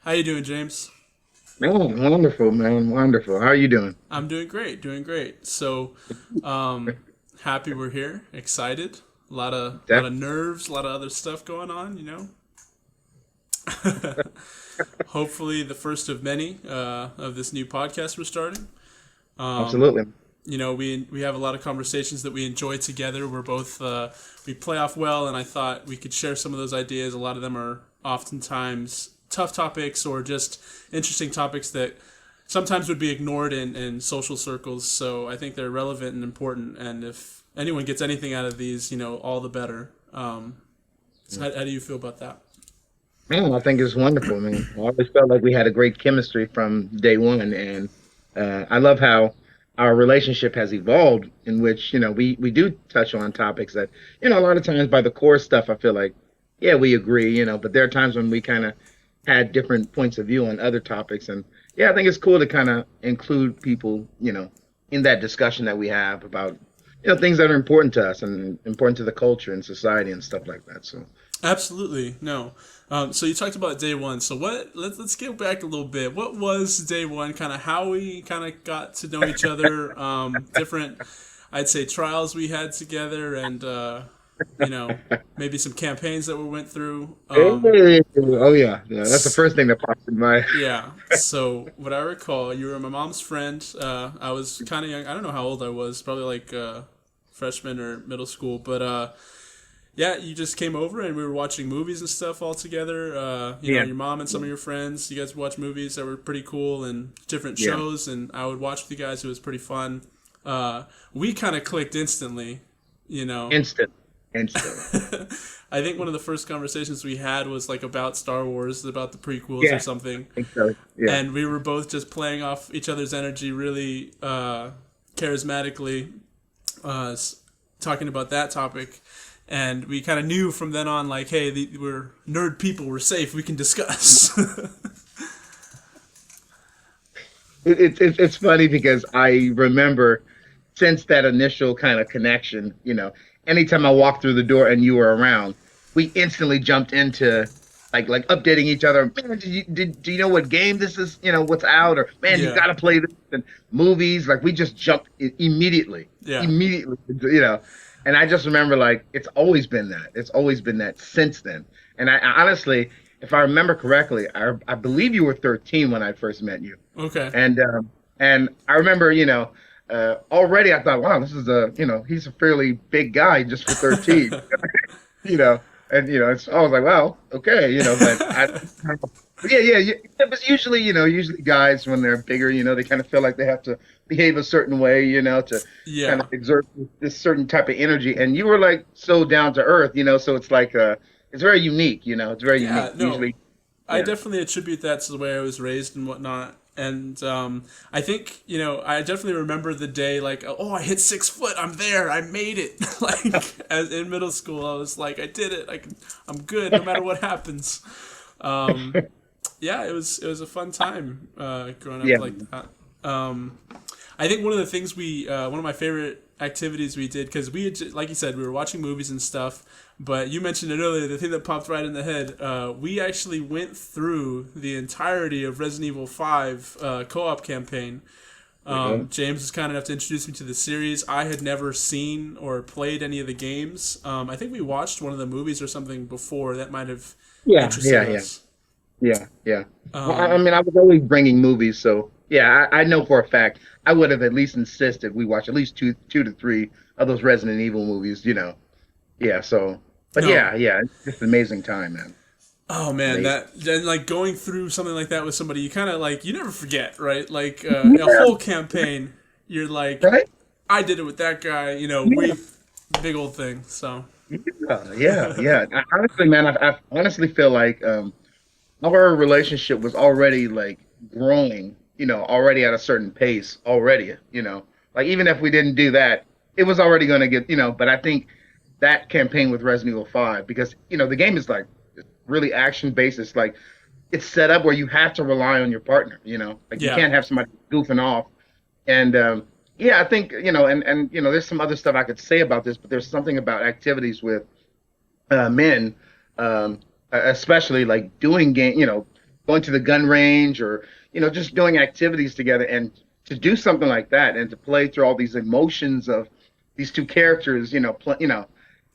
How you doing, James? Man, wonderful, man. Wonderful. How are you doing? I'm doing great, doing great. Um, happy we're here. Excited. A lot of Definitely. nerves, a lot of other stuff going on. Hopefully, the first of many of this new podcast we're starting. Um, Absolutely. we have a lot of conversations that we enjoy together. We play off well, and I thought we could share some of those ideas. A lot of them are oftentimes tough topics or just interesting topics that sometimes would be ignored in social circles. So I think they're relevant and important. And if anyone gets anything out of these, all the better. So how do you feel about that? Man, I think it's wonderful, man. I always felt like we had a great chemistry from day one, and I love how our relationship has evolved. In which we do touch on topics that a lot of times by the core stuff, I feel like yeah we agree, but there are times when we kind of had different points of view on other topics, and yeah, I think it's cool to kind of include people, in that discussion that we have about things that are important to us and important to the culture and society and stuff like that. So Absolutely, no. So you talked about day one. So let's get back a little bit. What was day one? Kind of how we kind of got to know each other. Different, I'd say, trials we had together, and maybe some campaigns that we went through. hey, oh yeah, that's the first thing that pops in my Yeah. So what I recall, you were my mom's friend. I was kind of young. I don't know how old I was. Probably like freshman or middle school. But yeah, you just came over and we were watching movies and stuff all together. yeah Your mom and some of your friends. You guys watch movies that were pretty cool and different yeah shows. And I would watch with you guys. It was pretty fun. We kind of clicked instantly. You know. instant instant I think one of the first conversations we had was like about Star Wars, about the prequels or yeah something, I think so yeah. and we were both just playing off each other's energy really charismatically, uh, talking about that topic. And we kind of knew from then on, like, hey, we're nerd people, we're safe, we can discuss. It's funny because I remember since that initial kind of connection, anytime I walked through the door and you were around, we instantly jumped into like updating each other. Man, do you know what game this is? What's out? Or man, you Yeah, got to play this. And movies, like we just jumped immediately, yeah. immediately. And I just remember like it's always been that. It's always been that since then. And I honestly, if I remember correctly, I believe you were 13 when I first met you. Okay. And I remember, already I thought, wow, this is he's a fairly big guy just for 13, you know, and it's I was like, wow, okay, but yeah. It was usually, usually guys when they're bigger, they kind of feel like they have to behave a certain way, to kind Yeah, of exert this certain type of energy, and you were like so down to earth, so it's like it's very unique, it's very unique. yeah. No, Usually, I yeah, definitely attribute that to the way I was raised and whatnot. And I think I definitely remember the day like, oh, I hit 6 foot, I'm there, I made it. Like as in middle school, I was like, I did it, I'm good no matter what happens. Um, yeah, it was a fun time growing up yeah, like that. I think one of the things one of my favorite activities we did because like you said, we were watching movies and stuff. But you mentioned it earlier. The thing that popped right in the head, we actually went through the entirety of Resident Evil 5 co-op campaign. yeah, James was kind enough to introduce me to the series. I had never seen or played any of the games. I think we watched one of the movies or something before that might have yeah, interested yeah, yeah. us. Yeah. Well, I Um, mean, I was always bringing movies, so yeah, I know for a fact I would have at least insisted we watch at least two to three of those Resident Evil movies. Yeah. So, but no, yeah, it's just an amazing time, man. Oh man, Amazing. that then like going through something like that with somebody, you kind of like you never forget, right? Like a Yeah. whole campaign, you're like, Right. I did it with that guy, Yeah. we big old thing. So Yeah. Honestly, man, I honestly feel like our relationship was already like growing, already at a certain pace already, like even if we didn't do that, it was already going to get, but I think that campaign with Resident Evil 5, because, the game is like really action based. It's like, it's set up where you have to rely on your partner, like you yeah, can't have somebody goofing off. And, yeah, I think, there's some other stuff I could say about this, but there's something about activities with men, especially like doing game, going to the gun range, or just doing activities together, and to do something like that and to play through all these emotions of these two characters,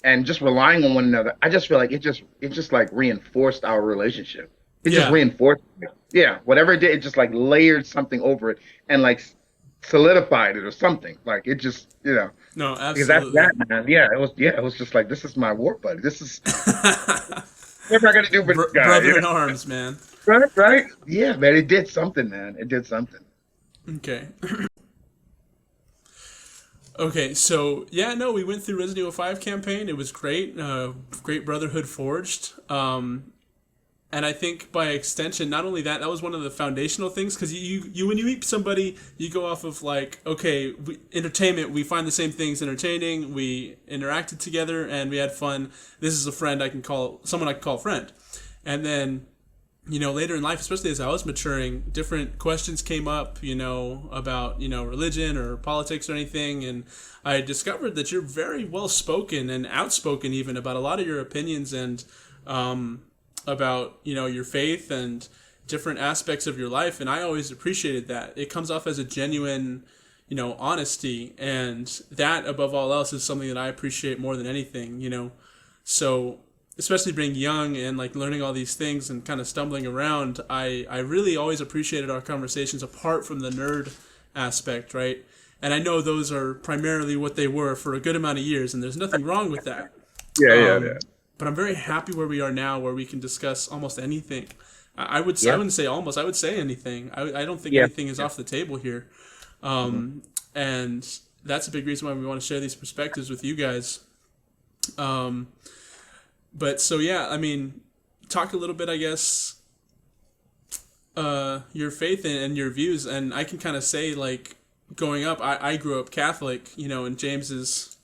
and just relying on one another. I just feel like it just like reinforced our relationship. It just Yeah. reinforced it. Yeah, whatever it did, it just like layered something over it and like solidified it or something. Like it just, No, because that's absolutely. that, man. Yeah, it was just like, this is my war buddy. This is what am I gonna do for this guy? Brother in arms, man. Right, right. Yeah, man. It did something, man. It did something. Okay. Okay, so yeah, no, we went through Resident Evil 5 campaign. It was great. Great Brotherhood forged. And I think by extension, not only that, that was one of the foundational things, because you when you meet somebody, you go off of like, okay, entertainment, we find the same things entertaining, we interacted together, and we had fun. This is a friend I can call, someone I can call a friend. And then, later in life, especially as I was maturing, different questions came up, about, religion or politics or anything. And I discovered that you're very well spoken and outspoken even about a lot of your opinions, and about, your faith and different aspects of your life. And I always appreciated that. It comes off as a genuine, honesty. And that, above all else, is something that I appreciate more than anything. So especially being young and like learning all these things and kind of stumbling around, I really always appreciated our conversations apart from the nerd aspect, right? And I know those are primarily what they were for a good amount of years, and there's nothing wrong with that. Yeah, yeah, yeah. um, but I'm very happy where we are now, where we can discuss almost anything. I Yeah, wouldn't say almost, I would say anything. I don't think yeah, anything is yeah. off the table here. Hmm. And that's a big reason why we want to share these perspectives with you guys. Um, but so yeah, I mean, talk a little bit, I guess, your faith and your views. And I can kind of say, like, growing up, I grew up Catholic, and James is.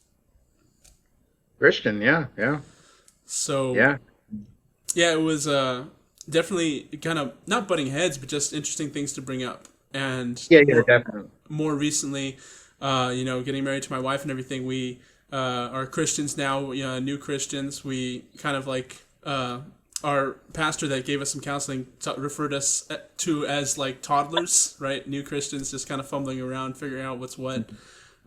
Christian, yeah, yeah, So yeah, yeah, it was definitely kind of not butting heads, but just interesting things to bring up. And yeah, yeah, definitely. more recently, getting married to my wife and everything, we are Christians now, new Christians. We kind of like our pastor that gave us some counseling referred us to as like toddlers, right? New Christians, just kind of fumbling around, figuring out what's what.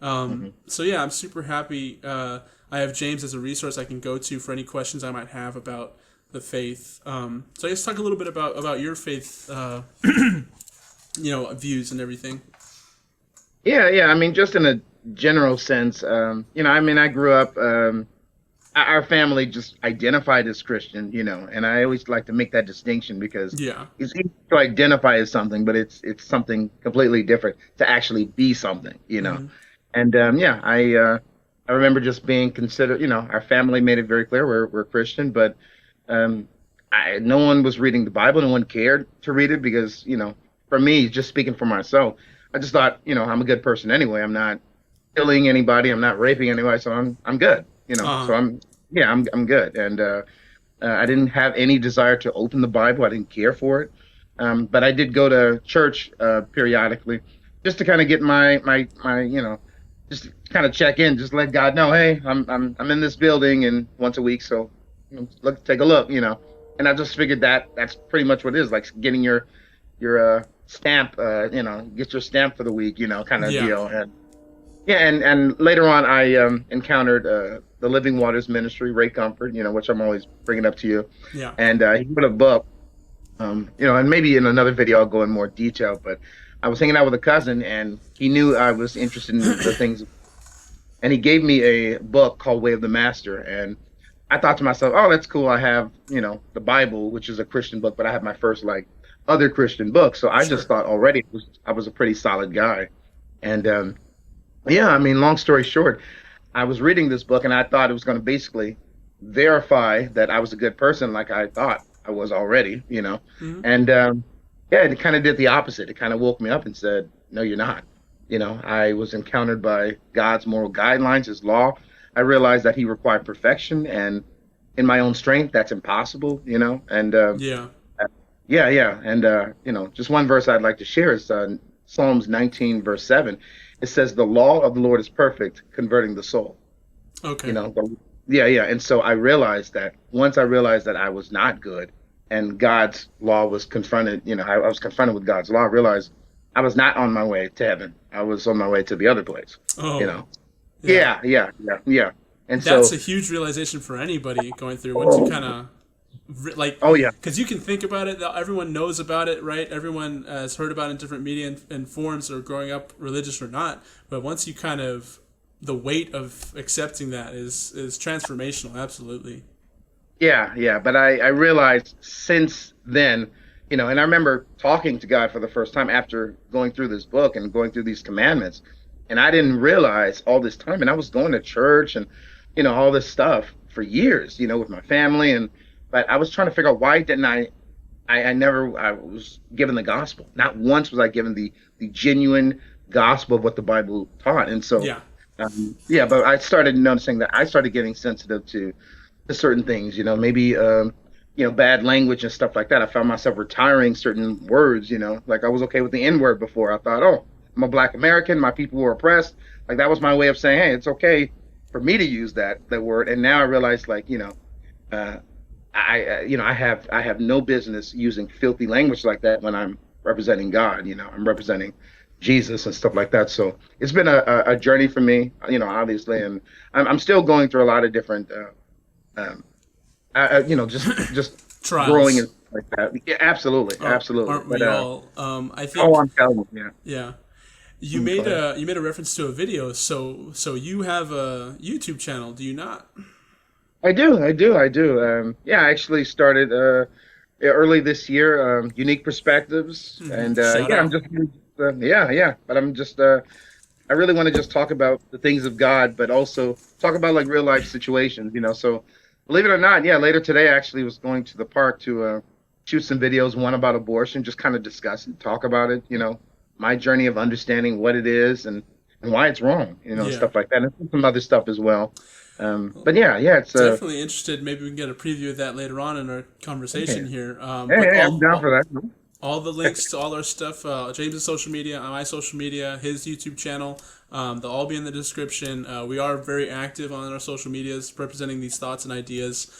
Hmm. So yeah, I'm super happy. I have James as a resource I can go to for any questions I might have about the faith. So I guess talk a little bit about your faith, views and everything. Yeah, yeah. I mean, just in a general sense, I mean, I grew up. Our family just identified as Christian, and I always like to make that distinction because Yeah. it's easy to identify as something, but it's something completely different to actually be something. Hmm. And yeah, I remember just being considered. Our family made it very clear we're Christian, but um, no one was reading the Bible. No one cared to read it because, for me, just speaking for myself, I just thought, I'm a good person anyway. I'm not killing anybody. I'm not raping anybody, so I'm good. Uh, So yeah, I'm good. And I didn't have any desire to open the Bible. I didn't care for it. But I did go to church periodically, just to kind of get my just kind of check in, just let God know, hey, I'm in this building and once a week, so look, take a look. And I just figured that that's pretty much what it is, like getting your stamp, get your stamp for the week, kind of yeah. deal. And yeah, and later on, I encountered the Living Waters Ministry, Ray Comfort, which I'm always bringing up to you, Yeah. and he wrote a book, and maybe in another video I'll go in more detail, but I was hanging out with a cousin, and he knew I was interested in the things, and he gave me a book called Way of the Master, and I thought to myself, oh, that's cool. I have, the Bible, which is a Christian book, but I have my first like other Christian book, so I just Sure. thought already I was a pretty solid guy, and yeah, I mean, long story short, I was reading this book, and I thought it was going to basically verify that I was a good person, like I thought I was already. Hmm. And yeah, it kind of did the opposite. It kind of woke me up and said, "No, you're not." I was encountered by God's moral guidelines, His law. I realized that He required perfection, and in my own strength, that's impossible. And Yeah. yeah, yeah, and just one verse I'd like to share is Psalms 19, verse 7. It says, "The law of the Lord is perfect, converting the soul." You Okay. know, the, yeah, yeah. And so I realized that once I realized that I was not good, and God's law was confronted. I was confronted with God's law. I realized I was not on my way to heaven. I was on my way to the other place. You Oh, know. yeah. Yeah. And That's so, a huge realization for anybody going through once you kind of like, oh yeah, because you can think about it, everyone knows about it, right? Everyone has heard about it in different media and forms, or growing up religious or not. But once you kind of, the weight of accepting that is transformational. Absolutely. yeah. But I realized since then, and I remember talking to God for the first time after going through this book and going through these commandments, and I didn't realize all this time, and I was going to church and all this stuff for years, with my family, but I was trying to figure out why didn't I never I was given the gospel. Not once was I given the genuine gospel of what the Bible taught, and so Yeah. yeah. But I started noticing that I started getting sensitive to certain things. Maybe bad language and stuff like that. I found myself retiring certain words. Like I was okay with the N word before. I thought, oh, I'm a Black American. My people were oppressed. Like that was my way of saying, hey, it's okay for me to use that word. And now I realize, like, uh, I have no business using filthy language like that when I'm representing God. I'm representing Jesus and stuff like that. So it's been a journey for me, obviously, and I'm still going through a lot of different, just growing and Trials. stuff like that. Yeah, absolutely, Oh, absolutely. aren't But we all? I oh, think. I'm telling you, yeah. Yeah. You Go made ahead. a reference to a video. So you have a YouTube channel, do you not? I do. Yeah, I actually started yeah, early this year. Unique perspectives, and Shout yeah, I'm out. just yeah. But I'm just I really want to just talk about the things of God, but also talk about like real life situations. So believe it or not, yeah, later today I actually was going to the park to shoot some videos. One about abortion, just kind of discuss and talk about it. My journey of understanding what it is and why it's wrong. Yeah. Stuff like that, and some other stuff as well. But yeah, it's Definitely interested. Maybe we can get a preview of that later on in our yeah. conversation here. But Hey, I'm down for that. all the links to all our stuff, James's social media, my social media, his YouTube channel, they'll all be in the description. We are very active on our social medias, representing these thoughts and ideas.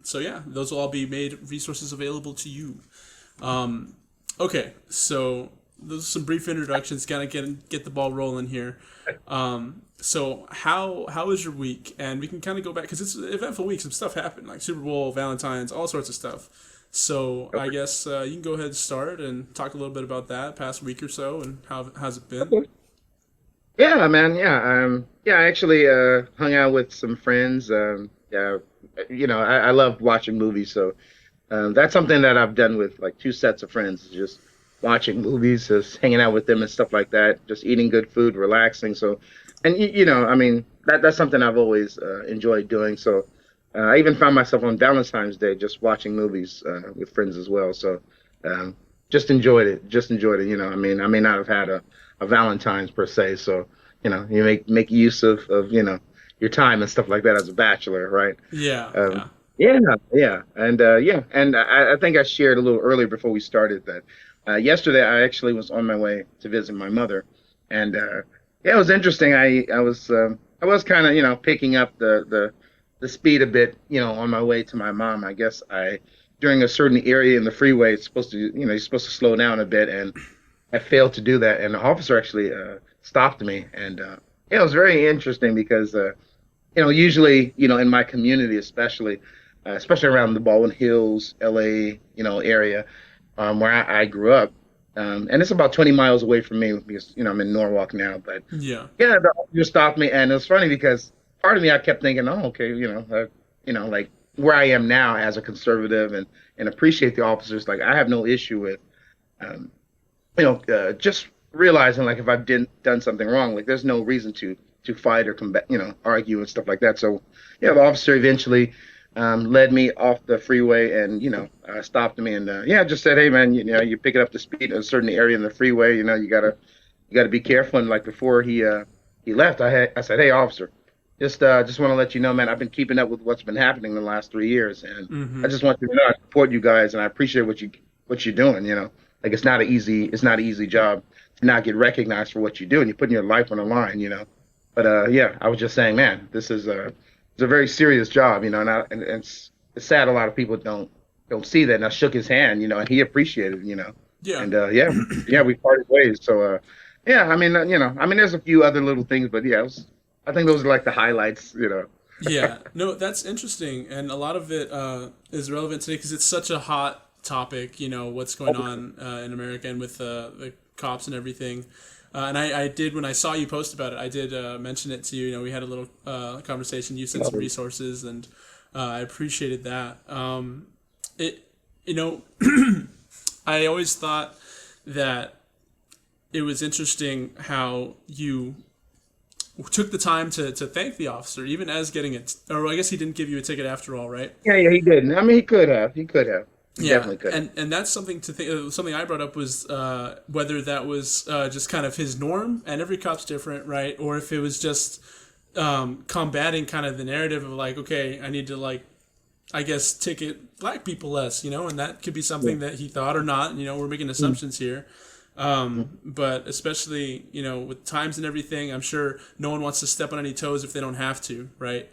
So yeah, those will all be made resources available to you. Okay, so those are some brief introductions. Gotta get the ball rolling here. So how was your week? And we can kind of go back because it's an eventful week. Some stuff happened, like Super Bowl, Valentine's, all sorts of stuff. So I guess you can go ahead and start and talk a little bit about that past week or so and how's it been? Okay. Yeah, man. Yeah. I actually hung out with some friends. Yeah, I love watching movies, so that's something that I've done with like two sets of friends, is just watching movies, just hanging out with them and stuff like that, just eating good food, relaxing. So, and I mean, that's something I've always enjoyed doing. So, I even found myself on Valentine's Day just watching movies with friends as well. So, um, just enjoyed it. Just enjoyed it. I mean, I may not have had a Valentine's per se. So, you make use of your time and stuff like that as a bachelor, right? Yeah, Um, yeah. yeah, yeah, and I think I shared a little earlier before we started that yesterday I actually was on my way to visit my mother, and yeah, it was interesting. I was kind of picking up the speed a bit, on my way to my mom. I guess I during a certain area in the freeway, it's supposed to you're supposed to slow down a bit, and I failed to do that, and the officer actually stopped me, and yeah, it was very interesting because. Usually, in my community, especially around the Baldwin Hills, LA, area, where I grew up, and it's about 20 miles away from me because, I'm in Norwalk now. But Yeah. yeah, the officer stopped me, and it was funny because part of me, I kept thinking, oh, okay, like where I am now as a conservative and appreciate the officers. Like I have no issue with, um, just realizing like if I've done something wrong, like there's no reason to fight or combat, argue and stuff like that. So yeah, the officer eventually led me off the freeway and stopped me and yeah, just said, hey man, you're picking up the speed in a certain area in the freeway. You gotta be careful. And like before he left, I said, hey officer. Just want to let you know, man. I've been keeping up with what's been happening in the last 3 years, and I Mm-hmm. just want you to know I support you guys, and I appreciate what you're doing. Like it's not an easy job to not get recognized for what you do, and you're putting your life on the line. But yeah, I was just saying, man, this is it's a very serious job, and it's sad a lot of people don't see that. And I shook his hand, and he appreciated, Yeah. and yeah, we parted ways. So yeah, I mean, I mean, there's a few other little things, but yeah, I think those are like the highlights. Yeah, no, that's interesting, and a lot of it is relevant today because it's such a hot topic. What's going on in America and with the cops and everything. And I did when I saw you post about it. I did mention it to you. We had a little conversation. You sent some resources, and I appreciated that. It, you know, I always thought that it was interesting how you took the time to thank the officer, even as getting it. Or I guess he didn't give you a ticket after all, right? Yeah, he didn't. I mean, he could have. He Yeah, definitely could have. and that's something to think. Something I brought up was whether that was just kind of his norm, and every cop's different, right? Or if it was just combating kind of the narrative of like, okay, I need to like, I guess, ticket black people less, and that could be something that he thought or not. We're making assumptions here. But especially, with times and everything, I'm sure no one wants to step on any toes if they don't have to, right?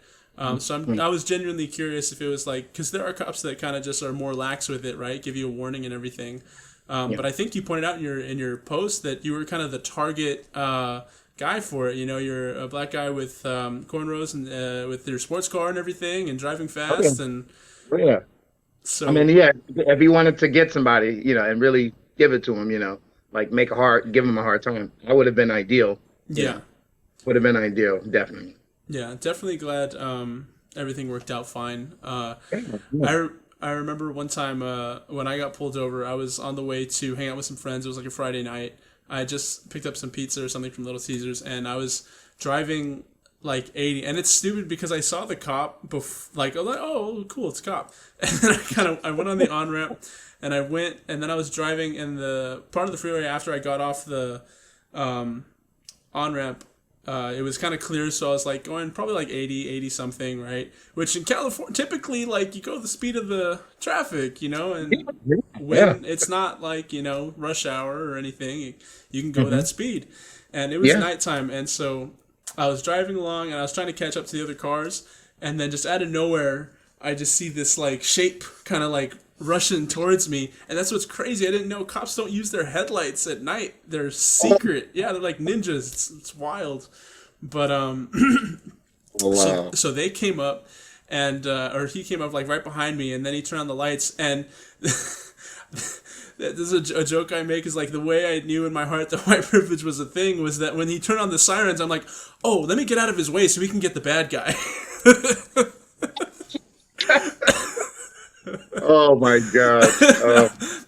So I was genuinely curious if it was like, because there are cops that kind of just are more lax with it, right? Give you a warning and everything. But I think you pointed out in your post that you were kind of the target guy for it. You're a black guy with cornrows and with your sports car and everything, and driving fast, and Oh, yeah. so I mean, yeah, if he wanted to get somebody, and really give it to him, like give him a hard time, that would have been ideal. yeah. Would have been ideal, definitely. Yeah, definitely glad everything worked out fine. I remember one time when I got pulled over, I was on the way to hang out with some friends. It was like a Friday night. I just picked up some pizza or something from Little Caesars, and I was driving like 80. And it's stupid because I saw the cop, I was like, oh, cool, it's a cop. And then I went on the on-ramp, and and then I was driving in the part of the freeway after I got off the on-ramp. It was kind of clear, so I was like going probably like 80 something, right? Which in California, typically, like you go the speed of the traffic, and when it's not like, rush hour or anything, you can go that speed. And it was nighttime, and so I was driving along and I was trying to catch up to the other cars, and then just out of nowhere, I just see this like shape kind of like rushing towards me, and that's what's crazy. I didn't know cops don't use their headlights at night. They're secret. Yeah, they're like ninjas. It's wild. But Oh, wow. so they came up, and or he came up like right behind me, and then he turned on the lights, and this is a joke I make, is like the way I knew in my heart that white privilege was a thing was that when he turned on the sirens, I'm like, oh, let me get out of his way so we can get the bad guy. Oh my God.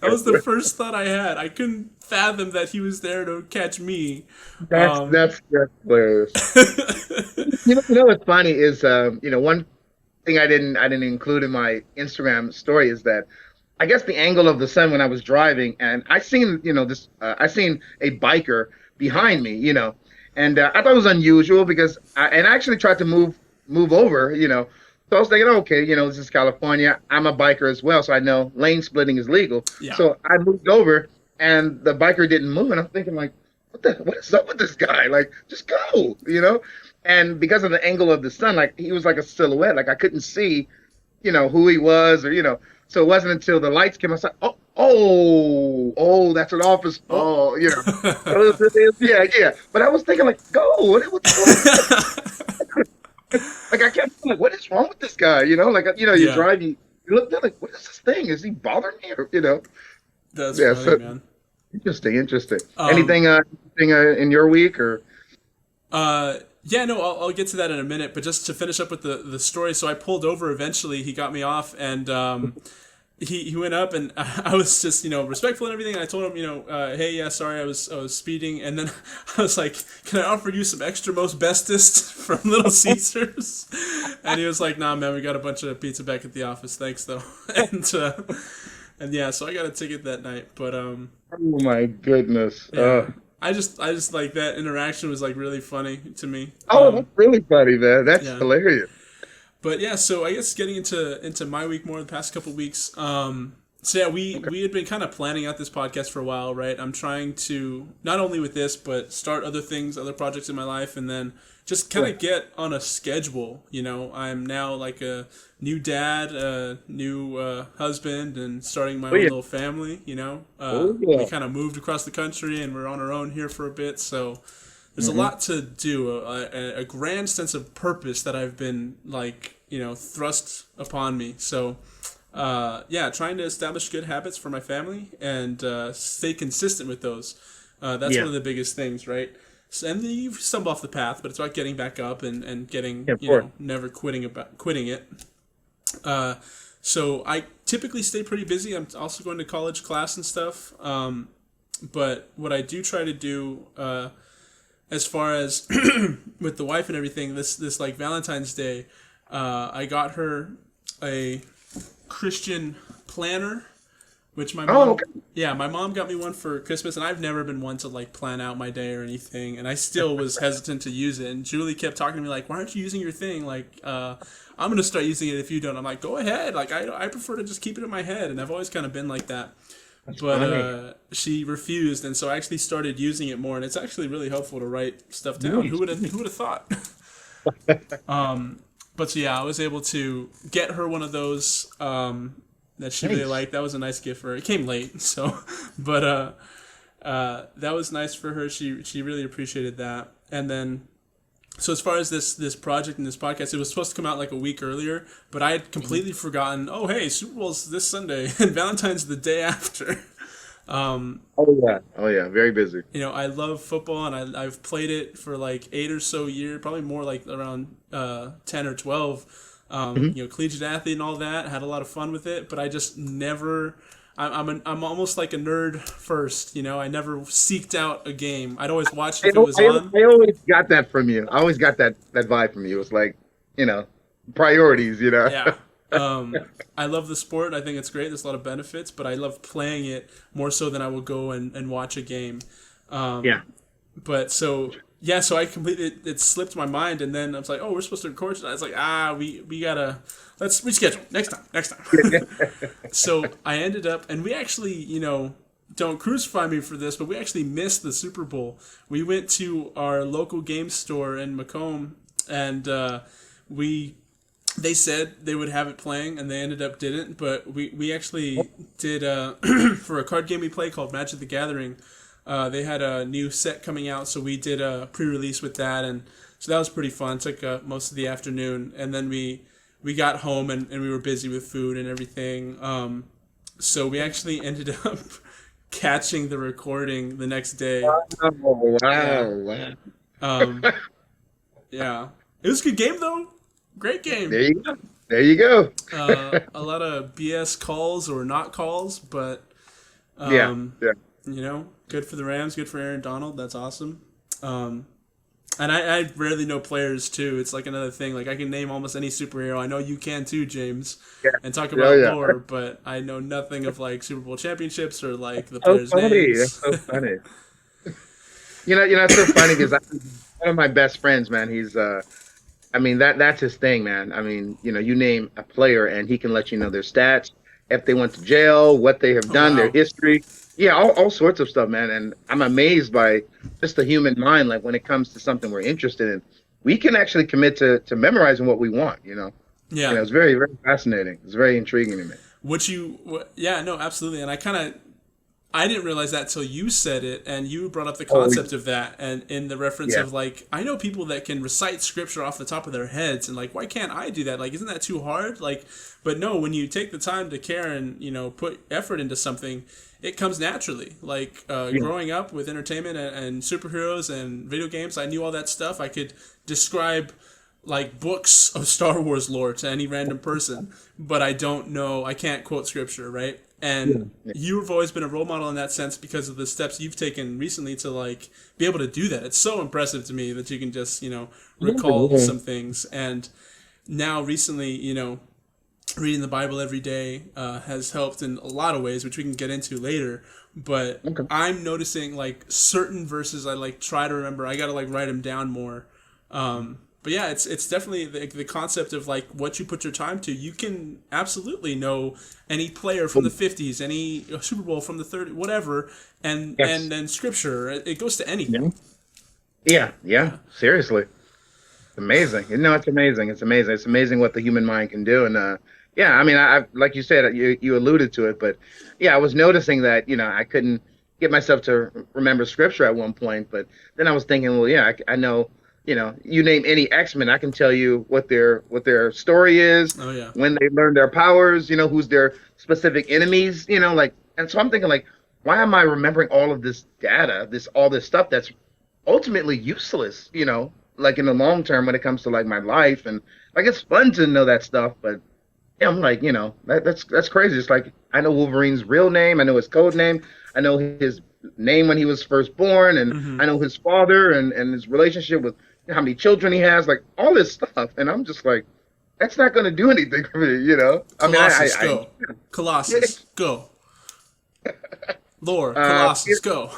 That was the first thought I had. I couldn't fathom that he was there to catch me. That's hilarious. What's funny is one thing I didn't include in my Instagram story is that I guess the angle of the sun when I was driving, and I seen this I seen a biker behind me, and I thought it was unusual because I actually tried to move over. So I was thinking, okay, this is California. I'm a biker as well, so I know lane splitting is legal. Yeah. So I moved over, and the biker didn't move, and I'm thinking like, what is up with this guy? Like, just go. And because of the angle of the sun, like he was like a silhouette, like I couldn't see, who he was, or. So it wasn't until the lights came. I was like, oh, that's an officer. Oh, yeah. But I was thinking like, go. What's going on? Like I kept like, what is wrong with this guy? Like you Yeah. drive, you look there like, what is this thing? Is he bothering me? Or. That's Yeah. funny, So man. interesting. Um, Anything in your week or? yeah, no, I'll get to that in a minute, but just to finish up with the story, so I pulled over eventually, he got me off, and he went up, and I was just, respectful and everything, and I told him, hey, yeah, sorry, I was speeding, and then I was like, can I offer you some extra most bestest from Little Caesars? And he was like, nah, man, we got a bunch of pizza back at the office, thanks, though. And yeah, so I got a ticket that night, but Oh my goodness. yeah. I just like that interaction was like really funny to me. That's really funny, man. That's Yeah. hilarious. But yeah, so I guess getting into my week more the past couple weeks, So yeah, we had been kind of planning out this podcast for a while, right? I'm trying to not only with this, but start other things, other projects in my life, and then just kind of Right. get on a schedule. You know, I'm now like a new dad, a new husband, and starting my Oh own yeah. little family. You know, Oh we yeah. kind of moved across the country, and we're on our own here for a bit. So there's a Hmm. lot to do, a grand sense of purpose that I've been like, thrust upon me. So yeah, trying to establish good habits for my family and stay consistent with those. That's one Yeah. of the biggest things, right? So, and then you stumble off the path, but it's about getting back up and getting, Yeah, of course. never quitting it. Uh, so I typically stay pretty busy. I'm also going to college class and stuff. But what I do try to do, as far as with the wife and everything, this like Valentine's Day, I got her a Christian planner, which my Oh, mom, okay. yeah, my mom got me one for Christmas, and I've never been one to like plan out my day or anything, and I still was hesitant to use it. And Julie kept talking to me like, "Why aren't you using your thing? Like, I'm gonna start using it if you don't." I'm like, "Go ahead." Like, I prefer to just keep it in my head, and I've always kind of been like that. That's But funny. she refused, and so I actually started using it more, and it's actually really helpful to write stuff down. Nice. Who would have thought? But so yeah, I was able to get her one of those that she really Nice. liked. That was a nice gift for her. It came late, so but that was nice for her. She really appreciated that. And then so as far as this project and this podcast, it was supposed to come out like a week earlier, but I had Mhm. completely forgotten. Oh hey, Super Bowl's this Sunday and Valentine's the day after. Oh yeah. Oh yeah. Very busy. I love football, and I've played it for like 8 or so years, probably more like around 10 or 12. Hmm. Collegiate athlete and all that. Had a lot of fun with it, but I just never. I'm almost like a nerd first. I never seeked out a game. I'd always watch if it was on. I always got that from you. I always got that vibe from you. It was like, you know, priorities. Yeah. I love the sport. I think it's great. There's a lot of benefits, but I love playing it more so than I will go and watch a game. Yeah. But so yeah, so I completely it slipped my mind, and then I was like, oh, we're supposed to record tonight. I was like, we gotta let's reschedule next time. So I ended up, and we actually, don't crucify me for this, but we actually missed the Super Bowl. We went to our local game store in Macomb, and we they said they would have it playing, and they ended up didn't. But we actually did for a card game we play called Magic the Gathering. They had a new set coming out, so we did a pre-release with that, and so that was pretty fun. Took most of the afternoon, and then we got home, and we were busy with food and everything. So we actually ended up catching the recording the next day. Oh Yeah, wow, wow. um, yeah, it was a good game though. Great There game. you go. There you go. A lot of BS calls or not calls, but Yeah. um, Yeah. good for the Rams, good for Aaron Donald. That's awesome. Um, and I rarely know players too. It's like another thing. Like I can name almost any superhero. I know you can too, James, Yeah. and talk Oh about yeah. lore, but I know nothing of like Super Bowl championships or like the So players' funny. That's names. so funny. It's so funny because one of my best friends, man, he's I mean that's his thing, man. I mean, you name a player and he can let you know their stats, if they went to jail, what they have Oh done, their wow. history. Yeah, all sorts of stuff, man. And I'm amazed by just the human mind. Like when it comes to something we're interested in, we can actually commit to memorizing what we want. Yeah. It's very, very fascinating. It's very intriguing to me. Yeah, no, absolutely. And I didn't realize that till you said it, and you brought up the Oh, concept of that, and in the reference yeah. of like, I know people that can recite scripture off the top of their heads, and like, why can't I do that? Like, isn't that too hard? Like, but no, when you take the time to care and put effort into something, it comes naturally. Like Yeah. growing up with entertainment and superheroes and video games, I knew all that stuff. I could describe like books of Star Wars lore to any random person, but I don't know. I can't quote scripture, right? And Yeah. you've always been a role model in that sense because of the steps you've taken recently to like be able to do that. It's so impressive to me that you can just recall Yeah. some things. And now recently, reading the Bible every day has helped in a lot of ways, which we can get into later. But Okay. I'm noticing like certain verses I like try to remember. I gotta like write them down more But yeah, it's definitely the concept of like what you put your time to. You can absolutely know any player from the '50s, any Super Bowl from the '30s, whatever, and Yes. then scripture. It goes to Yeah. anything. Yeah. Seriously. Amazing. You know, it's amazing. It's amazing. It's amazing what the human mind can do. And yeah, I mean, I like you said, you alluded to it, but yeah, I was noticing that, I couldn't get myself to remember scripture at one point, but then I was thinking, well, yeah, I know, you name any X-Men, I can tell you what their story is, Oh yeah, when they learn their powers, who's their specific enemies, like, and so I'm thinking like, why am I remembering all of this data, all this stuff that's ultimately useless, like in the long term when it comes to like my life, and like it's fun to know that stuff, but yeah, I'm like, that's crazy. It's like I know Wolverine's real name, I know his code name, I know his name when he was first born, and I know his father and his relationship with how many children he has, like all this stuff, and I'm just like, that's not going to do anything for me. I mean, Colossus, I go. yeah, Colossus, go. Lore, uh, Colossus, go.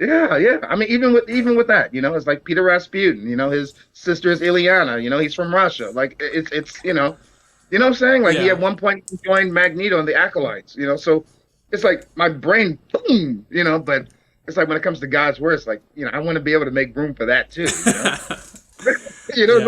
yeah. I mean, even with that, it's like Peter Rasputin. His sister is Ilyana. He's from Russia. Like it's what I'm saying. Like he Yeah, at one point joined Magneto and the Acolytes. So it's like my brain, boom. But it's like when it comes to God's word, it's like I want to be able to make room for that too. yeah. It's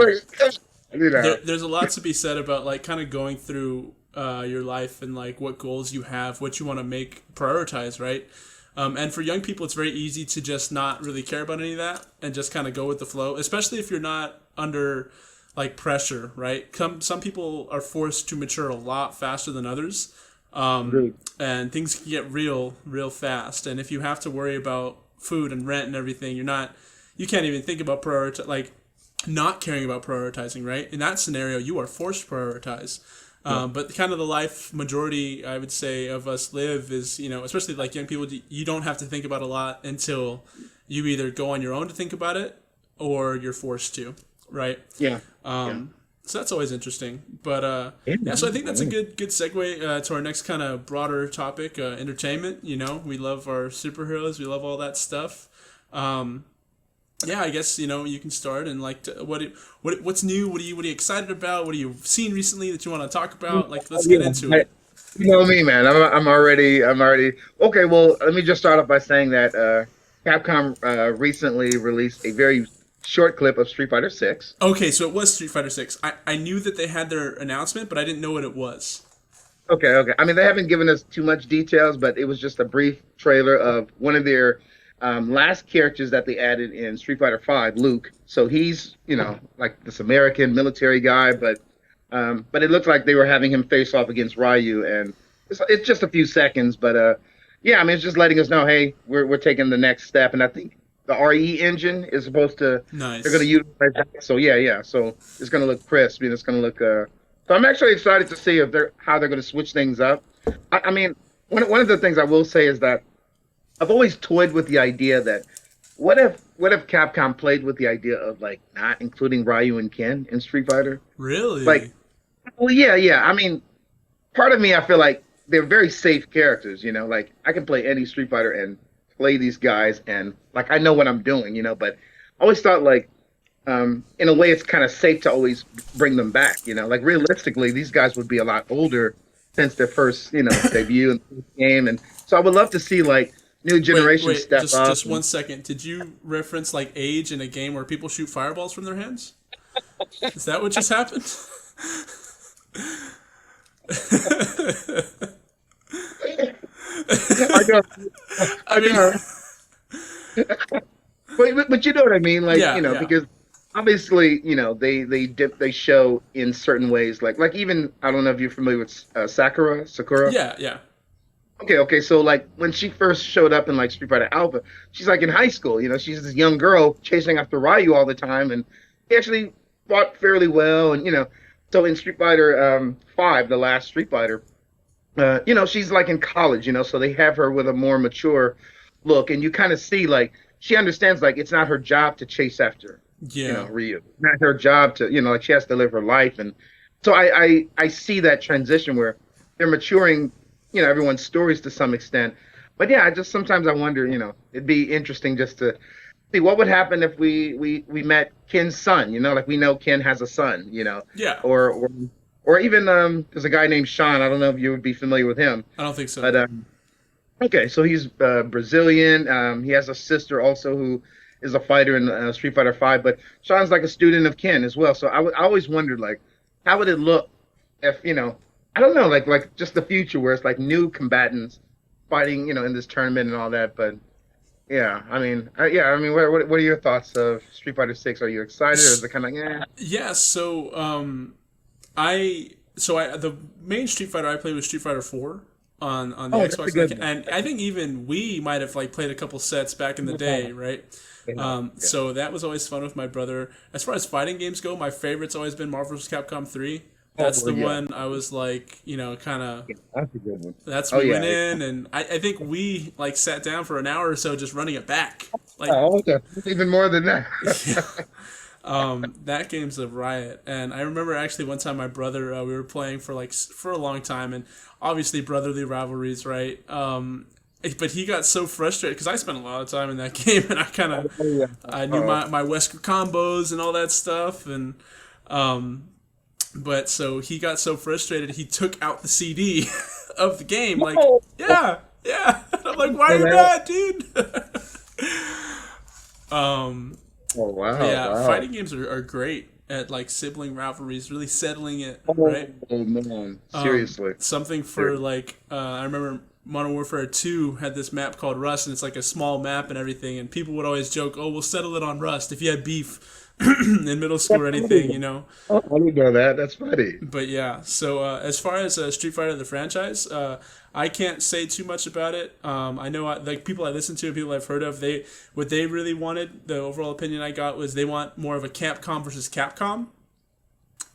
like, There's a lot to be said about like kind of going through your life and like what goals you have, what you want to make prioritize, right? And for young people, it's very easy to just not really care about any of that and just kind of go with the flow, especially if you're not under like pressure, right? Some people are forced to mature a lot faster than others, Dude, and things can get real fast. And if you have to worry about food and rent and everything, you can't even think about like not caring about prioritizing, right? In that scenario, you are forced to prioritize. yeah, But kind of the life majority, I would say, of us live is, especially like young people, you don't have to think about a lot until you either go on your own to think about it or you're forced to, right? yeah, yeah. So that's always interesting. But Yeah, yeah, so I think that's a man. good segue to our next kind of broader topic, entertainment. We love our superheroes, we love all that stuff. Um, yeah, I guess you can start and like what's new? What are you excited about? What have you seen recently that you want to talk about? Like, let's get Yeah, into it. you know me, man. I'm already okay. Well, let me just start off by saying that Capcom recently released a very short clip of Street Fighter 6. Okay, so it was Street Fighter Six. I knew that they had their announcement, but I didn't know what it was. Okay. I mean, they haven't given us too much details, but it was just a brief trailer of one of their last characters that they added in Street Fighter 5, Luke. So he's, like this American military guy, but it looked like they were having him face off against Ryu, and it's just a few seconds, but yeah, I mean, it's just letting us know, hey, we're taking the next step, and I think the RE engine is supposed to they're going to Nice. utilize that. So yeah, so it's going to look crisp, and it's going to look. So I'm actually excited to see if they're how they're going to switch things up. I mean, one of the things I will say is that I've always toyed with the idea that what if Capcom played with the idea of like not including Ryu and Ken in Street Fighter? Like, Really? well, yeah. I mean, part of me, I feel like they're very safe characters. Like I can play any Street Fighter and play these guys, and like I know what I'm doing. But I always thought like, in a way, it's kind of safe to always bring them back. Like realistically, these guys would be a lot older since their first, debut in the game, and so I would love to see like new generations Wait. step up. Just 1 second. Did you reference like age in a game where people shoot fireballs from their hands? Is that what just happened? I know, I I mean, know, but you know what I mean, like yeah. because obviously they show in certain ways, like even I don't know if you're familiar with Sakura. Yeah. Okay. So like when she first showed up in like Street Fighter Alpha, she's like in high school. She's this young girl chasing after Ryu all the time, and he actually fought fairly well. And so in Street Fighter 5, the last Street Fighter, she's like in college. So they have her with a more mature look, and you kind of see like she understands like it's not her job to chase after Yeah. Ryu. It's not her job to like she has to live her life, and so I see that transition where they're maturing everyone's stories to some extent. But yeah, I just sometimes I wonder, it'd be interesting just to see what would happen if we met Ken's son. You know, like we know Ken has a son. You know, Yeah, or or or even there's a guy named Sean. I don't know if you would be familiar with him, I don't think so. but okay, so he's Brazilian. He has a sister also who is a fighter in Street Fighter Five. But Sean's like a student of Ken as well. So I always wondered like, how would it look if I don't know, like just the future where it's like new combatants fighting, in this tournament and all that. But yeah, I mean, what are your thoughts of Street Fighter Six? Are you excited, or is it kind of like, yeah? Yeah, so I the main Street Fighter I played was Street Fighter 4 on the Oh, that's a Xbox, good like, one. and I think even we might have like played a couple sets back in the day, right? Yeah, yeah. So that was always fun with my brother. As far as fighting games go, my favorite's always been Marvel vs. Capcom 3. That's Oh the yeah, one I was like, kind of. yeah, that's a good one. That's Oh we went yeah. in, and I think we like sat down for an hour or so just running it back. Like, Oh, okay. Even more than that. that game's a riot. And I remember actually one time my brother, we were playing for for a long time, and obviously brotherly rivalries, right? But he got so frustrated because I spent a lot of time in that game, and Oh yeah. I knew Oh, my Wesker combos and all that stuff, and um, but so he got so frustrated he took out the CD of the game, like, no. yeah, yeah. I'm like, why are So you that- mad, dude? um, Oh wow, yeah, wow. fighting games are great at like sibling rivalries, really settling it, Oh, right? oh man, seriously. Something for Seriously. like I remember Modern Warfare 2 had this map called Rust, and it's like a small map and everything, and people would always joke, "Oh, we'll settle it on Rust." If you had beef in middle school or That's anything, funny. Oh, I didn't know that. That's funny. But yeah, so as far as Street Fighter the franchise, I can't say too much about it. I know like people I listen to, people I've heard of, they what they really wanted. The overall opinion I got was they want more of a Capcom versus Capcom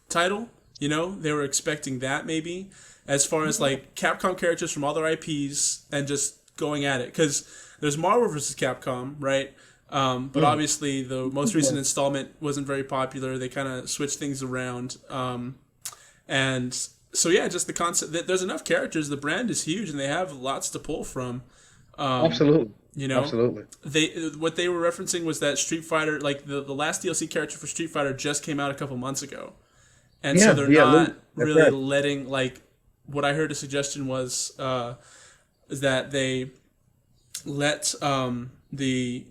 title. They were expecting that maybe. As far as like Capcom characters from all their IPs and just going at it, because there's Marvel versus Capcom, right? But Mm. obviously the most recent installment wasn't very popular. They kind of switched things around. And so yeah, just the concept that there's enough characters. The brand is huge, and they have lots to pull from. Um, Absolutely, you know, absolutely. they what they were referencing was that Street Fighter, like the last DLC character for Street Fighter, just came out a couple months ago, and so Yeah, they're yeah. not That's really right. letting like what I heard a suggestion was is that they let the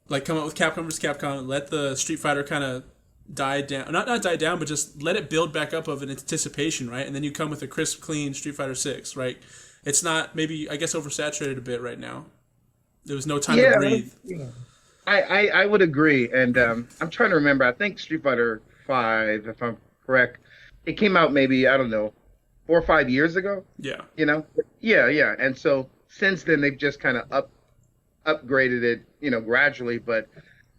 like come up with Capcom versus Capcom, let the Street Fighter kind of die down, not die down, but just let it build back up of an anticipation, right? And then you come with a crisp, clean Street Fighter 6, right? It's not maybe I guess oversaturated a bit right now. There was no time to Yeah, breathe. yeah. I would agree, and I'm trying to remember. I think Street Fighter Five, if I'm correct, it came out maybe I don't know 4 or 5 years ago. Yeah, You know, yeah, yeah. And so since then they've just kind of upgraded it, gradually. But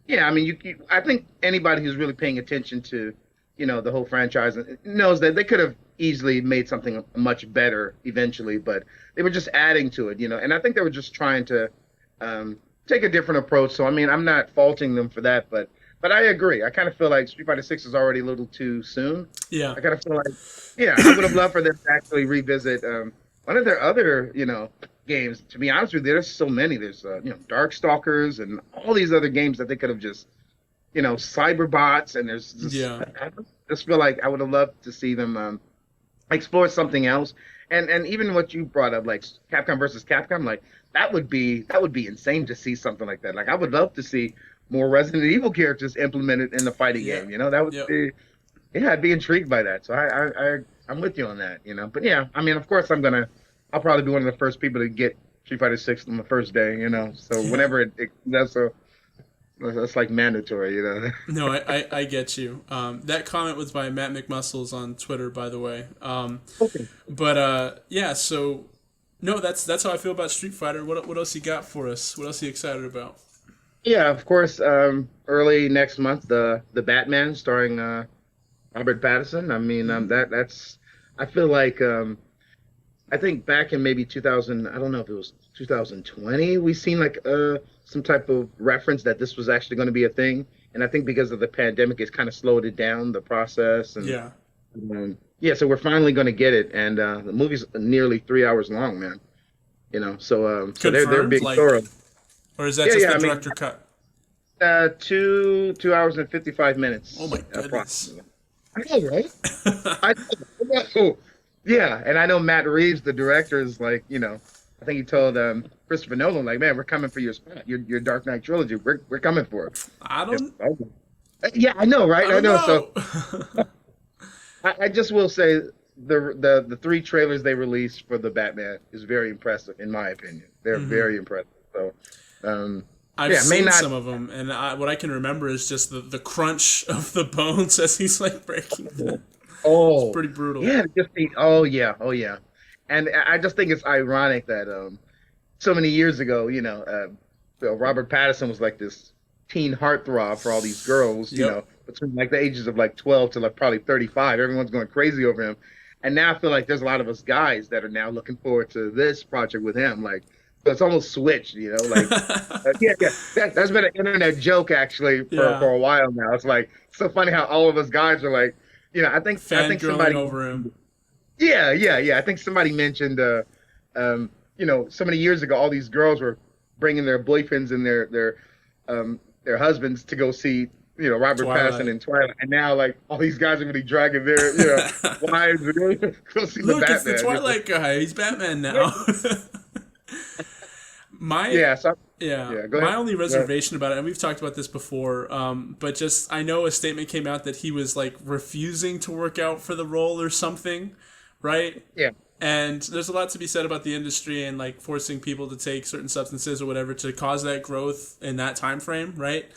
yeah, I mean, I think anybody who's really paying attention to, the whole franchise knows that they could have easily made something much better eventually, but they were just adding to it, and I think they were just trying to take a different approach. So I mean, I'm not faulting them for that, but I agree. I kind of feel like Street Fighter Six is already a little too soon. yeah, I kind of feel like, yeah, I would have loved for them to actually revisit one of their other, games. To be honest with you, there's so many. There's, Darkstalkers and all these other games that they could have just, Cyberbots, and there's just, yeah, I just feel like I would have loved to see them explore something else. And even what you brought up, like Capcom versus Capcom, like that would be insane to see something like that. Like I would love to see more Resident Evil characters implemented in the fighting yeah, game. That would yep, be, yeah, I'd be intrigued by that. So I'm with you on that. But yeah, I mean, of course, I'll probably be one of the first people to get Street Fighter Six on the first day. So yeah. whenever that's like mandatory. No, I get you. That comment was by Matt McMuscles on Twitter, by the way. Okay. But yeah, so no, that's how I feel about Street Fighter. What else you got for us? What else are you excited about? Yeah, of course. Early next month, the Batman starring Robert Pattinson. I mean, that's. I feel like I think back in maybe 2000. I don't know if it was 2020. We seen like some type of reference that this was actually going to be a thing, and I think because of the pandemic, it's kind of slowed it down the process, and Yeah, yeah, so we're finally going to get it, and the movie's nearly 3 hours long, man. So they're confirmed. being thorough. Or is that Yeah, just yeah. the I mean, director cut? Two hours and 55 minutes Oh my goodness. approximately. I know, right? I know. Yeah, and I know Matt Reeves, the director, is like, I think he told Christopher Nolan, like, man, we're coming for your spot, your Dark Knight trilogy. We're coming for it. I Yes. don't Yeah, I know, right? I I don't know. So know. I just will say the three trailers they released for the Batman is very impressive, in my opinion. They're Hmm. very impressive. So, um, I've yeah, may seen not. some of them, and what I can remember is just the crunch of the bones as he's like breaking them. It's Oh, pretty brutal. yeah, just the. Oh yeah, oh yeah, and I just think it's ironic that so many years ago, Robert Pattinson was like this teen heartthrob for all these girls, Yep. between like the ages of like 12 to like probably 35. Everyone's going crazy over him. And now I feel like there's a lot of us guys that are now looking forward to this project with him. Like, so it's almost switched, like, yeah, yeah. That's been an internet joke actually for Yeah. a while now. It's like, so funny how all of us guys are like, I think Fangirling somebody, over him. yeah, yeah, yeah. I think somebody mentioned, so many years ago, all these girls were bringing their boyfriends and their husbands to go see, Robert Pattinson Twilight. in Twilight, and now like all these guys are going to be dragging their, wives to go see the Look, it's the Batman. Twilight guy. He's Batman Yeah, now. my yeah. So Yeah, yeah, go my ahead. only Go ahead. reservation about it, and we've talked about this before, but just I know a statement came out that he was like refusing to work out for the role or something, right? Yeah, And there's a lot to be said about the industry and like forcing people to take certain substances or whatever to cause that growth in that time frame, right?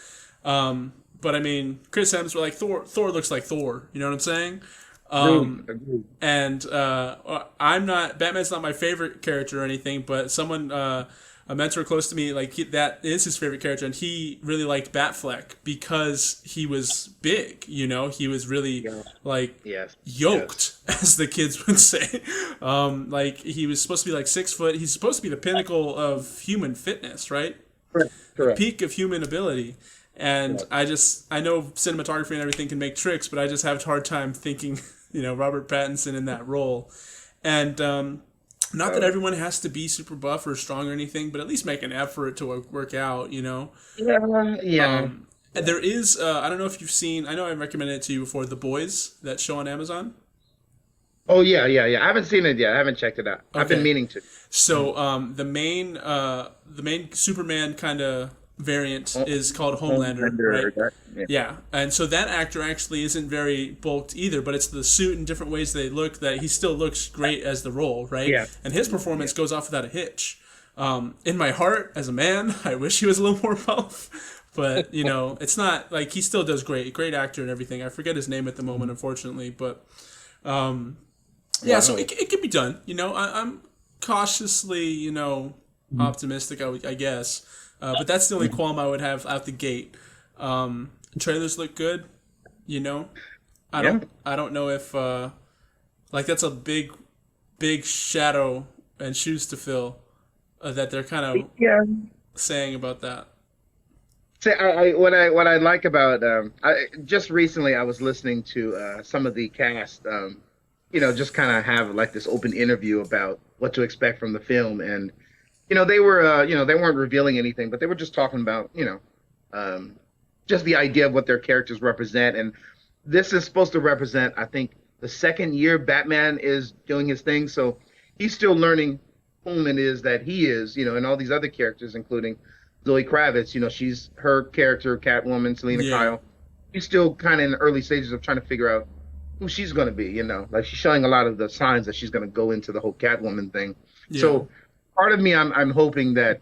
But I mean, Chris Hemsworth, like Thor looks like Thor. You know what I'm saying? agreed, agreed. And I'm not Batman's not my favorite character or anything, but someone a mentor close to me that is his favorite character, and he really liked Batfleck because he was big. He was really Yeah, like yes, yes. yoked, as the kids would say. Like he was supposed to be like 6 foot. He's supposed to be the pinnacle of human fitness, right? Correct, The correct. peak of human ability. And Correct. I know cinematography and everything can make tricks, but I just have a hard time thinking, Robert Pattinson in that role. And not that Uh, everyone has to be super buff or strong or anything, but at least make an effort to work out. yeah, yeah, And yeah. there is, I don't know if you've seen, I know I recommended it to you before, The Boys, that show on Amazon. Oh yeah, yeah, yeah. I haven't seen it yet. I haven't checked it out. I've been Okay. meaning to. Mhm. So the main Superman kind of variant is called Homelander, right? Homelander, that, yeah, Yeah, and so that actor actually isn't very bulked either, but it's the suit and different ways they look that he still looks great as the role, right? yeah, And his yeah. performance goes off without a hitch. In my heart, as a man, I wish he was a little more buff, but it's not like he still does great actor and everything. I forget his name at the moment, unfortunately, but yeah, so Wow. it can be done. I'm cautiously, optimistic, I guess. But that's the only qualm I would have out the gate. Trailers look good, you know. I Yeah, don't I don't know if like that's a big shadow and shoes to fill that they're kind of yeah. saying about that. Say, what I like about I just recently I was listening to some of the cast, just kind of have like this open interview about what to expect from the film, and they were they weren't revealing anything, but they were just talking about um, just the idea of what their characters represent, and this is supposed to represent, I think, the second year Batman is doing his thing, so he's still learning whom it is that he is, and all these other characters, including Zoe Kravitz, she's her character, Catwoman, Selena Yeah, Kyle. She's still kind of in the early stages of trying to figure out who she's going to be, like she's showing a lot of the signs that she's going to go into the whole Catwoman thing. yeah. So part of me, I'm hoping that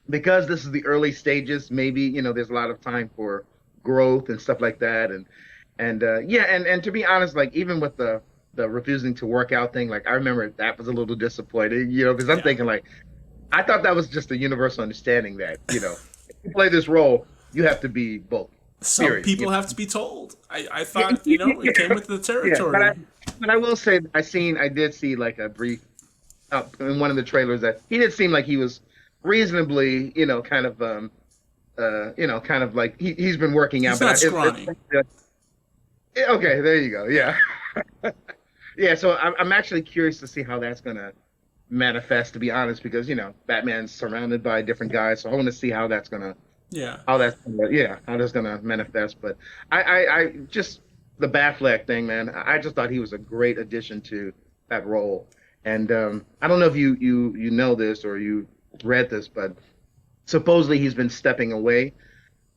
because this is the early stages, maybe there's a lot of time for growth and stuff like that, and yeah, and to be honest, like even with the refusing to work out thing, like I remember that was a little disappointing, because I'm Yeah. thinking like I thought that was just a universal understanding that if you play this role, you have to be both. Some Period. people have to be told. I Yeah, thought, it came with the yeah. But I territory. but I will say I did see like a brief in one of the trailers that he did seem like he was reasonably, kind of like he's been working out, He's but not scrawny. okay, there you go. Yeah. Yeah, so I'm actually curious to see how that's gonna manifest, to be honest, because Batman's surrounded by different guys, so I want to see how that's gonna Yeah. how that's yeah, how that's gonna manifest. But I just the Batfleck thing, man. I just thought he was a great addition to that role. And I don't know if you know this or you read this, but supposedly he's been stepping away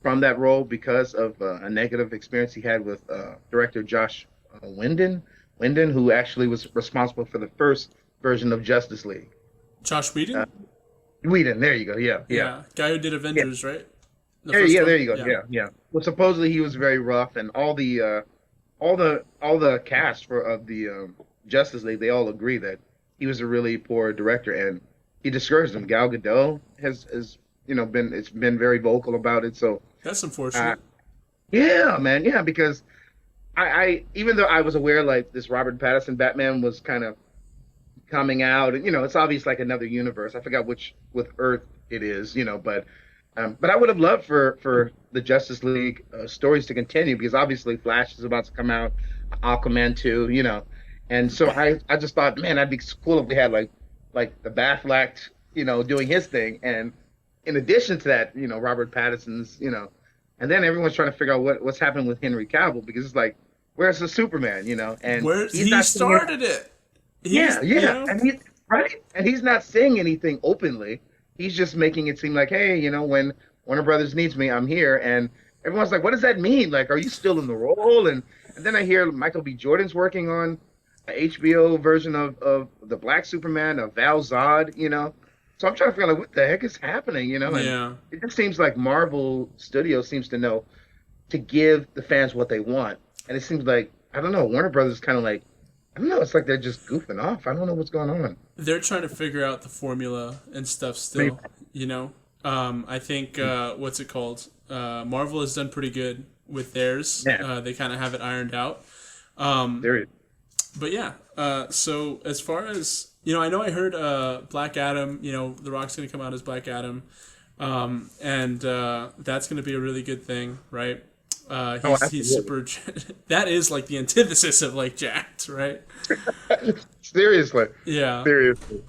from that role because of a negative experience he had with director Josh Whedon, who actually was responsible for the first version of Justice League. Josh Uh, Whedon? Whedon, there you go. Yeah, yeah, Yeah. Guy who did yeah. Avengers, right? The There, first yeah, one? there you go. Yeah. Yeah, yeah. Well, supposedly he was very rough, and all the cast for of the Justice League, they all agree that he was a really poor director, and he discouraged them. Gal Gadot has been it's been very vocal about it. So That's uh, unfortunate. yeah, man, yeah, because I even though I was aware like this Robert Pattinson Batman was kind of coming out, and it's obvious like another universe. I forgot which with Earth it is, but I would have loved for the Justice League stories to continue because obviously Flash is about to come out, Aquaman too, and so I just thought, man, that'd be cool if we had like the Batfleck, doing his thing, and in addition to that, Robert Pattinson's, and then everyone's trying to figure out what's happening with Henry Cavill because it's like, where's the Superman, and Where he's he not saying started it. yeah, He's, yeah, and he's right, and he's not saying anything openly. He's just making it seem like, hey, when Warner Brothers needs me, I'm here, and everyone's like, what does that mean? Like, are you still in the role? And then I hear Michael B. Jordan's working on a HBO version of the Black Superman, of Val Zod, So I'm trying to figure out like, what the heck is happening, and yeah. it just seems like Marvel Studios seems to know to give the fans what they want, and it seems like I don't know, Warner Brothers kind of like I don't know. It's like they're just goofing off. I don't know what's going on. They're trying to figure out the formula and stuff Maybe. still, you know? I think, what's it called? Marvel has done pretty good with theirs. Yeah, They kind of have it ironed out. Um, there is. but yeah, so as far as, I know I heard Black Adam, The Rock's going to come out as Black Adam. And that's going to be a really good thing, right? Oh, He's absolutely. super. That is like the antithesis of like jacked, right? Seriously, Yeah. seriously.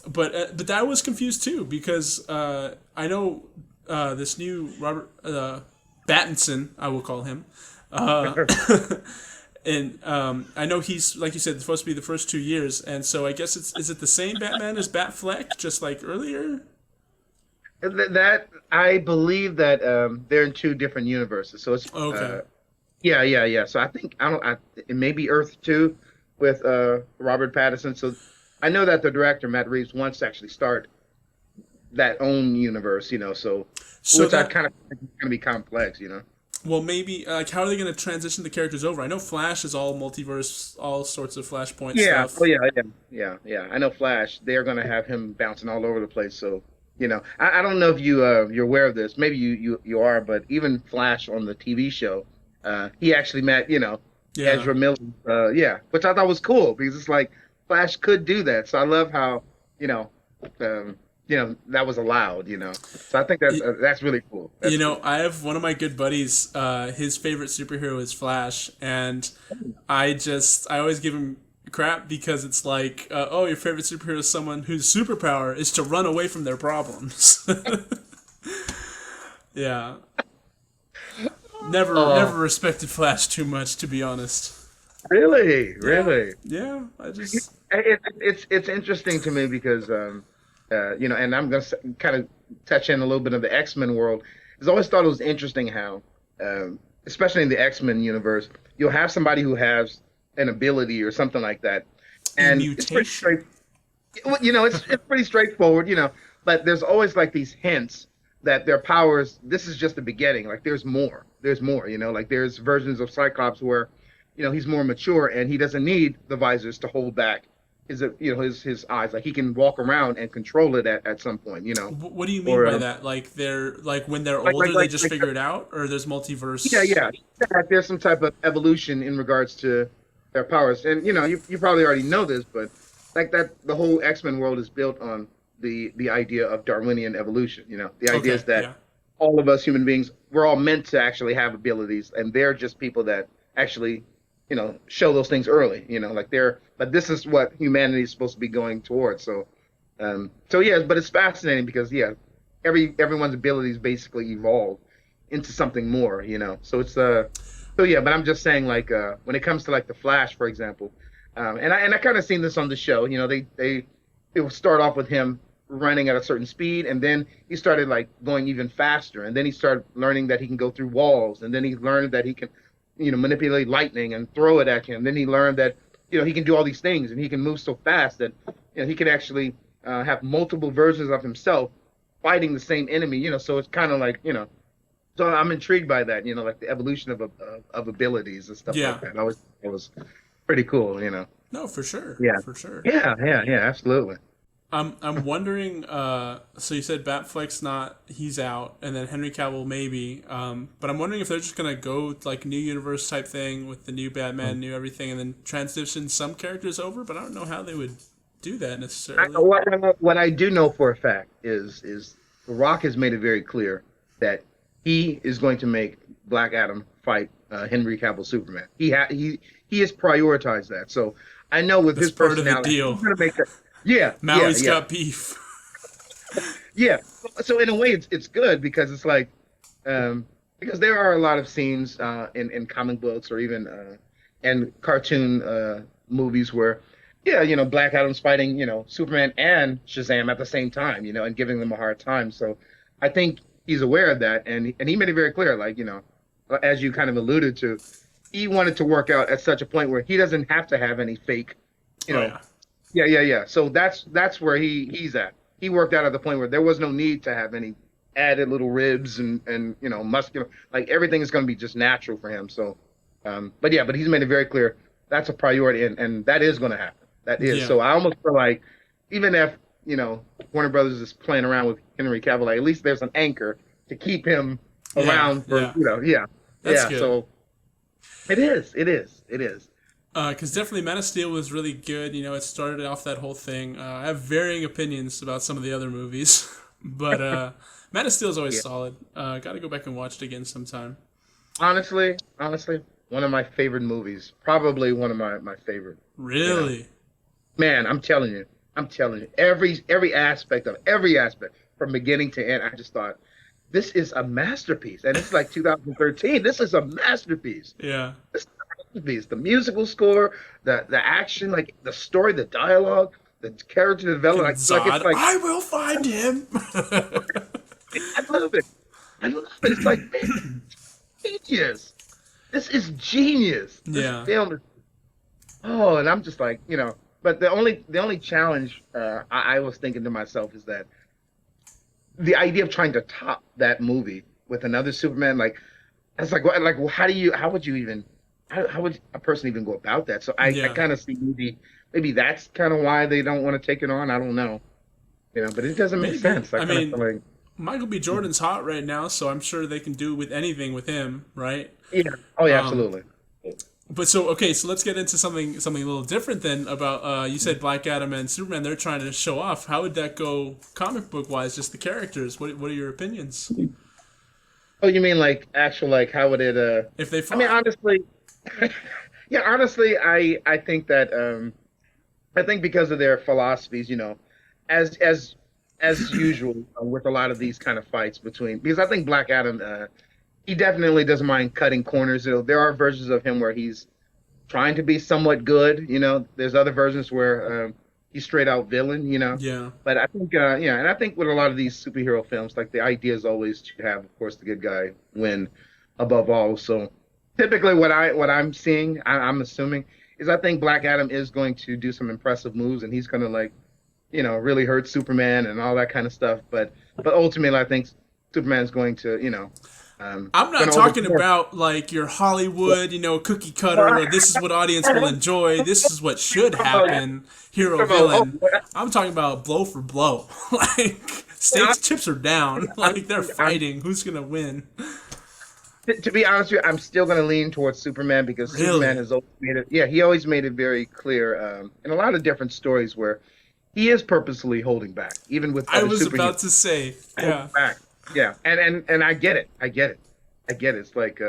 But I was confused too because I know this new Robert Pattinson, I will call him, uh, and I know he's like you said supposed to be the first 2 years, and so I guess is it the same Batman as Batfleck, just like earlier? That I believe that they're in two different universes. So it's Okay, yeah, yeah, yeah. So I think I don't. It may be Earth two with Robert Pattinson. So I know that the director Matt Reeves wants to actually start that own universe. So so which I that kind of think is going to be complex. well maybe like how are they going to transition the characters over? I know Flash is all multiverse, all sorts of Flashpoint Yeah. Oh, stuff. yeah, yeah, yeah, yeah. I know Flash. They're going to have him bouncing all over the place. So, I don't know if you're aware of this. Maybe you are, but even Flash on the TV show, he actually met Yeah. Ezra Miller. Yeah, which I thought was cool because it's like Flash could do that. So I love how you know that was allowed. So I think that's really cool. That's cool. I have one of my good buddies. His favorite superhero is Flash, and I always give him crap because it's like, oh, your favorite superhero is someone whose superpower is to run away from their problems. Yeah, never Oh, respected Flash too much, to be honest. really, Yeah, really. yeah. I just It's interesting to me because and I'm gonna kind of touch in a little bit of the X-Men world. I've always thought it was interesting how, especially in the X-Men universe, you'll have somebody who has an ability or something like that, a and it's pretty mutation. straight. Well, it's pretty straightforward. But there's always like these hints that their powers. This is just the beginning. Like there's more. There's more. Like there's versions of Cyclops where, he's more mature and he doesn't need the visors to hold back his eyes. Like he can walk around and control it at some point. What do you mean Or by that? Like they're like when they're like like older, they like just like figure it out, or there's yeah, multiverse. yeah. That there's some type of evolution in regards to their powers. And you probably already know this, but like that the whole X-Men world is built on the idea of Darwinian evolution. The idea is Okay, that yeah. all of us human beings, we're all meant to actually have abilities, and they're just people that actually, show those things early. Like but this is what humanity is supposed to be going towards. So, so yeah, but it's fascinating because yeah, everyone's abilities basically evolve into something more, you know. So it's so yeah, but I'm just saying like when it comes to like the Flash, for example, and I kind of seen this on the show, you know, they it will start off with him running at a certain speed, and then he started like going even faster, and then he started learning that he can go through walls, and then he learned that he can, you know, manipulate lightning and throw it at him. Then he learned that, you know, he can do all these things, and he can move so fast that, you know, he can actually have multiple versions of himself fighting the same enemy, you know. So it's kind of like, you know, so I'm intrigued by that, you know, like the evolution of abilities and stuff Yeah. like that. It was pretty cool, you know. No, for sure. Yeah, For sure. yeah, absolutely. I'm wondering. So you said Batfleck's not, he's out, and then Henry Cavill maybe. But I'm wondering if they're just gonna go like new universe type thing with the new Batman, new everything, and then transition some characters over. But I don't know how they would do that necessarily. What I do know for a fact is The Rock has made it very clear that he is going to make Black Adam fight Henry Cavill Superman. He has prioritized that. So I know with That's his part of the personality, deal. he's gonna make that. Yeah, Maui's yeah, got beef. yeah. So in a way, it's good because it's like because there are a lot of scenes in comic books or even and cartoon movies where yeah, you know, Black Adam's fighting, you know, Superman and Shazam at the same time, you know, and giving them a hard time. So I think he's aware of that, and he made it very clear, like, you know, as you kind of alluded to, he wanted to work out at such a point where he doesn't have to have any fake, you Oh know. yeah. Yeah. So that's where he's at. He worked out at the point where there was no need to have any added little ribs and you know muscular, like everything is going to be just natural for him. So, but yeah, but he's made it very clear that's a priority, and that is going to happen. That is. Yeah. So I almost feel like even if you know Warner Brothers is playing around with Henry Cavill, like, at least there's an anchor to keep him Yeah. around for Yeah. you know That's yeah. good. So it is. Because definitely Man of Steel was really good. You know, it started off that whole thing. I have varying opinions about some of the other movies, but Man of Steel is always Yeah. solid. Got to go back and watch it again sometime. Honestly, one of my favorite movies. Probably one of my favorite. You know, Really? man, I'm telling you, every aspect from beginning to end. I just thought this is a masterpiece, and it's like 2013. This is a masterpiece. Yeah. This is a masterpiece. The musical score, the action, like the story, the dialogue, the character development. And Like it's Zod, like I will find him. I love it. I love it. It's like man, genius. This is genius. This Yeah. film is oh, and I'm just like, you know, but the only challenge I was thinking to myself is that the idea of trying to top that movie with another Superman, like, it's like well, how would you even, how would a person even go about that? So I Yeah. kind of see maybe that's kind of why they don't want to take it on. I don't know, you know, but it doesn't make Maybe. sense. I I kind of mean, feel like, Michael B. Jordan's hot right now, so I'm sure they can do with anything with him, right? yeah, oh yeah, Um, absolutely. But so okay, so let's get into something a little different then about you said Black Adam and Superman. They're trying to show off. How would that go comic book wise? Just the characters. What are your opinions? Oh, you mean like actual like how would it If they I mean, fought? honestly, yeah, honestly, I think that I think because of their philosophies, you know, as usual with a lot of these kind of fights between because I think Black Adam he definitely doesn't mind cutting corners. There are versions of him where he's trying to be somewhat good, you know. There's other versions where he's straight out villain, you know. Yeah, But I think yeah, and I think with a lot of these superhero films, like the idea is always to have, of course, the good guy win above all. So typically what I'm seeing, I'm assuming, is I think Black Adam is going to do some impressive moves and he's gonna like, you know, really hurt Superman and all that kind of stuff. But ultimately I think Superman's going to, you know, I'm not gonna talking overpower. about like your Hollywood, you know, cookie cutter. Or this is what audience will enjoy. This is what should happen. Hero villain. I'm talking about blow for blow. Like stakes chips are down. Like they're fighting. Who's gonna win? To be honest with you, I'm still going to lean towards Superman because Superman Really? has always made it. Yeah, he always made it very clear in a lot of different stories where he is purposely holding back, even with I other was about superheroes. to say. Holding Yeah. back. Yeah, and I get it. It's like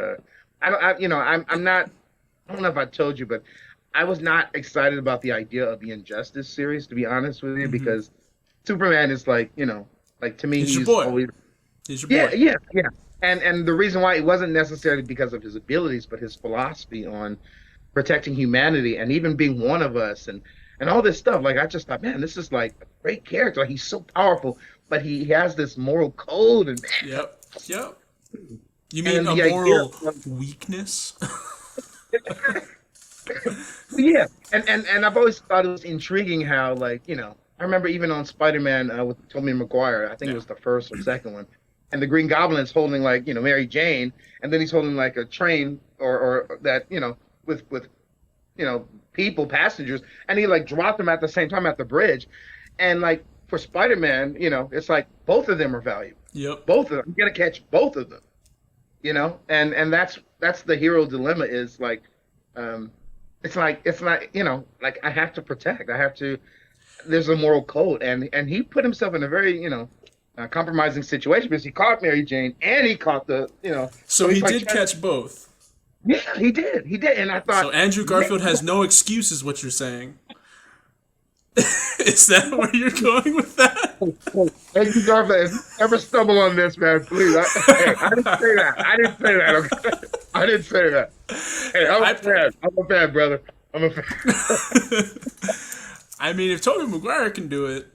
I don't. You know, I'm not. I don't know if I told you, but I was not excited about the idea of the Injustice series, to be honest with you, Hmm. because Superman is like, you know, Like to me, He's your he's boy. always He's your yeah, boy. yeah, yeah. And the reason why it wasn't necessarily because of his abilities, but his philosophy on protecting humanity and even being one of us and all this stuff. Like I just thought, man, this is like a great character. Like, he's so powerful, but he has this moral code and Yep. Yep. You and mean then a the idea moral of weakness? yeah, and I've always thought it was intriguing how like I remember even on Spider-Man with Tobey Maguire, I think it Yeah. was the first or second one, and the Green Goblin is holding like Mary Jane, and then he's holding like a train or that with people passengers, and he like dropped them at the same time at the bridge, and like for Spider-Man, it's like both of them are valuable, Yep. both of them. You got to catch both of them, and that's the hero dilemma is like um it's like it's not like I have to protect, I have to, there's a moral code, and he put himself in a very compromising situation because he caught Mary Jane and he caught the So so he he's like did catch both. yeah, he did, and I So thought Andrew man, Garfield has no excuse, is what you're saying. Is that where you're going with that? Andrew Garfield, if you ever stumble on this, man, please, hey, I didn't say that, okay? I didn't say that. Hey, I, I'm a fan, brother, I'm a fan. I mean, if Tobey Maguire can do it,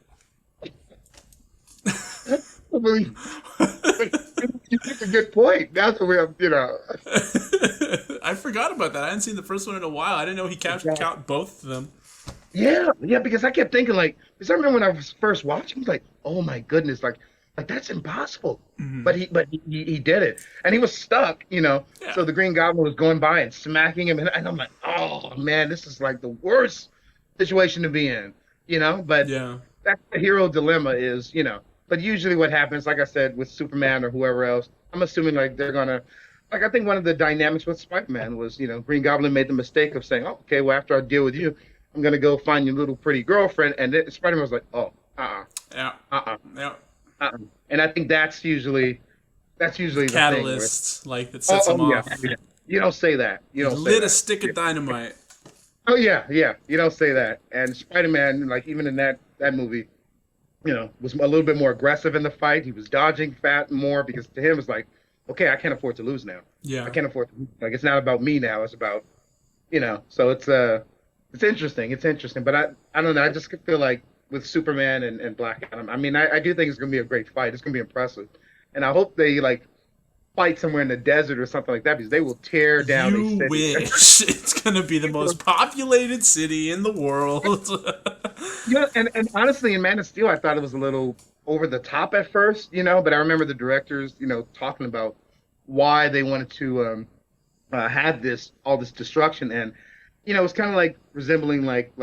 I believe you make a good point. That's what we have. I forgot about that. I hadn't seen the first one in a while. I didn't know he count both of them. Yeah, yeah, because I kept thinking like, because I remember when I was first watching, I was like, oh my goodness, like that's impossible. But he did it, and he was stuck. Yeah. So the Green Goblin was going by and smacking him, and I'm like, oh man, this is like the worst situation to be in. But Yeah. that's the hero dilemma is. But usually what happens, like I said, with Superman or whoever else, I'm assuming like they're gonna, like I think one of the dynamics with Spider-Man was, Green Goblin made the mistake of saying, oh, okay, well after I deal with you, I'm gonna go find your little pretty girlfriend, and then Spider-Man was like, oh, Yeah. uh, Yeah. and I think that's usually the thing. Catalyst, like, that sets him Yeah, off. yeah. You don't say that. You don't say Lit a that. stick of dynamite. Oh yeah, yeah. You don't say that. And Spider-Man, like even in that movie, was a little bit more aggressive in the fight. He was dodging fat more because to him it's like, okay, I can't afford to lose now. I Yeah. can't afford to, like it's not about me now. It's about So it's interesting. It's interesting. But I don't know. I just feel like with Superman and Black Adam, I mean, I do think it's gonna be a great fight. It's gonna be impressive, and I hope they like fight somewhere in the desert or something like that because they will tear down a You city. wish. It's gonna be the most populated city in the world. And honestly, in Man of Steel, I thought it was a little over the top at first. But I remember the directors, talking about why they wanted to have all this destruction, and it was kind of like resembling like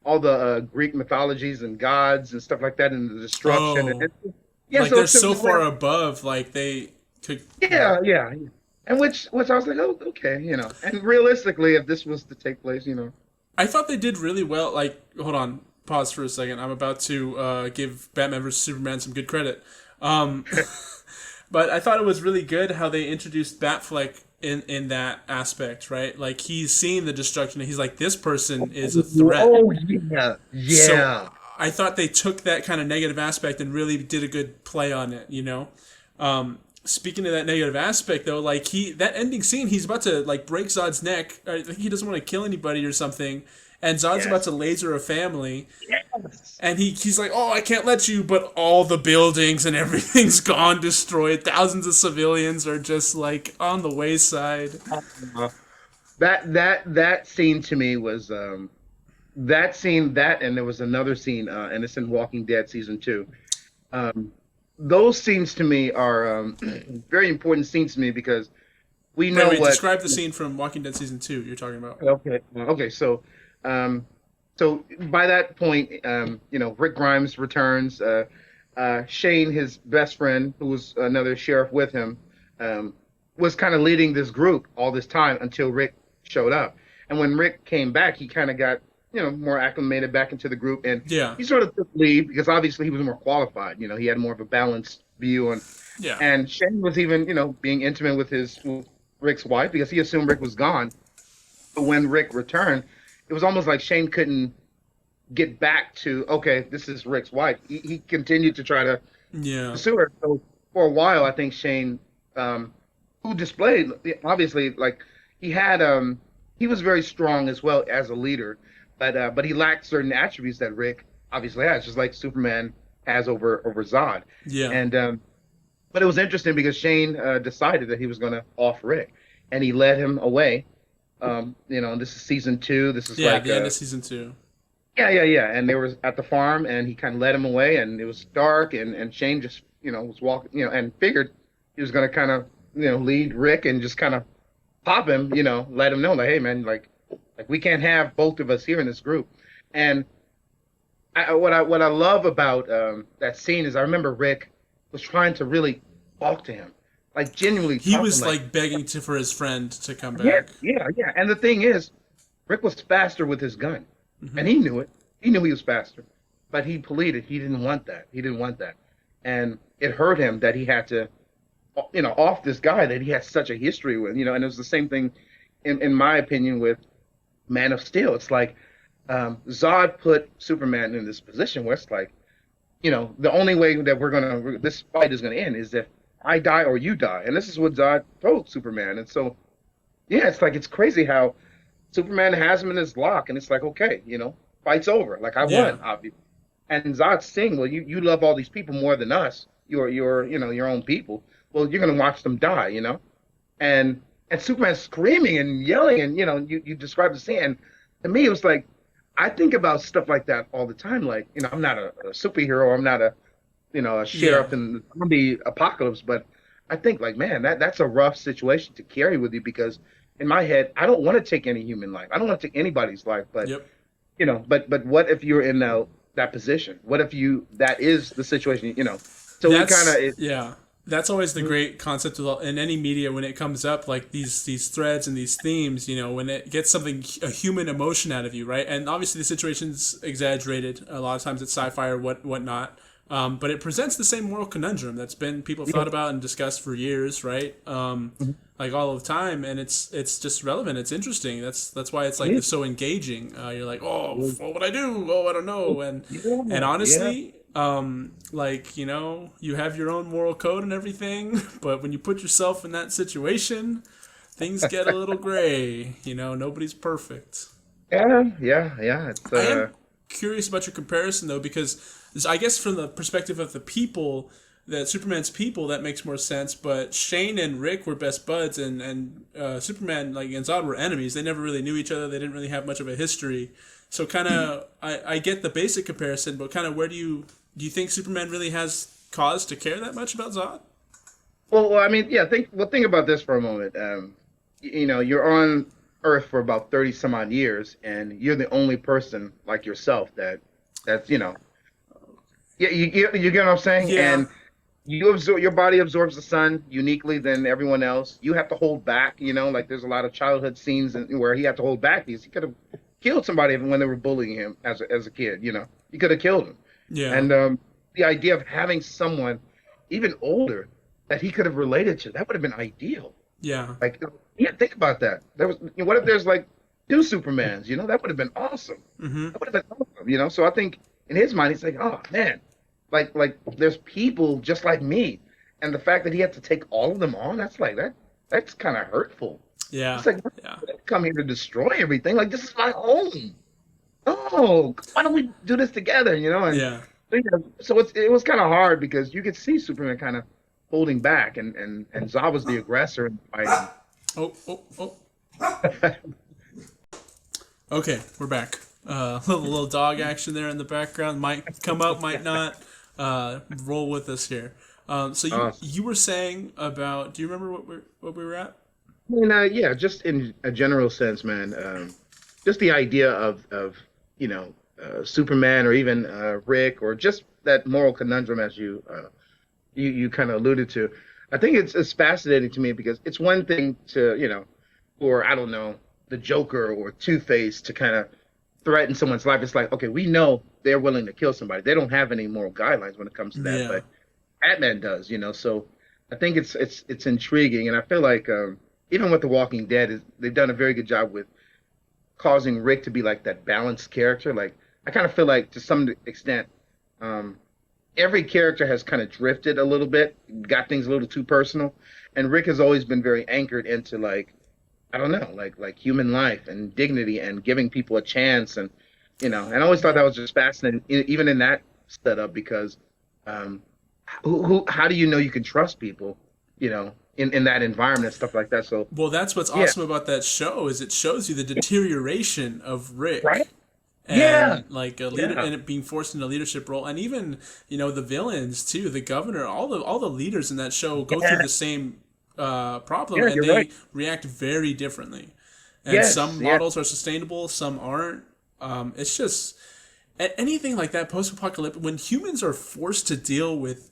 all the Greek mythologies and gods and stuff like that, and the destruction. Oh. Yeah, Like, so they're so far above, like, they could. yeah, yeah, yeah. And which I was like, oh, okay. And realistically, if this was to take place. I thought they did really well. Like, hold on, pause for a second. I'm about to give Batman vs Superman some good credit. Um, but I thought it was really good how they introduced Batfleck in that aspect, right? Like, he's seeing the destruction, and he's like, this person is a threat. Oh yeah, yeah. So I thought they took that kind of negative aspect and really did a good play on it. Speaking of that negative aspect, though, like that ending scene, he's about to like break Zod's neck. I think he doesn't want to kill anybody or something, and Zod's about to laser a family, Yes. and he's like, "Oh, I can't let you," but all the buildings and everything's gone, destroyed. Thousands of civilians are just like on the wayside. That scene to me was that scene, and there was another scene, and it's in Walking Dead season 2. Those scenes to me are very important scenes to me because we know Wait, what. describe the scene from Walking Dead season 2 you're talking about. Okay. So by that point, Rick Grimes returns. Shane, his best friend, who was another sheriff with him, was kind of leading this group all this time until Rick showed up. And when Rick came back, he kind of got more acclimated back into the group, and Yeah. he sort of took lead because obviously he was more qualified. He had more of a balanced view on. Yeah. And Shane was even, being intimate with Rick's wife because he assumed Rick was gone. But when Rick returned, it was almost like Shane couldn't get back to, okay, this is Rick's wife. He continued to try to Yeah. pursuer. So for a while, I think Shane, um, who displayed obviously like he had he was very strong as well as a leader, but he lacked certain attributes that Rick obviously has, just like Superman has over Zod. Yeah. And but it was interesting because Shane decided that he was going to off Rick, and he led him away. This is season two. This is Yeah. like The end of season two. yeah. And they were at the farm, and he kind of led him away, and it was dark, and Shane just was walking, and figured he was going to kind of lead Rick and just kind of pop him, let him know like, hey man, like we can't have both of us here in this group. And what I love about that scene is I remember Rick was trying to really talk to him, like genuinely He talking, was like like begging for his friend to come yeah, back. yeah. And the thing is, Rick was faster with his gun, and Hmm. he knew it. He knew he was faster, but he pleaded he didn't want that. He didn't want that, and it hurt him that he had to, off this guy that he had such a history with. And it was the same thing, in my opinion, with Man of Steel. It's like Zod put Superman in this position where it's like, the only way that this fight is gonna end is if I die or you die, and this is what Zod told Superman. And so, yeah, it's like it's crazy how Superman has him in his lock, and it's like, okay, fight's over. Like I Yeah. won, obviously. And Zod's saying, well, you love all these people more than us, your own people. Well, you're gonna watch them die, and Superman's screaming and yelling, and you described the scene. And to me, it was like I think about stuff like that all the time. Like, I'm not a superhero, I'm not a Yeah. sheriff in the zombie apocalypse, but I think like, man, that's a rough situation to carry with you because in my head, I don't want to take any human life. I don't want to take anybody's life, but Yep. but what if you're in that position? What if that is the situation, So we kind That's of yeah. That's always the great concept in any media when it comes up, like these threads and these themes. When it gets something a human emotion out of you, right? And obviously the situation's exaggerated. A lot of times it's sci-fi or whatnot. But it presents the same moral conundrum that's been people have yeah. thought about and discussed for years, right? Like all of time, and it's just relevant. It's interesting. That's why it's like Yeah. it's so engaging. You're like, oh, what would I do? Oh, I don't know. And Yeah, yeah. honestly, like you have your own moral code and everything, but when you put yourself in that situation, things get a little gray. Nobody's perfect. Yeah. It's I am curious about your comparison though, because I guess from the perspective of the people, that Superman's people, that makes more sense. But Shane and Rick were best buds, and Superman like and Zod were enemies. They never really knew each other. They didn't really have much of a history. So kind of, I get the basic comparison, but kind of where do you think Superman really has cause to care that much about Zod? I mean, yeah. Think about this for a moment. You're on Earth for about 30 some odd years, and you're the only person like yourself that's yeah. You get what I'm saying? Yeah, And your body absorbs the sun uniquely than everyone else. You have to hold back. Like there's a lot of childhood scenes where he had to hold back because he could have killed somebody when they were bullying him as a kid. He could have killed him. yeah, And the idea of having someone even older that he could have related to, that would have been ideal. yeah, Like, yeah, think about that. What if there's like two Supermans? That would have been awesome. mm-hmm, That would have been awesome. So I think in his mind, he's like, oh man, like there's people just like me, and the fact that he had to take all of them on, that's like that. That's kind of hurtful. yeah, It's like, yeah, I didn't come here to destroy everything. Like this is my home. Oh, why don't we do this together? And yeah. so it was kind of hard because you could see Superman kind of holding back, and Zod was the aggressor in the fight. Oh, oh, oh. Okay, we're back. Little dog action there in the background. Might come up, might not. Roll with us here. So you Awesome. you were saying about? Do you remember what we were at? I mean, yeah, just in a general sense, man. Just the idea of Superman or even Rick or just that moral conundrum as you kind of alluded to. I think it's fascinating to me because it's one thing to or I don't know, the Joker or Two Face to kind of threaten someone's life. It's like, okay, we know they're willing to kill somebody. They don't have any moral guidelines when it comes to that, Yeah, but Batman does. So I think it's intriguing, and I feel like even with The Walking Dead, they've done a very good job with causing Rick to be like that balanced character. Like I kind of feel like to some extent, um, every character has kind of drifted a little bit, got things a little too personal, and Rick has always been very anchored into like I don't know, like human life and dignity and giving people a chance and and I always thought that was just fascinating, even in that setup because um, how do you know you can trust people, in that environment and stuff like that? So Well, that's what's yeah, awesome about that show is it shows you the deterioration of right, Rick yeah, and like a leader yeah, and it being forced into a leadership role, and even the villains too, the governor, all the leaders in that show go through yeah, the same problem, yeah. and You're right. they react very differently. And Yes, some yeah, models are sustainable, some aren't. It's just anything like that post-apocalyptic when humans are forced to deal with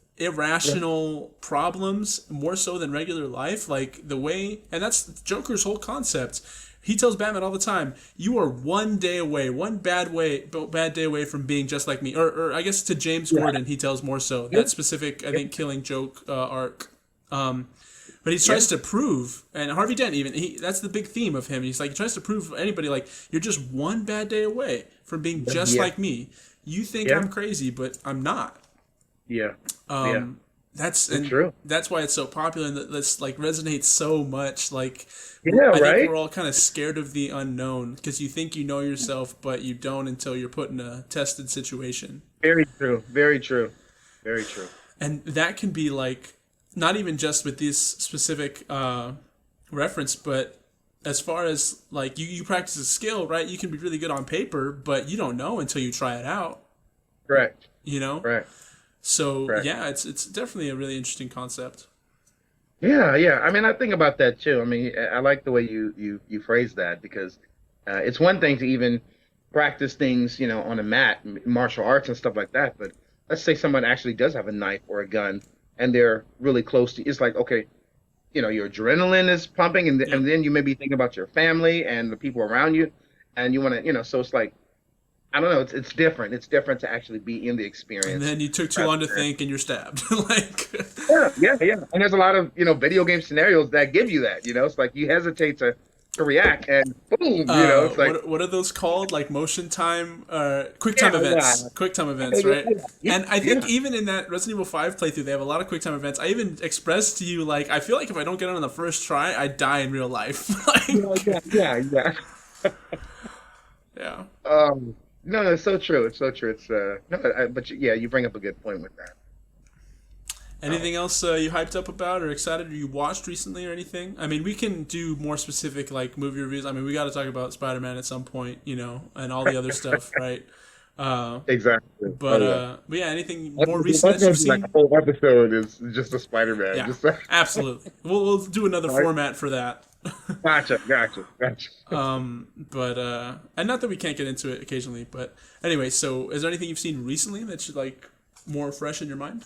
right, irrational problems more so than regular life, like the way, and that's Joker's whole concept. He tells Batman all the time, "You are one day away, one bad day away from being just like me." Or I guess to James yeah, Gordon, he tells more so yeah, that specific, I yeah, think, Killing Joke arc. Um, but he yeah, tries to prove, and Harvey Dent even that's the big theme of him. He's like he tries to prove to anybody like you're just one bad day away from being just yeah, like me. You think yeah, I'm crazy, but I'm not. yeah, yeah. Um, that's It's and true. that's why it's so popular and that's like resonates so much. Like Yeah, I think right. we're all kind of scared of the unknown because you think you know yourself, but you don't until you're put in a tested situation. Very true. Very true. Very true. And that can be like not even just with this specific reference, but as far as like you practice a skill, right? You can be really good on paper, but you don't know until you try it out. Correct. You know, Correct. so Correct. yeah, it's definitely a really interesting concept. Yeah, yeah. I mean, I think about that too. I mean, I like the way you phrase that because it's one thing to even practice things, on a mat, martial arts and stuff like that. But let's say someone actually does have a knife or a gun, and they're really close to. It's like, okay, your adrenaline is pumping, and Yep. then you may be thinking about your family and the people around you, and you want to, so it's like I don't know. It's different. It's different to actually be in the And experience then you took too rather long to than think and you're stabbed. Like, yeah, yeah, yeah. And there's a lot of video game scenarios that give you that. It's like you hesitate to react, and boom, it's like what are those called? Like motion time, quick time yeah, yeah, events, quick time events, yeah, right? yeah, And I yeah, think even in that Resident Evil 5 playthrough, they have a lot of quick time events. I even expressed to you like I feel like if I don't get it on the first try, I die in real life. yeah, Like, yeah, yeah, yeah. yeah. No, no, it's so true. It's so true. It's no, but yeah, you bring up a good point with that. Um, Anything else you hyped up about or excited or you watched recently or anything? I mean, we can do more specific like movie reviews. I mean, we got to talk about Spider-Man at some point, and all the other stuff, right? Uh, exactly. Oh yeah. but yeah, anything That's, more recent that's that you've gonna be like a seen? whole episode is just a Spider-Man. Yeah, Just absolutely. We'll do another right? format for that. Gotcha, gotcha, gotcha. But and not that we can't get into it occasionally, but anyway. So, is there anything you've seen recently that you like more fresh in your mind?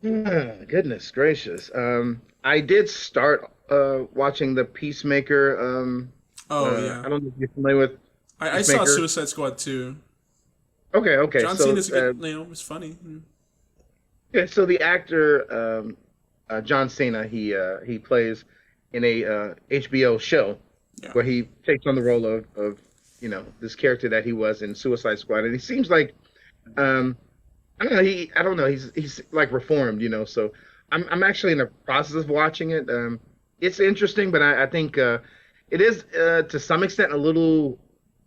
Ah, goodness gracious. I did start watching the Peacemaker. Oh yeah, I don't know if you're familiar with I saw Peacemaker. Suicide Squad too. Okay, okay. John So Cena's a good, it's funny. Mm. yeah, so the actor John Cena, he plays in a HBO show Yeah. where he takes on the role of this character that he was in Suicide Squad, and he seems like um I don't know, he's like reformed, so I'm actually in the process of watching it. It's interesting, but I think it is to some extent a little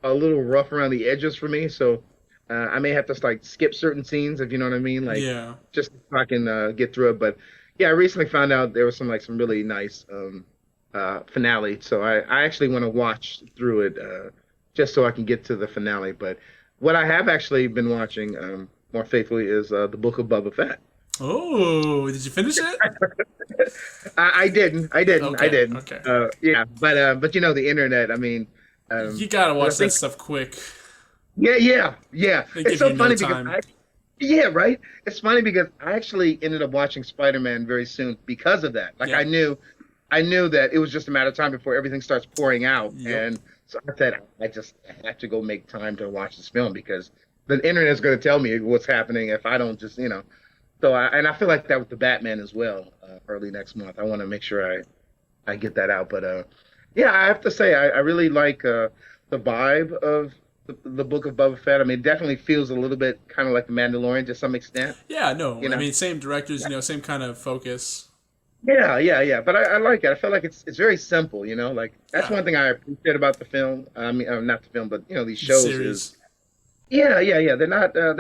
rough around the edges for me. So I may have to like skip certain scenes if you know what I mean, like Yeah. just so I can get through it. But yeah, I recently found out there was some really nice finale, so I actually want to watch through it just so I can get to the finale. But what I have actually been watching more faithfully is the Book of Boba Fett. Oh, did you finish it? I Okay. didn't. Okay. Yeah, but the internet. I mean, You gotta 'cause I watch that think stuff quick. yeah, yeah, yeah. They It's give so you no funny because time. yeah, right. It's funny because I actually ended up watching Spider-Man very soon because of that. Like Yep. I knew that it was just a matter of time before everything starts pouring out, Yep. and so I said I have to go make time to watch this film because the internet's going to tell me what's happening if I don't just. So I feel like that with the Batman as well. Early next month, I want to make sure I get that out. But yeah, I have to say I really like the vibe the book of Boba Fett. I mean, it definitely feels a little bit kind of like the Mandalorian to some extent. Yeah, no, You I know. mean, same directors, same kind of focus. Yeah, yeah, yeah. But I like it. I feel like it's very simple. Like that's Yeah, one thing I appreciate about the film. I mean, not the film, but these shows is series. yeah, yeah, yeah. They're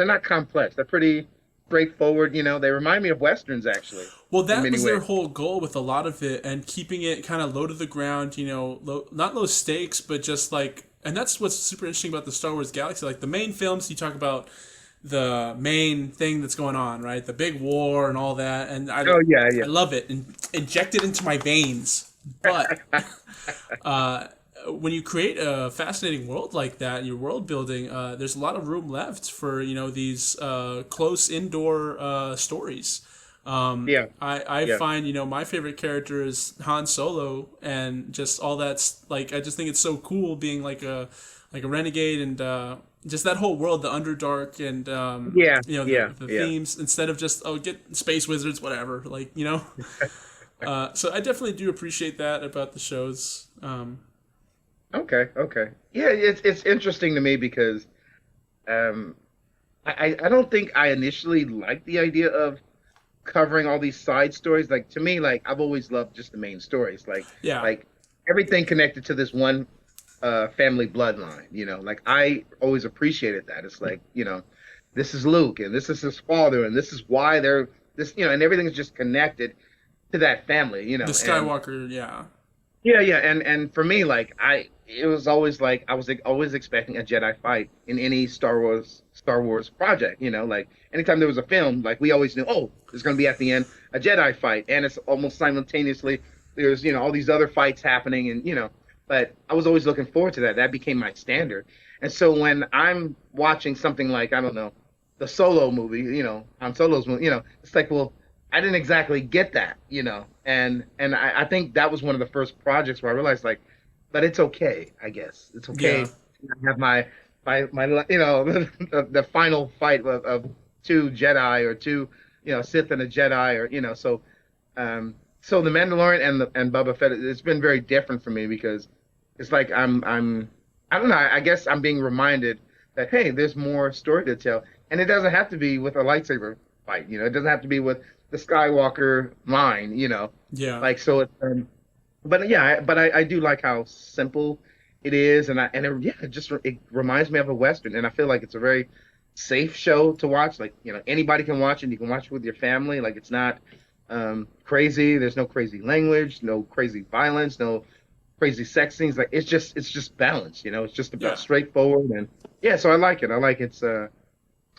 not complex. They're pretty straightforward. They remind me of westerns actually Well, in that many was their ways. whole goal with a lot of it, and keeping it kind of low to the ground. Not low stakes, but just like, and that's what's super interesting about the Star Wars galaxy. Like the main films, you talk about the main thing that's going on, right? The big war and all that, and Oh yeah, I love it and inject it into my veins. But yeah. uh, when you create a fascinating world like that, your world building, there's a lot of room left for these close indoor stories. Yeah, I yeah. find my favorite character is Han Solo, and just all that's like I just think it's so cool being like a renegade and just that whole world, the Underdark, and Yeah, yeah, the yeah. themes instead of just get space wizards, whatever. So I definitely do appreciate that about the shows. Okay, okay. Yeah, it's interesting to me because um I don't think I initially liked the idea of covering all these side stories. Like to me, like I've always loved just the main stories. Yeah, Like everything connected to this one family bloodline, like I always appreciated that. It's like, this is Luke and this is his father and this is why they're this, and everything's just connected to that family, the and Skywalker. Yeah, yeah, yeah, and for me, like it was always like I was like, always expecting a Jedi fight in any Star Wars project. Like anytime there was a film, like we always knew, oh, there's going to be at the end a Jedi fight, and it's almost simultaneously there's all these other fights happening, and but I was always looking forward to that. That became my standard, and so when I'm watching something like I don't know, the Solo movie, Han Solo's movie, it's like, well, I didn't exactly get that, and I think that was one of the first projects where I realized like, but it's okay, I guess it's okay yeah, to have my the final fight of two Jedi or two Sith and a Jedi or so the Mandalorian and Boba Fett, it's been very different for me because it's like I don't know, I guess I'm being reminded that hey, there's more story to tell, and it doesn't have to be with a lightsaber fight, it doesn't have to be with the Skywalker line, yeah, like so it's but yeah, I do like how simple it is, yeah, it reminds me of a Western, and I feel like it's a very safe show to watch. Like anybody can watch it. You can watch it with your family. Like it's not crazy. There's no crazy language, no crazy violence, no crazy sex scenes. Like it's just balanced. It's just about yeah. straightforward, and yeah. So I like it. I like it's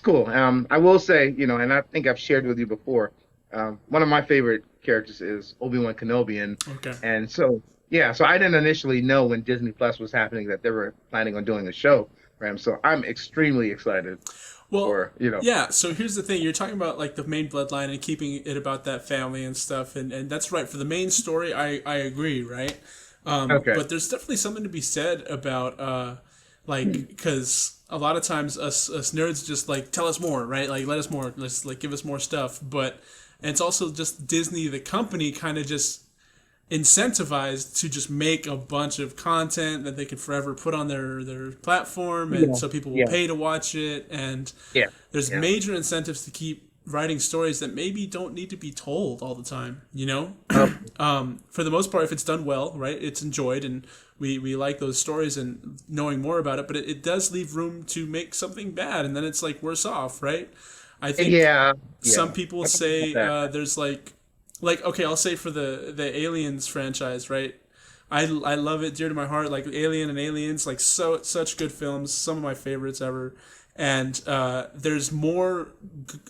cool. I will say, and I think I've shared with you before. One of my favorite characters is Obi-Wan Kenobi, Okay. and so yeah, so I didn't initially know when Disney Plus was happening that they were planning on doing a show for him. So I'm extremely excited Well, for you know. yeah. So here's the thing: you're talking about like the main bloodline and keeping it about that family and stuff, and that's right for the main story. I agree, right? Okay. But there's definitely something to be said about like because a lot of times us nerds just like tell us more, right? Like let us more, let's like give us more stuff. But and it's also just Disney, the company, kind of just incentivized to just make a bunch of content that they can forever put on their platform, and Yeah. so people will Yeah. pay to watch it, and Yeah. there's Yeah. major incentives to keep writing stories that maybe don't need to be told all the time, Okay. for the most part, if it's done well, right, it's enjoyed, and we like those stories and knowing more about it, but it does leave room to make something bad, and then it's like worse off, right? I think Yeah. some Yeah. people I forgot about say that. there's like okay, I'll say for the Aliens franchise, right? I love it dear to my heart, like Alien and Aliens, like such good films, some of my favorites ever. And there's more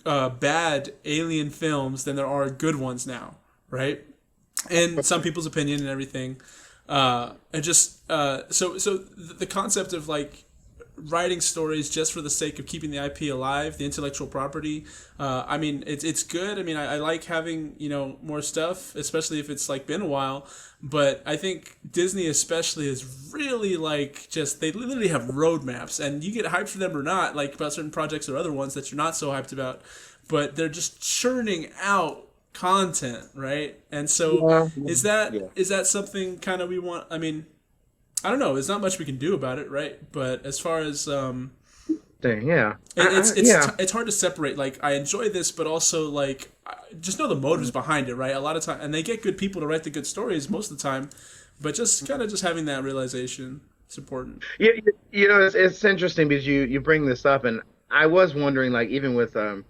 bad Alien films than there are good ones now, right? In some people's opinion and everything. And just so the concept of like writing stories just for the sake of keeping the IP alive, the intellectual property. I mean, it's good. I mean, I like having more stuff, especially if it's like been a while. But I think Disney especially is really like just they literally have roadmaps, and you get hyped for them or not, like about certain projects or other ones that you're not so hyped about. But they're just churning out content, right? And so Yeah. is that Yeah. is that something kind of we want? I mean, I don't know. There's not much we can do about it, right? But as far as Dang, yeah. it's Yeah. it's hard to separate. Like I enjoy this, but also like I just know the motives behind it, right? A lot of time, and they get good people to write the good stories most of the time, but just kind of just having that realization is important. It's interesting because you bring this up, and I was wondering, like, even with the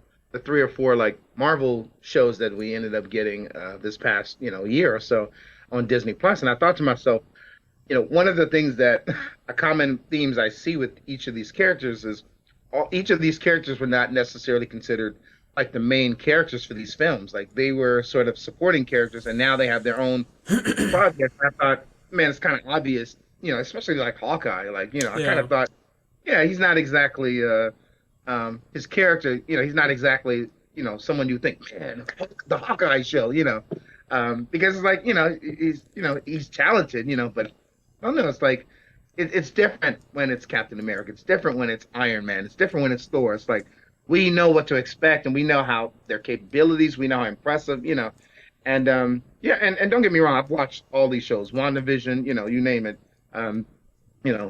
three or four like Marvel shows that we ended up getting this past year or so on Disney Plus, and I thought to myself, one of the things that a common themes I see with each of these characters is each of these characters were not necessarily considered like the main characters for these films. Like they were sort of supporting characters, and now they have their own project. I thought, man, it's kind of obvious, especially like Hawkeye. Like, I kind Yeah, of thought, yeah, he's not exactly his character. He's not exactly someone you think, man, the Hawkeye show. Because it's like he's talented. But I don't know. It's like it's different when it's Captain America. It's different when it's Iron Man. It's different when it's Thor. It's like we know what to expect, and we know how their capabilities. We know how impressive. And yeah, and don't get me wrong. I've watched all these shows, WandaVision. You name it. Um,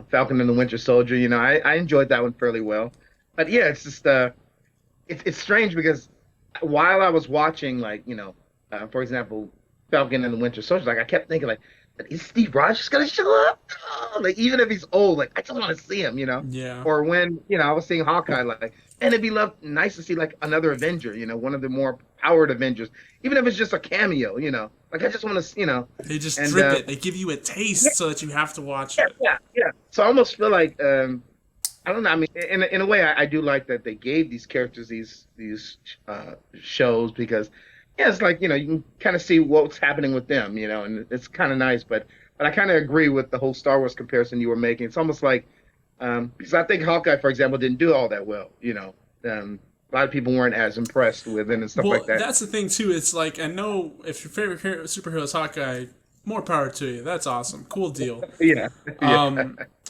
Falcon and the Winter Soldier. I enjoyed that one fairly well. But yeah, it's just it's strange because while I was watching, like for example, Falcon and the Winter Soldier, like I kept thinking, like, is Steve Rogers gonna show up? Oh, like even if he's old, like I just want to see him. yeah. Or when I was seeing Hawkeye, like, and it'd be nice to see like another Avenger, one of the more powered Avengers, even if it's just a cameo. Like I just want to. They just And drip it. They give you a yeah, taste so that you have to watch yeah, it. yeah, yeah. So I almost feel like I don't know. I mean, in a way, I do like that they gave these characters these shows because yeah, it's like you can kind of see what's happening with them, and it's kind of nice. But I kind of agree with the whole Star Wars comparison you were making. It's almost like because I think Hawkeye, for example, didn't do all that well. A lot of people weren't as impressed with it and stuff like Well, that. that's the thing too. It's like I know if your favorite superhero is Hawkeye, more power to you. That's awesome. Cool deal. Yeah, yeah,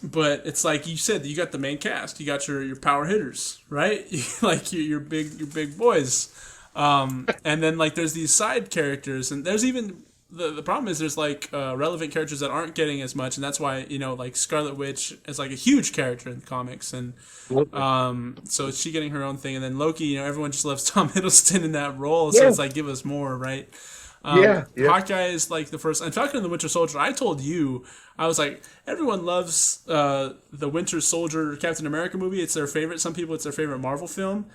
But it's like you said, you got the main cast. You got your power hitters, right? Like your big boys. And then like there's these side characters, and there's even the problem is there's like relevant characters that aren't getting as much, and that's why like Scarlet Witch is like a huge character in the comics, and so is she getting her own thing, and then Loki, everyone just loves Tom Hiddleston in that role, so yeah, it's like give us more, right? yeah, yeah. Hawkeye is like the first, and Falcon and the Winter Soldier. I told you, I was like, everyone loves the Winter Soldier Captain America movie. It's their favorite. Some people, it's their favorite Marvel film.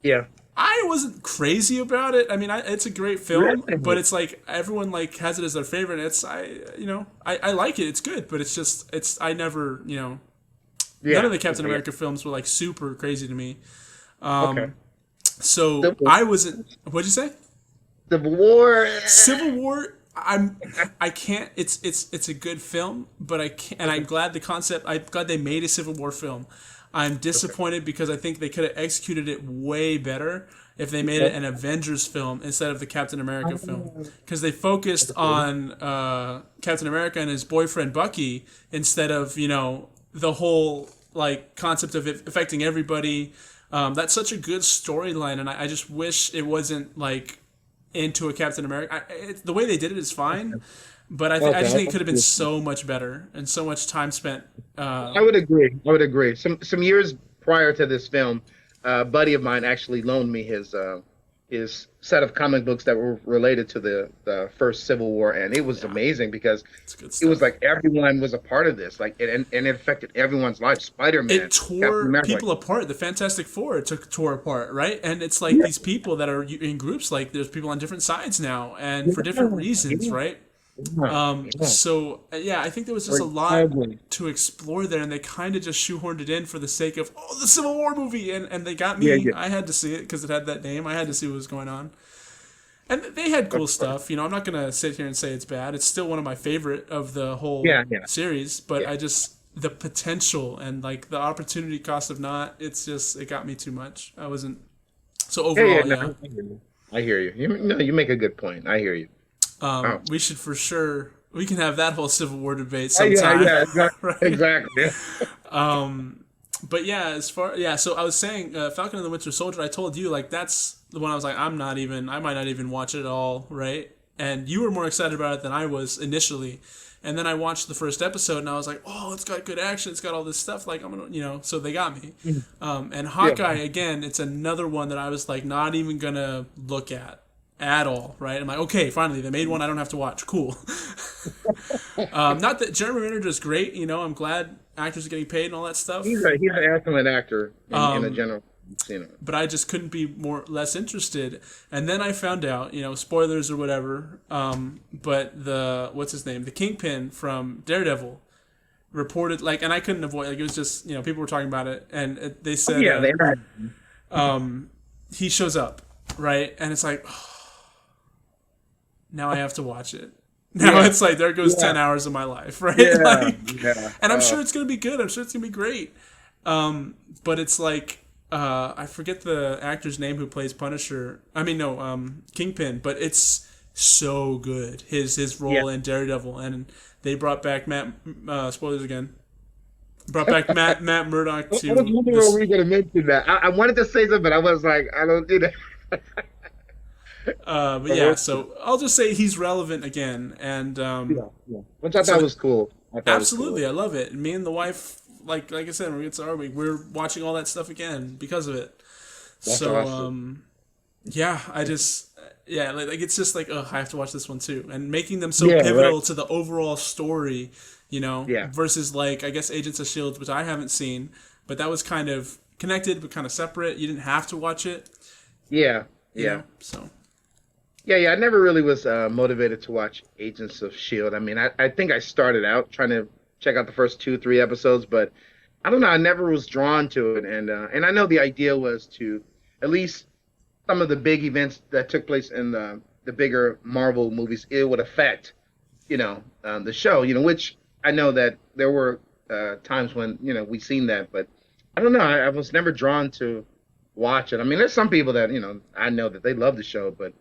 Yeah. I wasn't crazy about it. I mean, it's a great film, but Really? it's like everyone like has it as their favorite. It's I like it. It's good, but it's I never none Yeah, of the Captain yeah. America films were like super crazy to me. Okay. So Civil, I wasn't. What'd you say? Civil War. Civil War. I can't. It's a good film, but I can't. And I'm glad the concept. I'm glad they made a Civil War film. I'm Okay. disappointed because I think they could have executed it way better if they made it Okay. an Avengers film instead of the Captain America film. Oh, Because they focused okay. on Captain America and his boyfriend Bucky instead of the whole like concept of it affecting everybody. That's such a good storyline, and I just wish it wasn't like into a Captain America. The way they did it is fine, but I just Okay. think it could have been so much better and so much time spent. I would agree. I would agree. Some years prior to this film, a buddy of mine actually loaned me his set of comic books that were related to the first Civil War, and it was Yeah, amazing because it's good it was stuff. like everyone was a part of this, like and it affected everyone's life. It Spider-Man, Captain tore America, like, people apart. The Fantastic Four tore apart, right? And it's like yeah, these people that are in groups. Like there's people on different sides now, and for different yeah, reasons, yeah, right? yeah, yeah. So yeah, I think there was just a I lot agree. to explore there, and they kind of just shoehorned it in for the sake of the Civil War movie, and they got Yeah, me. yeah, I had to see it because it had that name. I had to see what was going on, and they had of cool course. stuff. I'm not gonna sit here and say it's bad. It's still one of my favorite of the whole Yeah, yeah, series, but yeah, I just the potential and like the opportunity cost of not. It got me too much. I wasn't so yeah, yeah. overall. No, Yeah, I hear you. I hear you. No, you make a good point. I hear you. Oh, we should for sure. We can have that whole Civil War debate yeah, sometime, yeah, exactly, right? exactly. But yeah, so I was saying Falcon and the Winter Soldier. I told you like that's the one I was like I might not even watch it at all, right? And you were more excited about it than I was initially, And then I watched the first episode, and I was like, oh, it's got good action, it's got all this stuff. Like I'm gonna, so they got me. And Hawkeye again, it's another one that I was like not even gonna look at all, right? I'm like, okay, finally they made one I don't have to watch. Cool. Not that Jeremy Renner is great, I'm glad actors are getting paid and all that stuff. He's an excellent actor in a general. But I just couldn't be less interested. And then I found out, spoilers or whatever. But what's his name, the Kingpin from Daredevil, reported and I couldn't avoid it was just people were talking about it, and they said he shows up, right, and it's like, oh, now I have to watch it. Now it's like there goes 10 hours of my life, right? And I'm sure it's gonna be good. I'm sure it's gonna be great. But it's like. I forget the actor's name who plays Punisher. Kingpin. But it's so good. His role in Daredevil, and they brought back Matt. Spoilers again. Brought back Matt Murdock to. I was wondering were we going to mention that. I wanted to say something, but I was like, I don't do that. But yeah, so I'll just say he's relevant again, and which I thought was cool. Absolutely, I love it. And me and the wife. Like I said, when we get to our week, we're watching all that stuff again because of it. That's awesome. It's just like, I have to watch this one too, and making them so pivotal to the overall story, versus I guess Agents of S.H.I.E.L.D., which I haven't seen, but that was kind of connected but kind of separate. You didn't have to watch it. So. I never really was motivated to watch Agents of S.H.I.E.L.D. I mean, I think I started out trying to check out the first 2-3 episodes, but I don't know. I never was drawn to it, and I know the idea was to at least some of the big events that took place in the bigger Marvel movies, it would affect, the show, which I know that there were times when we seen that, but I don't know. I was never drawn to watch it. I mean, there's some people that I know that they love the show, but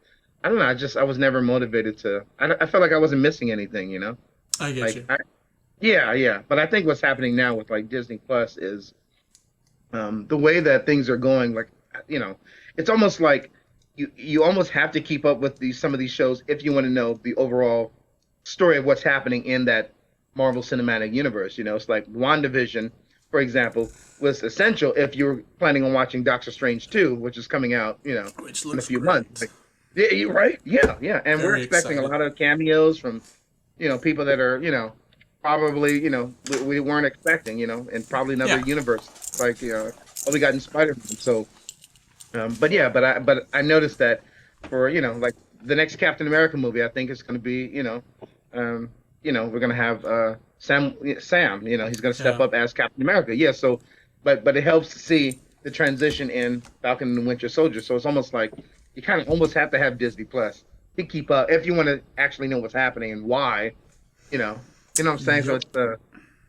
I don't know. I was never motivated to. I felt like I wasn't missing anything, I get you. Yeah. But I think what's happening now with Disney Plus is the way that things are going. It's almost like you almost have to keep up with some of these shows if you want to know the overall story of what's happening in that Marvel Cinematic Universe. It's like WandaVision, for example, was essential if you're planning on watching Doctor Strange 2, which is coming out, in a few months. Yeah, you're right. Yeah. And we're expecting a lot of cameos from, people that are, probably, we weren't expecting, and probably another universe what we got in Spider-Man. So, but I noticed that for, the next Captain America movie, I think it's going to be, we're going to have Sam, he's going to step up as Captain America. Yeah. So, but it helps to see the transition in Falcon and the Winter Soldier. So it's almost like you kind of almost have to have Disney Plus to keep up if you want to actually know what's happening and why, You know what I'm saying? So it's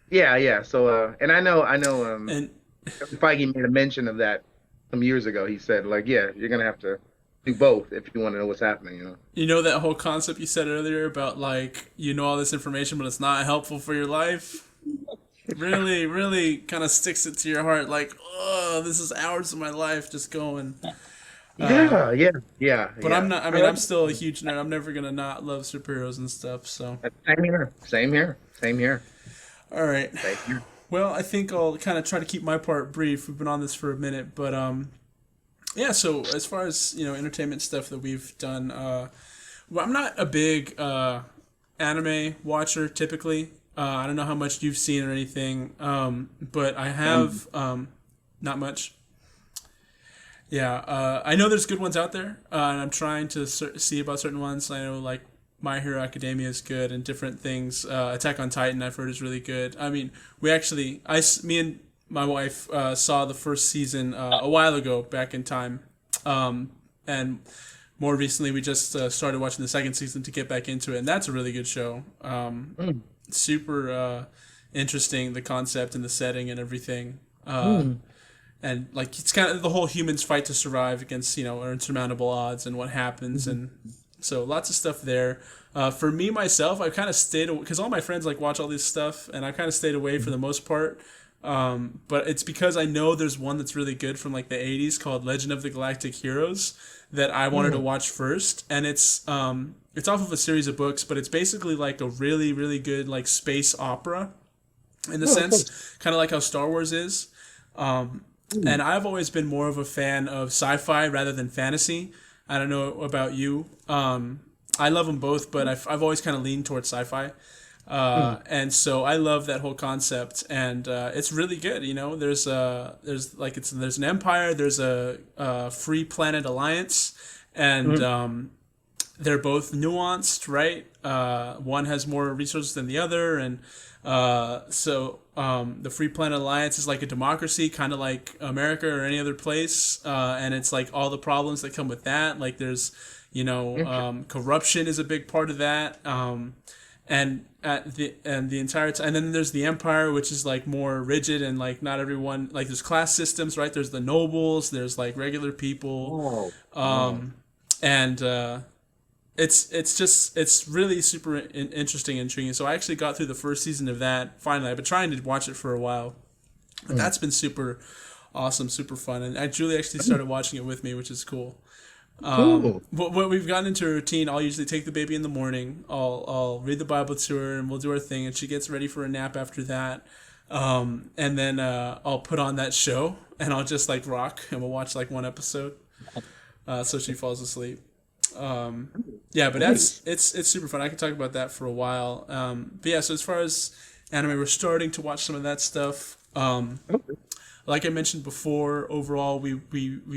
yeah. So and I know And Feige made a mention of that some years ago. He said you're gonna have to do both if you want to know what's happening. that whole concept you said earlier about all this information, but it's not helpful for your life. Really, really kind of sticks it to your heart. Oh, this is hours of my life just going. Yeah. But I'm not. I mean, I'm still a huge nerd. I'm never gonna not love superheroes and stuff. So Same here. All right. Thank you. Well, I think I'll kind of try to keep my part brief. We've been on this for a minute, but So as far as entertainment stuff that we've done, I'm not a big anime watcher typically. I don't know how much you've seen or anything, but I have not much. Yeah, I know there's good ones out there, and I'm trying to see about certain ones. I know My Hero Academia is good, and different things. Attack on Titan I've heard is really good. I mean, me and my wife saw the first season a while ago, back in time, and more recently we just started watching the second season to get back into it, and that's a really good show. Super interesting, the concept and the setting and everything. And it's kind of the whole humans fight to survive against insurmountable odds and what happens, and so lots of stuff there. For me myself, I've kind of stayed away because all my friends watch all this stuff, and I kind of stayed away for the most part. But it's because I know there's one that's really good from like the 80s called Legend of the Galactic Heroes that I wanted to watch first, and it's off of a series of books, but it's basically like a really really good like space opera in the Oh, cool. sense, kind of like how Star Wars is. And I've always been more of a fan of sci-fi rather than fantasy. I don't know about you. I love them both, but I've always kind of leaned towards sci-fi. And so I love that whole concept, and it's really good. You know, there's an empire, there's a free planet alliance, and they're both nuanced, right? One has more resources than the other, and the Free Planet Alliance is like a democracy, kind of like America or any other place, and it's like all the problems that come with that. Like there's, corruption is a big part of that, and the entire time, and then there's the Empire, which is like more rigid and like not everyone, like there's class systems, right? There's the nobles, there's like regular people, and it's really super interesting and intriguing. So I actually got through the first season of that finally. I've been trying to watch it for a while, but that's been super awesome, super fun, and Julie actually started watching it with me, which is cool. Cool. But when we've gotten into a routine, I'll usually take the baby in the morning. I'll read the Bible to her, and we'll do our thing, and she gets ready for a nap after that. And then I'll put on that show, and I'll just like rock, and we'll watch like one episode, so she falls asleep. Yeah, but it's super fun. I can talk about that for a while. But yeah, so as far as anime, we're starting to watch some of that stuff. Like I mentioned before, overall we've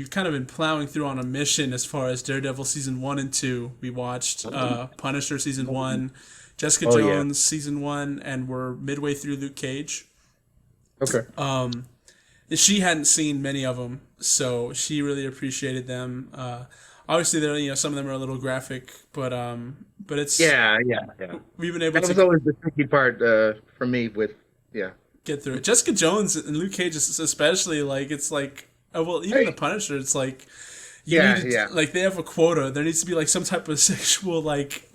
kind of been plowing through on a mission as far as Daredevil season 1 and 2. We watched Punisher season 1, Jessica Jones season 1, and we're midway through Luke Cage. Okay. She hadn't seen many of them, so she really appreciated them. Obviously, they're some of them are a little graphic, but it's Yeah. we've been able That was to always the tricky part for me with get through it. Jessica Jones and Luke Cage is especially like it's like even the Punisher. It's like like they have a quota. There needs to be like some type of sexual like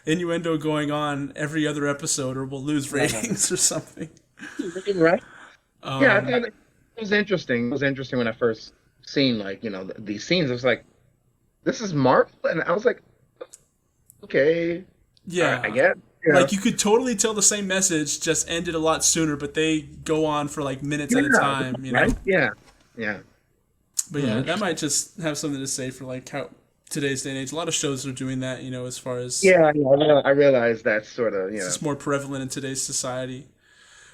innuendo going on every other episode, or we'll lose ratings or something. Right. I thought it was interesting. It was interesting when I first seen these scenes. I was like, this is Marvel, and I was like, okay, yeah, I guess. Like you could totally tell the same message, just ended a lot sooner, but they go on for like minutes at a time, right? Yeah. But yeah, that might just have something to say for like how today's day and age. A lot of shows are doing that, as far as I realize that's sort of it's more prevalent in today's society.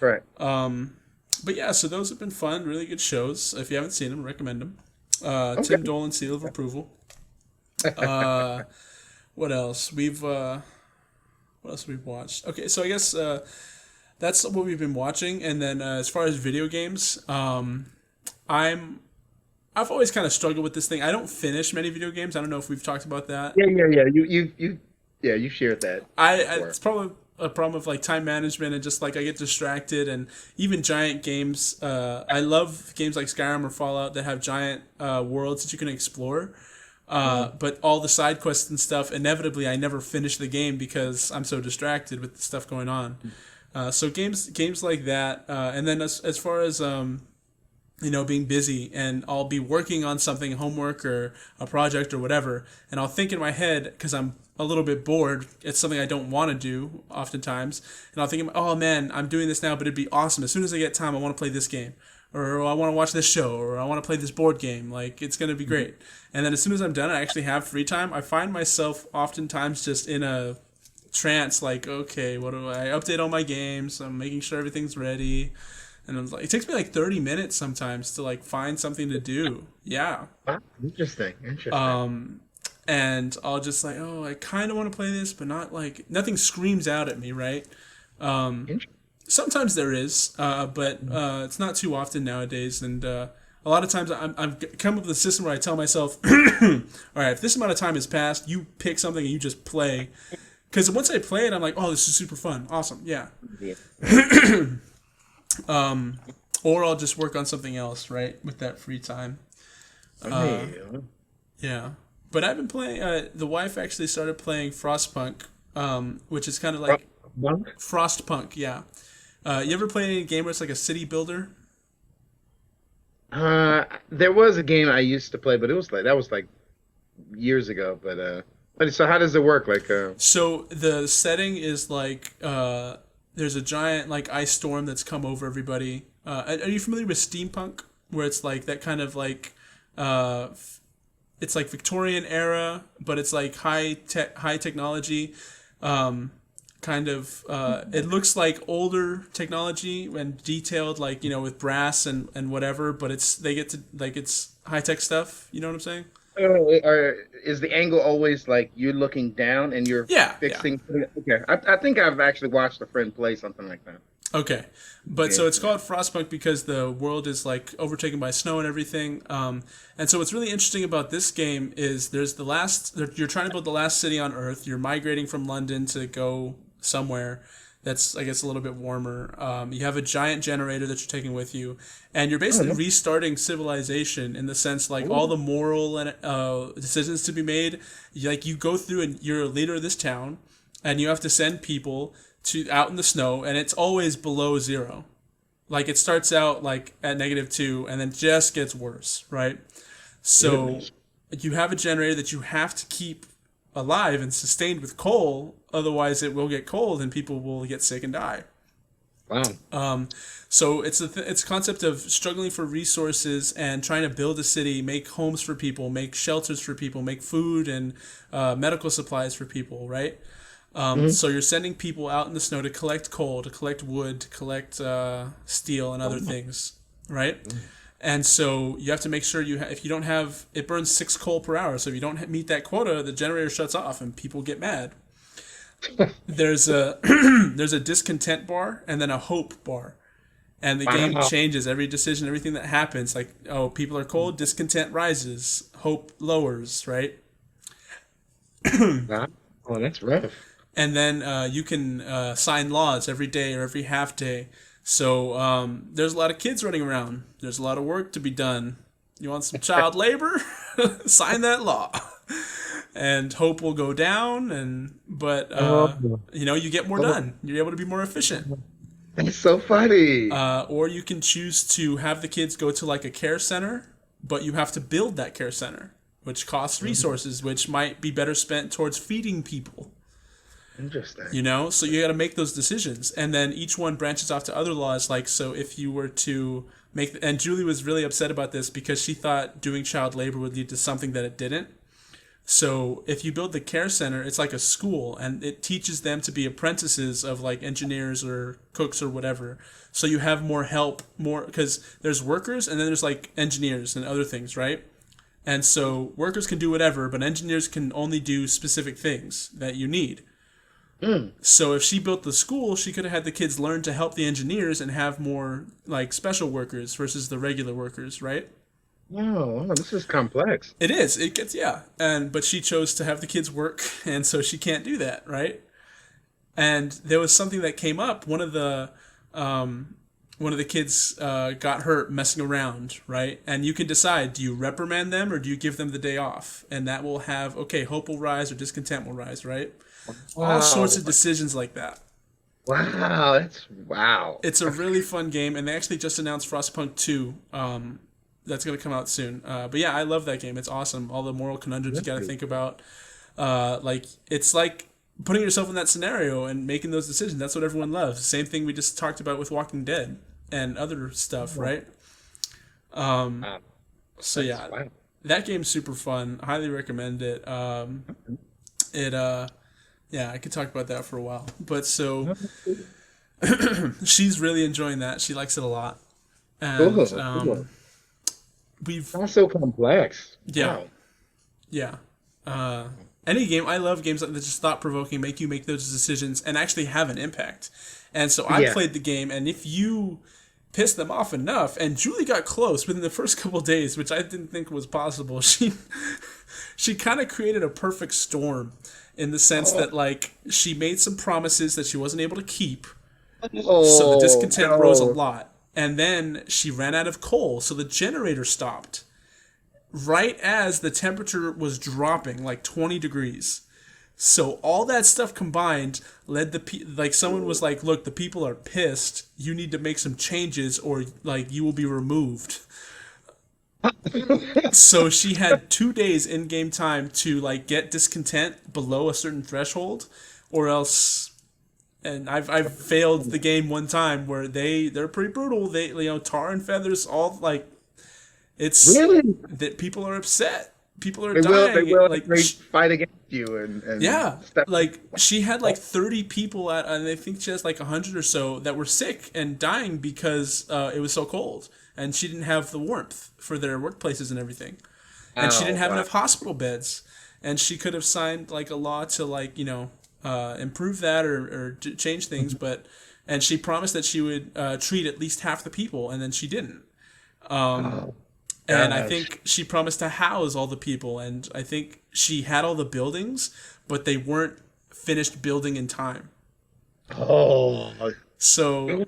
Right. But yeah, so those have been fun, really good shows. If you haven't seen them, recommend them. Tim Dolan seal of approval. What else? What else have we watched? Okay, so I guess that's what we've been watching. And then as far as video games, I've always kind of struggled with this thing. I don't finish many video games. I don't know if we've talked about that. Yeah. You shared that. It's probably a problem of like time management and just like I get distracted, and even giant games. I love games like Skyrim or Fallout that have giant worlds that you can explore. But all the side quests and stuff, inevitably, I never finish the game because I'm so distracted with the stuff going on. So games like that, and then as far as being busy, and I'll be working on something, homework or a project or whatever, and I'll think in my head because I'm a little bit bored. It's something I don't want to do oftentimes, and I'll think, oh man, I'm doing this now, but it'd be awesome. As soon as I get time, I want to play this game. Or I want to watch this show, or I want to play this board game. Like, it's going to be great. And then as soon as I'm done, I actually have free time. I find myself oftentimes just in a trance, like, okay, what do I update all my games? I'm making sure everything's ready. And I'm like, it takes me like 30 minutes sometimes to like find something to do. Yeah. Interesting. And I'll just like, oh, I kind of want to play this, but not like, nothing screams out at me, right? Sometimes there is, but it's not too often nowadays. And a lot of times I've come up with a system where I tell myself, all right, if this amount of time has passed, you pick something and you just play. Because once I play it, I'm like, oh, this is super fun. Awesome. Yeah. Or I'll just work on something else, right, with that free time. Yeah. But I've been playing, the wife actually started playing Frostpunk, which is kind of like... Frostpunk, yeah. You ever play any game where it's like a city builder? There was a game I used to play, but it was like that was like years ago. But so how does it work? So the setting is like there's a giant like ice storm that's come over everybody. Are you familiar with steampunk, where it's like that kind of like uh, it's like Victorian era, but it's like high technology. Um, kind of it looks like older technology and detailed, like with brass and whatever. But they get to like it's high tech stuff. You know what I'm saying? Is the angle always like you're looking down and you're Yeah, yeah. fixing? Okay, I think I've actually watched a friend play something like that. Okay, but Okay. so it's called Frostpunk because the world is like overtaken by snow and everything. And so what's really interesting about this game is you're trying to build the last city on Earth. You're migrating from London to go somewhere that's, I guess, a little bit warmer. You have a giant generator that you're taking with you, and you're Oh, basically no. restarting civilization in the sense like all the moral and decisions to be made. You go through and you're a leader of this town, and you have to send people to out in the snow, and it's always below zero. Like it starts out like at -2, and then just gets worse, right? So Goodness. you have a generator that you have to keep alive and sustained with coal, otherwise it will get cold and people will get sick and die. Wow. So it's a concept of struggling for resources and trying to build a city, make homes for people, make shelters for people, make food and medical supplies for people, right? Mhm. So you're sending people out in the snow to collect coal, to collect wood, to collect steel and other things, right? And so you have to make sure if you don't have, it burns 6 coal per hour. So if you don't meet that quota, the generator shuts off and people get mad. There's a there's a discontent bar and then a hope bar, and the game Wow. changes every decision, everything that happens. Like, oh, people are cold, discontent rises, hope lowers, right? Wow. Oh, that's rough. And then you can sign laws every day or every half day. So there's a lot of kids running around. There's a lot of work to be done. You want some child labor? Sign that law, and hope will go down. Oh, You get more oh, done. You're able to be more efficient. that's so funny. Or you can choose to have the kids go to like a care center, but you have to build that care center, which costs resources, which might be better spent towards feeding people. Interesting. So you got to make those decisions, and then each one branches off to other laws. Like, so if you were to and Julie was really upset about this because she thought doing child labor would lead to something that it didn't. So if you build the care center, it's like a school, and it teaches them to be apprentices of like engineers or cooks or whatever. So you have more help, more, because there's workers and then there's like engineers and other things, right? And so workers can do whatever, but engineers can only do specific things that you need. Mm. So if she built the school, she could have had the kids learn to help the engineers and have more like special workers versus the regular workers, right? Oh, this is complex. It is. It gets, yeah. But she chose to have the kids work, and so she can't do that, right? And there was something that came up. One of the kids got hurt messing around, right? And you can decide: do you reprimand them or do you give them the day off? And that will have, okay, hope will rise or discontent will rise, right? All sorts Wow. of decisions like that. Wow. That's wow. It's a really fun game, and they actually just announced Frostpunk 2. That's going to come out soon. But yeah, I love that game. It's awesome. All the moral conundrums you got to think about. It's like putting yourself in that scenario and making those decisions. That's what everyone loves. Same thing we just talked about with Walking Dead and other stuff, right? Wow. So That's yeah, wow. that game's super fun. Highly recommend it. It Yeah, I could talk about that for a while. But so she's really enjoying that. She likes it a lot. Cool. And Cool. we've Not so complex. yeah, Wow. yeah. Any game, I love games that just thought provoking, make you make those decisions and actually have an impact. And so I Yeah. played the game, and if you piss them off enough, and Julie got close within the first couple days, which I didn't think was possible. She kind of created a perfect storm in the sense Oh, that like she made some promises that she wasn't able to keep, so the oh discontent rose a no. lot. And then she ran out of coal, so the generator stopped right as the temperature was dropping like 20 degrees. So all that stuff combined led like someone was like, "Look, the people are pissed. You need to make some changes, or like you will be removed." So she had 2 days in game time to like get discontent below a certain threshold, or else. And I've failed the game one time where they're pretty brutal. They tar and feathers all like it's Really? that people are upset. People are They dying. will Like they fight against you and yeah, stuff. like she had like 30 people at, and I think she has like 100 or so that were sick and dying because it was so cold, and she didn't have the warmth for their workplaces and everything, and she Oh, didn't have wow. enough hospital beds, and she could have signed like a law to like improve that or change things, but and she promised that she would treat at least half the people, and then she didn't. Oh, And I gosh. think she promised to house all the people, and I think she had all the buildings, but they weren't finished building in time. Oh, So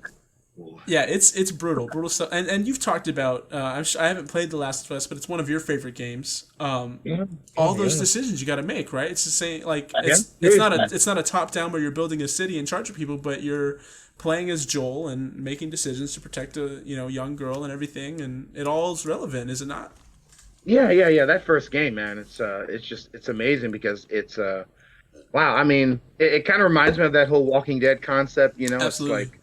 yeah, it's brutal stuff. And you've talked about I haven't played The Last of Us, but it's one of your favorite games. yeah. All Oh, those yeah. decisions you got to make, right? It's the same. Like Yeah. it's not a top down where you're building a city in charge of people, but you're playing as Joel and making decisions to protect a young girl and everything, and it all is relevant, is it not? Yeah. That first game, man, it's amazing because it's wow. I mean, it kind of reminds me of that whole Walking Dead concept. It's Absolutely. like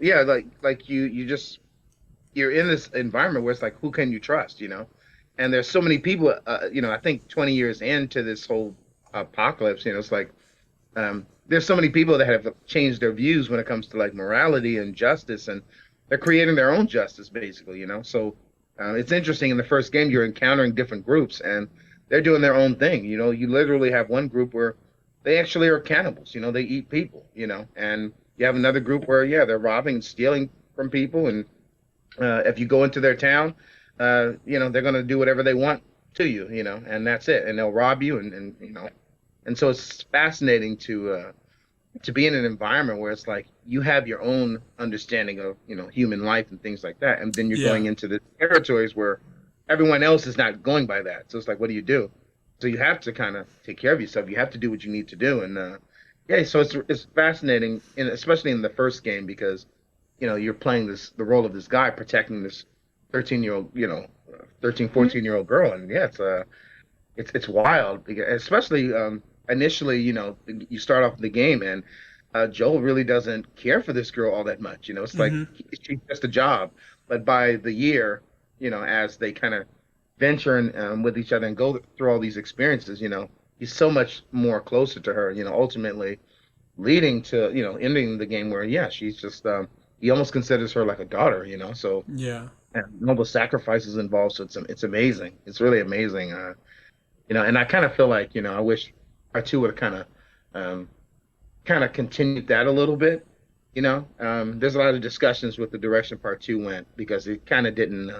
yeah, like you just you're in this environment where it's like, who can you trust? And there's so many people. I think 20 years into this whole apocalypse, it's like there's so many people that have changed their views when it comes to like morality and justice, and they're creating their own justice, basically. So it's interesting. In the first game, you're encountering different groups, and they're doing their own thing. You literally have one group where they actually are cannibals. They eat people. And you have another group where yeah, they're robbing and stealing from people, and if you go into their town, they're going to do whatever they want to you. And that's it, and they'll rob you, and so it's fascinating to be in an environment where it's like you have your own understanding of human life and things like that, and then you're Yeah. going into the territories where everyone else is not going by that. So it's like, what do you do? So you have to kind of take care of yourself. You have to do what you need to do, and yeah. So it's fascinating, especially in the first game because you're playing the role of this guy protecting this 13-year-old, 13, 14-year-old girl, and yeah, it's wild because especially initially, you start off the game and Joel really doesn't care for this girl all that much. It's like Hmm. she's just a job. But by the year, as they kind of venture with each other and go through all these experiences, he's so much more closer to her. Ultimately leading to ending the game where yeah, she's just he almost considers her like a daughter. So Yeah. and all the sacrifices involved. So it's amazing. It's really amazing. And I kind of feel like I wish I too would have um, kind of continued that a little bit. There's a lot of discussions with the direction part two went because it kind of didn't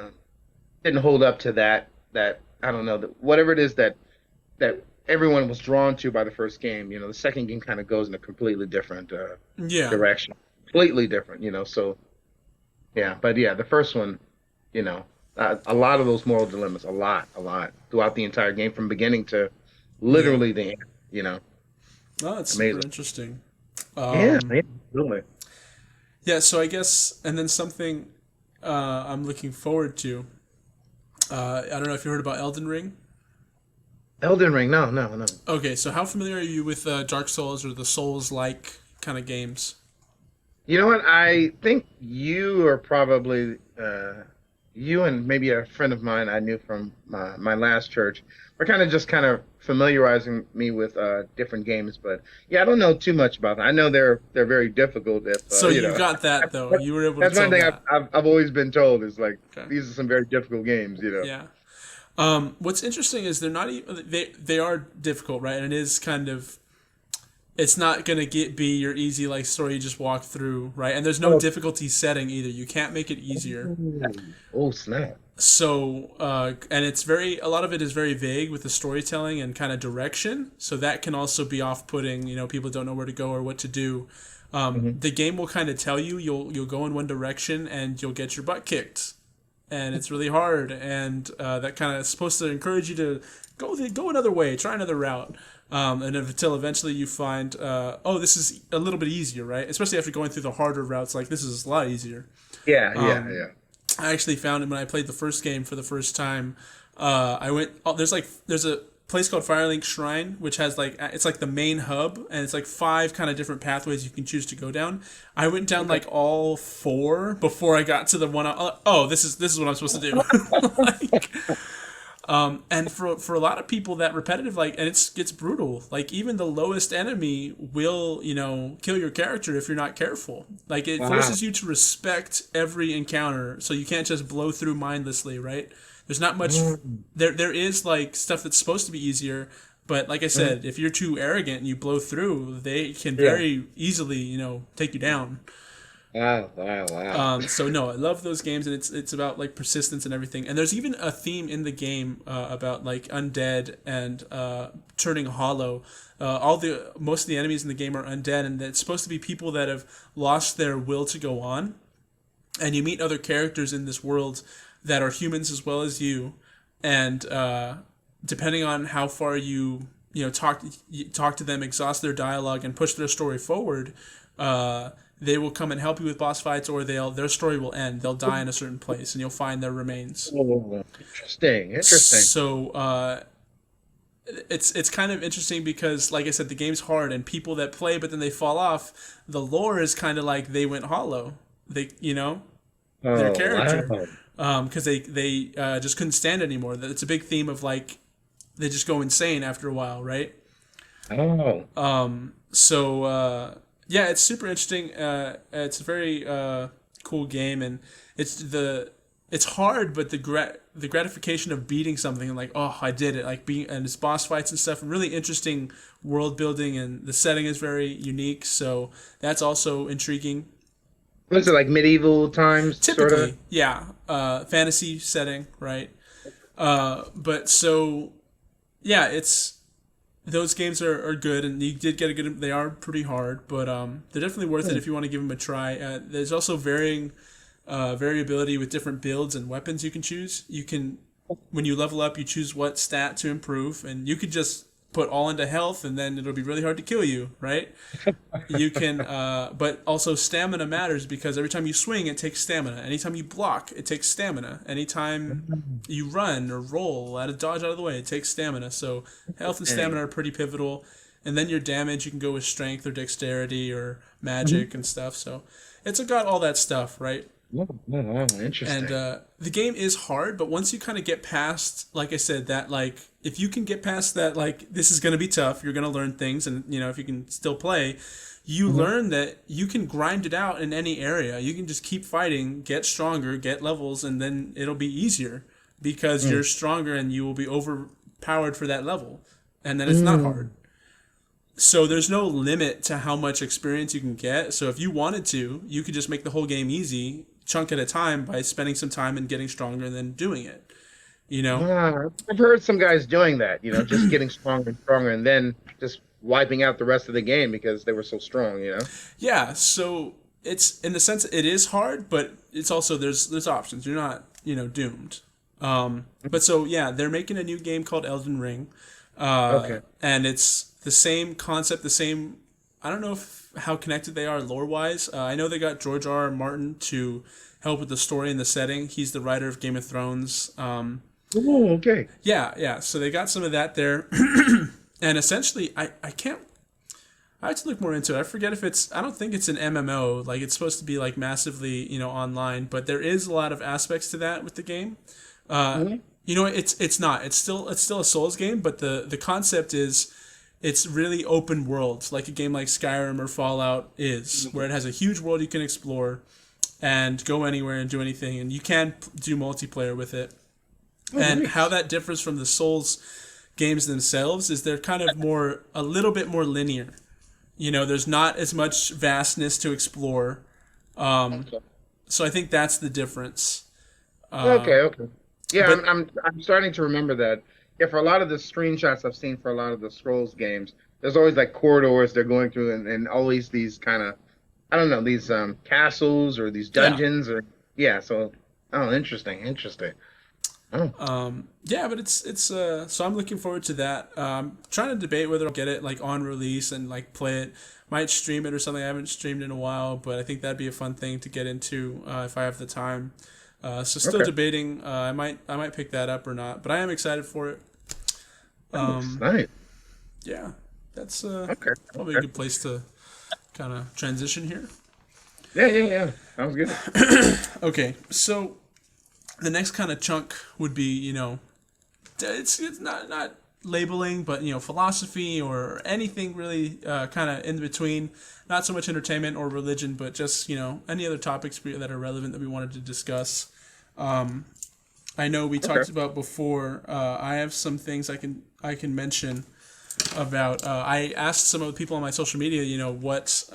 hold up to that I don't know that whatever it is that everyone was drawn to by the first game. The second game kind of goes in a completely different Yeah. direction, completely different. So yeah, but yeah, the first one, a lot of those moral dilemmas, a lot throughout the entire game from beginning to Yeah. literally the end. Oh, that's super Amazing. interesting. Yeah, Um, yeah, really. yeah. So I guess, and then something I'm looking forward to. I don't know if you heard about Elden Ring. Elden Ring, no, no, no. Okay, so how familiar are you with Dark Souls or the Souls-like kind of games? You know what? I think you are probably you and maybe a friend of mine I knew from my last church were kind of familiarizing me with different games, but yeah, I don't know too much about them. I know they're very difficult. If So you got that though. You were able to that's one tell thing I've, that. I've I've always been told is like Okay. these are some very difficult games. Yeah. What's interesting is they're not even they are difficult, right? And it is kind of it's not gonna be your easy like story you just walk through, right? And there's no Oh, difficulty setting either. You can't make it easier. oh snap! So and it's very a lot of it is very vague with the storytelling and kind of direction. So that can also be off-putting. People don't know where to go or what to do. Hmm. The game will kind of tell you you'll go in one direction and you'll get your butt kicked, and it's really hard. And that kind of is supposed to encourage you to go another way, try another route. and until eventually you find, oh, this is a little bit easier, right? Especially after going through the harder routes, like this is a lot easier. Yeah, yeah, Um, yeah. I actually found it when I played the first game for the first time. I went. Oh, there's a place called Firelink Shrine, which has like it's like the main hub, and it's like five kind of different pathways you can choose to go down. I went down Okay. like all four before I got to the one. Oh, this is what I'm supposed to do. like, and for a lot of people, that repetitive, like, and it gets brutal. Like even the lowest enemy will, kill your character if you're not careful. Like it Wow. forces you to respect every encounter, so you can't just blow through mindlessly, right? There's not much. Mm, There is like stuff that's supposed to be easier, but like I mm. said, if you're too arrogant and you blow through, they can Yeah. very easily, take you down. Wow, wow, wow. So no, I love those games, and it's about like persistence and everything. And there's even a theme in the game about like undead and turning hollow. All the Most of the enemies in the game are undead, and it's supposed to be people that have lost their will to go on. And you meet other characters in this world that are humans as well as you, and depending on how far you talk to them, exhaust their dialogue, and push their story forward. They will come and help you with boss fights, or their story will end. They'll die in a certain place, and you'll find their remains. Oh, interesting, interesting. So it's kind of interesting because, like I said, the game's hard, and people that play but then they fall off. The lore is kind of like they went hollow. Their Oh, character, wow. because they just couldn't stand it anymore. It's a big theme of like they just go insane after a while, right? Oh, So yeah, it's super interesting. It's a very cool game, and it's hard, but the gratification of beating something and like, oh, I did it, like being, and it's boss fights and stuff, and really interesting world building, and the setting is very unique. So that's also intriguing. was it like medieval times, sort of? Typically, yeah, fantasy setting, right? But so yeah, it's those games are good, and you did get a good. They are pretty hard, but they're definitely worth it if you want to give them a try. There's also varying variability with different builds and weapons you can choose. You can, when you level up, you choose what stat to improve, and you could just put all into health, and then it'll be really hard to kill you, right? You can, but also stamina matters because every time you swing, it takes stamina. Anytime you block, it takes stamina. Anytime you run or roll, dodge out of the way, it takes stamina. So health and Dang. stamina are pretty pivotal. And then your damage, you can go with strength or dexterity or Mhm. magic and stuff. So it's got all that stuff, right? Oh, oh, And interesting. the game is hard, but once you kind of get past, like I said, that like if you can get past that, like this is going to be tough, you're going to learn things, and if you can still play, you Mhm. learn that you can grind it out in any area. You can just keep fighting, get stronger, get levels, and then it'll be easier because Mm. you're stronger and you will be overpowered for that level, and then it's not hard. Mm. So there's no limit to how much experience you can get. So if you wanted to, you could just make the whole game easy, chunk at a time by spending some time and getting stronger and then doing it. You know? I've heard some guys doing that, just getting stronger and stronger and then just wiping out the rest of the game because they were so strong. Yeah, so it's in the sense it is hard, but it's also there's options. You're not, doomed. But so yeah, they're making a new game called Elden Ring. Okay. And it's the same concept, the same. I don't know how connected they are lore wise. I know they got George R. R. Martin to help with the story and the setting. He's the writer of Game of Thrones. Oh, okay. Yeah, yeah. So they got some of that there, and essentially, I can't. I have to look more into it. I forget if it's. I don't think it's an MMO. Like it's supposed to be like massively, online. But there is a lot of aspects to that with the game. Mhm. It's not. It's still a Souls game, but the concept is it's really open world, like a game like Skyrim or Fallout is, where it has a huge world you can explore and go anywhere and do anything, and you can do multiplayer with it. Oh, And how nice. that differs from the Souls games themselves is they're kind of a little bit more linear. There's not as much vastness to explore. Okay. So I think that's the difference. Uh, Okay, okay. Yeah, but I'm starting to remember that. Yeah, for a lot of the screenshots I've seen for a lot of the Scrolls games, there's always like corridors they're going through and always these kind of I don't know, these castles or these yeah, dungeons or yeah, so oh interesting, interesting. Oh, Yeah, but it's so I'm looking forward to that. Trying to debate whether I'll get it like on release and like play it. Might stream it or something. I haven't streamed in a while, but I think that'd be a fun thing to get into if I have the time. So still okay. debating. I might pick that up or not, but I am excited for it. Nice, Um, nice. yeah, that's Okay, probably a okay. good place to kind of transition here. Yeah, yeah, yeah. Sounds good. Okay, so the next kind of chunk would be, it's not labeling, but philosophy or anything really kind of in between. Not so much entertainment or religion, but just any other topics that are relevant that we wanted to discuss. I know we Okay. talked about before. I have some things I can mention about. I asked some of the people on my social media, what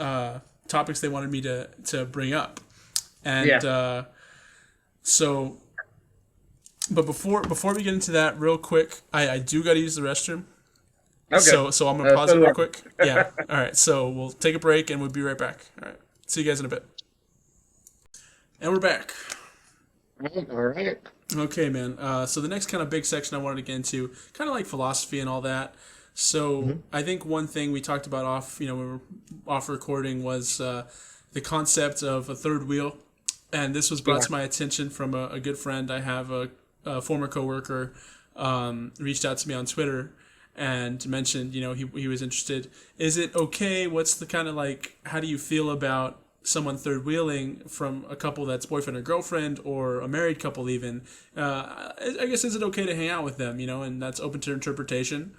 topics they wanted me to bring up, and Yeah. so. But before we get into that, real quick, I do got to use the restroom. Okay. So I'm gonna pause So it do real I. quick. Yeah. All right. So we'll take a break and we'll be right back. All right. See you guys in a bit. And we're back. All right. Okay, man. So the next kind of big section I wanted to get into, kind of like philosophy and all that. So Mm-hmm. I think one thing we talked about when we were off recording was the concept of a third wheel, and this was brought Yeah. to my attention from a good friend I have, a former coworker, reached out to me on Twitter and mentioned, he was interested. Is it okay? What's the kind of like? How do you feel about someone third wheeling from a couple that's boyfriend or girlfriend or a married couple even? I guess, is it okay to hang out with them? And that's open to interpretation.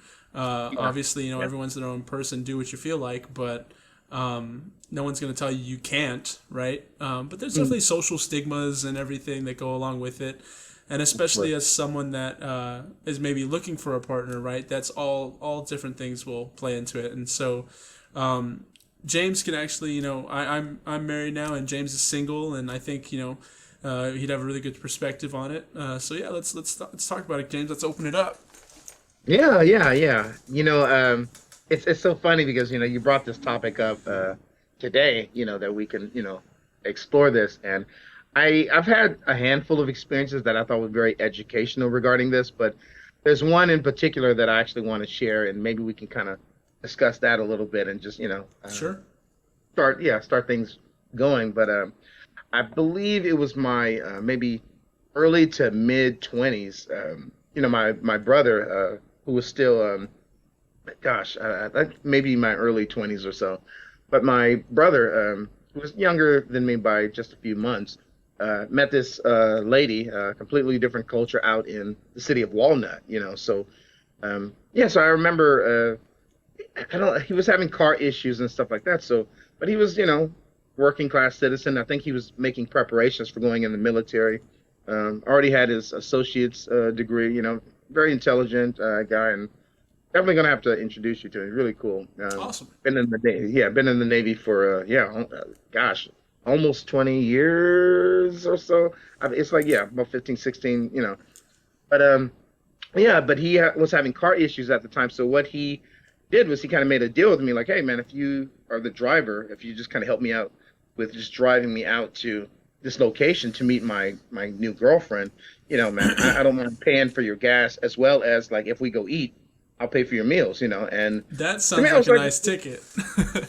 Yeah. Obviously, Yeah. everyone's their own person. Do what you feel like, but no one's going to tell you you can't, right? But there's Mm, definitely social stigmas and everything that go along with it, and right. especially as someone that is maybe looking for a partner, right? That's all different things will play into it, and so James can actually, I'm married now, and James is single, and I think he'd have a really good perspective on it. So yeah, let's talk about it, James. Let's open it up. Yeah, yeah, yeah. It's so funny because you brought this topic up today. That we can explore this, and I've had a handful of experiences that I thought were very educational regarding this, but there's one in particular that I actually want to share, and maybe we can kind of discuss that a little bit and just Sure. start things going. But I believe it was my maybe early to mid 20s. My brother, who was still, gosh, I think maybe my early 20s or so. But my brother, who was younger than me by just a few months, met this lady, completely different culture out in the city of Walnut. So yeah, so I remember. I don't. He was having car issues and stuff like that. So, but he was, working class citizen. I think he was making preparations for going in the military. Already had his associate's degree. Very intelligent guy, and definitely gonna have to introduce you to him. He's really cool. Awesome. Been in the Navy. Yeah, been in the Navy for gosh, almost 20 years or so. It's like yeah, about 15, 16. But yeah, but he was having car issues at the time. So what he did was he kind of made a deal with me, like, hey man, if you are the driver, if you just kind of help me out with just driving me out to this location to meet my new girlfriend, man, I don't mind paying for your gas as well as like if we go eat, I'll pay for your meals, and That to me sounds I like was a like, nice ticket.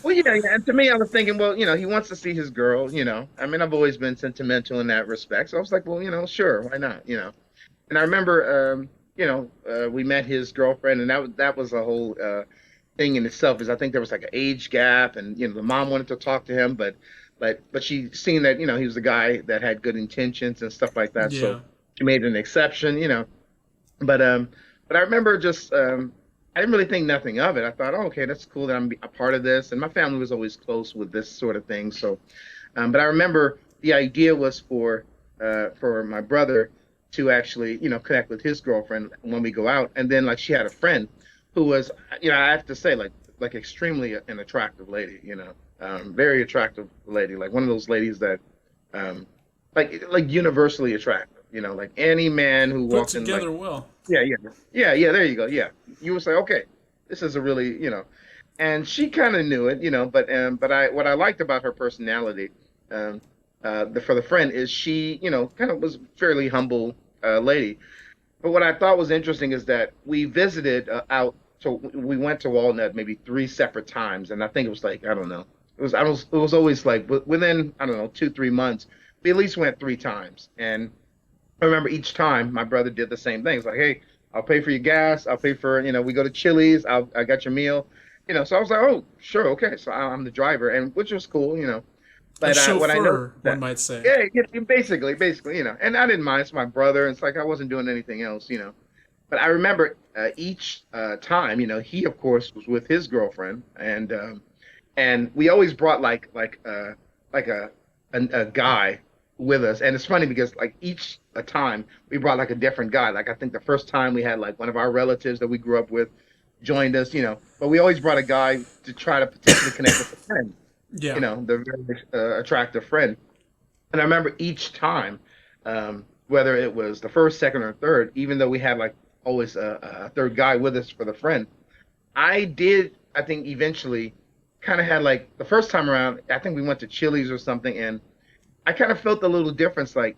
well, yeah, yeah. And to me, I was thinking, well, he wants to see his girl, I mean, I've always been sentimental in that respect, so I was like, well, sure, why not, And I remember, we met his girlfriend, and that was a whole thing in itself. Is I think there was like an age gap, and the mom wanted to talk to him, but she seen that he was a guy that had good intentions and stuff like that, so Yeah. she made an exception, But I remember just I didn't really think nothing of it. I thought, oh, okay, that's cool that I'm a part of this, and my family was always close with this sort of thing. So, but I remember the idea was for my brother to actually connect with his girlfriend when we go out, and then like she had a friend who was I have to say like extremely an attractive lady, very attractive lady, like one of those ladies that um, like universally attractive, like any man who Put walked in like together well. yeah, yeah, yeah, yeah. There you go. Yeah, you would say, okay, this is a really, and she kind of knew it, but I what I liked about her personality, for the friend is she, kind of was fairly humble lady, But what I thought was interesting is that we visited out. So we went to Walnut maybe three separate times, and I think it was like I don't know. It was always like within I don't know 2 3 months. We at least went three times, and I remember each time my brother did the same thing. It's like, hey, I'll pay for your gas. I'll pay for we go to Chili's. I got your meal. So I was like, oh, sure, okay. So I'm the driver, and which was cool. A But what I noticed chauffeur, one that might say. yeah, basically. And I didn't mind. It's my brother. It's like I wasn't doing anything else. But I remember each time, he of course was with his girlfriend, and we always brought like a guy with us. And it's funny because like each a time we brought like a different guy. Like I think the first time we had like one of our relatives that we grew up with joined us. But we always brought a guy to try to potentially connect with a friend, Yeah. the very attractive friend. And I remember each time, whether it was the first, second, or third, even though we had like always a third guy with us for the friend, I think eventually kind of had like the first time around, I think we went to Chili's or something, and I kind of felt a little difference. Like,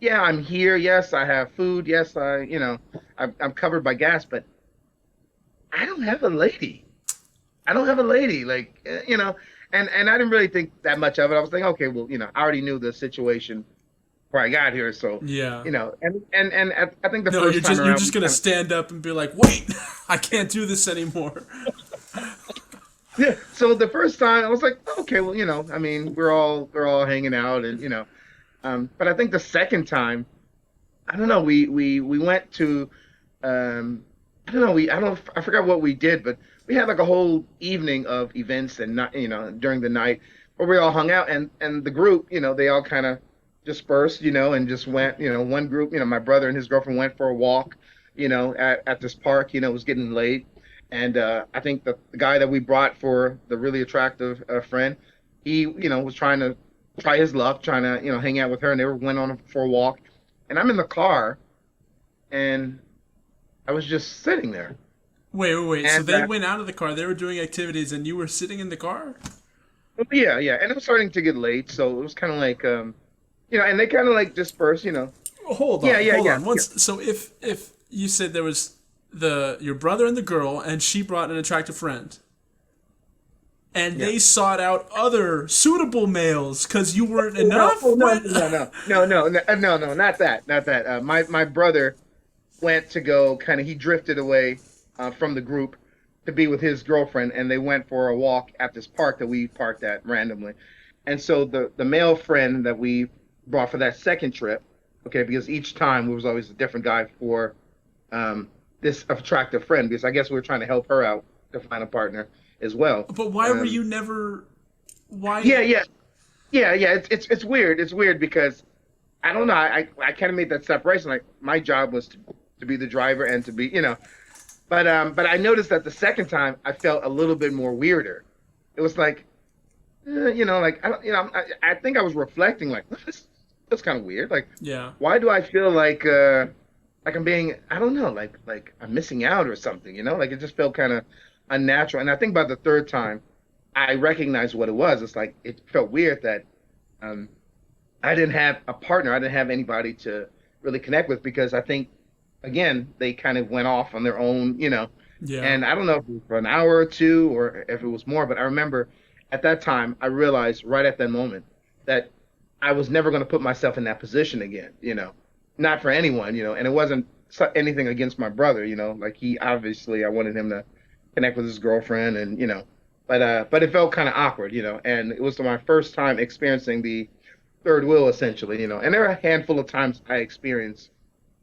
yeah, I'm here. Yes, I have food. Yes, I'm covered by gas, but I don't have a lady. I don't have a lady. Like, and I didn't really think that much of it. I was thinking, okay, well, I already knew the situation before I got here, so Yeah. and I think the No, first time you're around, just gonna stand up and be like, wait, I can't do this anymore. yeah. So the first time I was like, okay, well, I mean, we're all hanging out, and but I think the second time, I don't know, we went to, I don't know, I forgot what we did, but we had like a whole evening of events and not, during the night where we all hung out, and the group, they all kind of dispersed, and just went, one group, my brother and his girlfriend went for a walk, at this park, it was getting late. And I think the guy that we brought for the really attractive friend, he, was trying to try his luck, trying to, hang out with her, and they went on for a walk. And I'm in the car, and I was just sitting there. Wait. So And they went out of the car. They were doing activities, and you were sitting in the car. yeah, yeah, and it was starting to get late, so it was kind of like, and they kind of like dispersed. Hold Yeah, on, yeah, hold yeah, on. yeah, Once, so if you said there was your brother and the girl, and she brought an attractive friend, and yeah. they sought out other suitable males because you weren't No, enough. oh, no, What? no, no, no, no, no, no, not that, not that. My brother went to go kind of he drifted away from the group to be with his girlfriend, and they went for a walk at this park that we parked at randomly. And so the male friend that we brought for that second trip, okay, because each time it was always a different guy for this attractive friend, because I guess we were trying to help her out to find a partner as well. But why were Um, you never? Why? yeah, yeah, yeah. It's weird. It's weird because I don't know. I kind of made that separation. Like my job was to be the driver and to be, but I noticed that the second time I felt a little bit more weirder. It was like, like I don't, I think I was reflecting like that's kind of weird. Like, Yeah. why do I feel like I'm being, I don't know, like I'm missing out or something, Like it just felt kind of unnatural. And I think by the third time, I recognized what it was. It's like it felt weird that um, I didn't have a partner. I didn't have anybody to really connect with because I think, again, they kind of went off on their own. Yeah. And I don't know if it was for an hour or two or if it was more, but I remember at that time, I realized right at that moment that I was never going to put myself in that position again. Not for anyone. And it wasn't anything against my brother. Like he obviously, I wanted him to connect with his girlfriend and. But it felt kind of awkward. And it was my first time experiencing the third wheel essentially. And there are a handful of times I experienced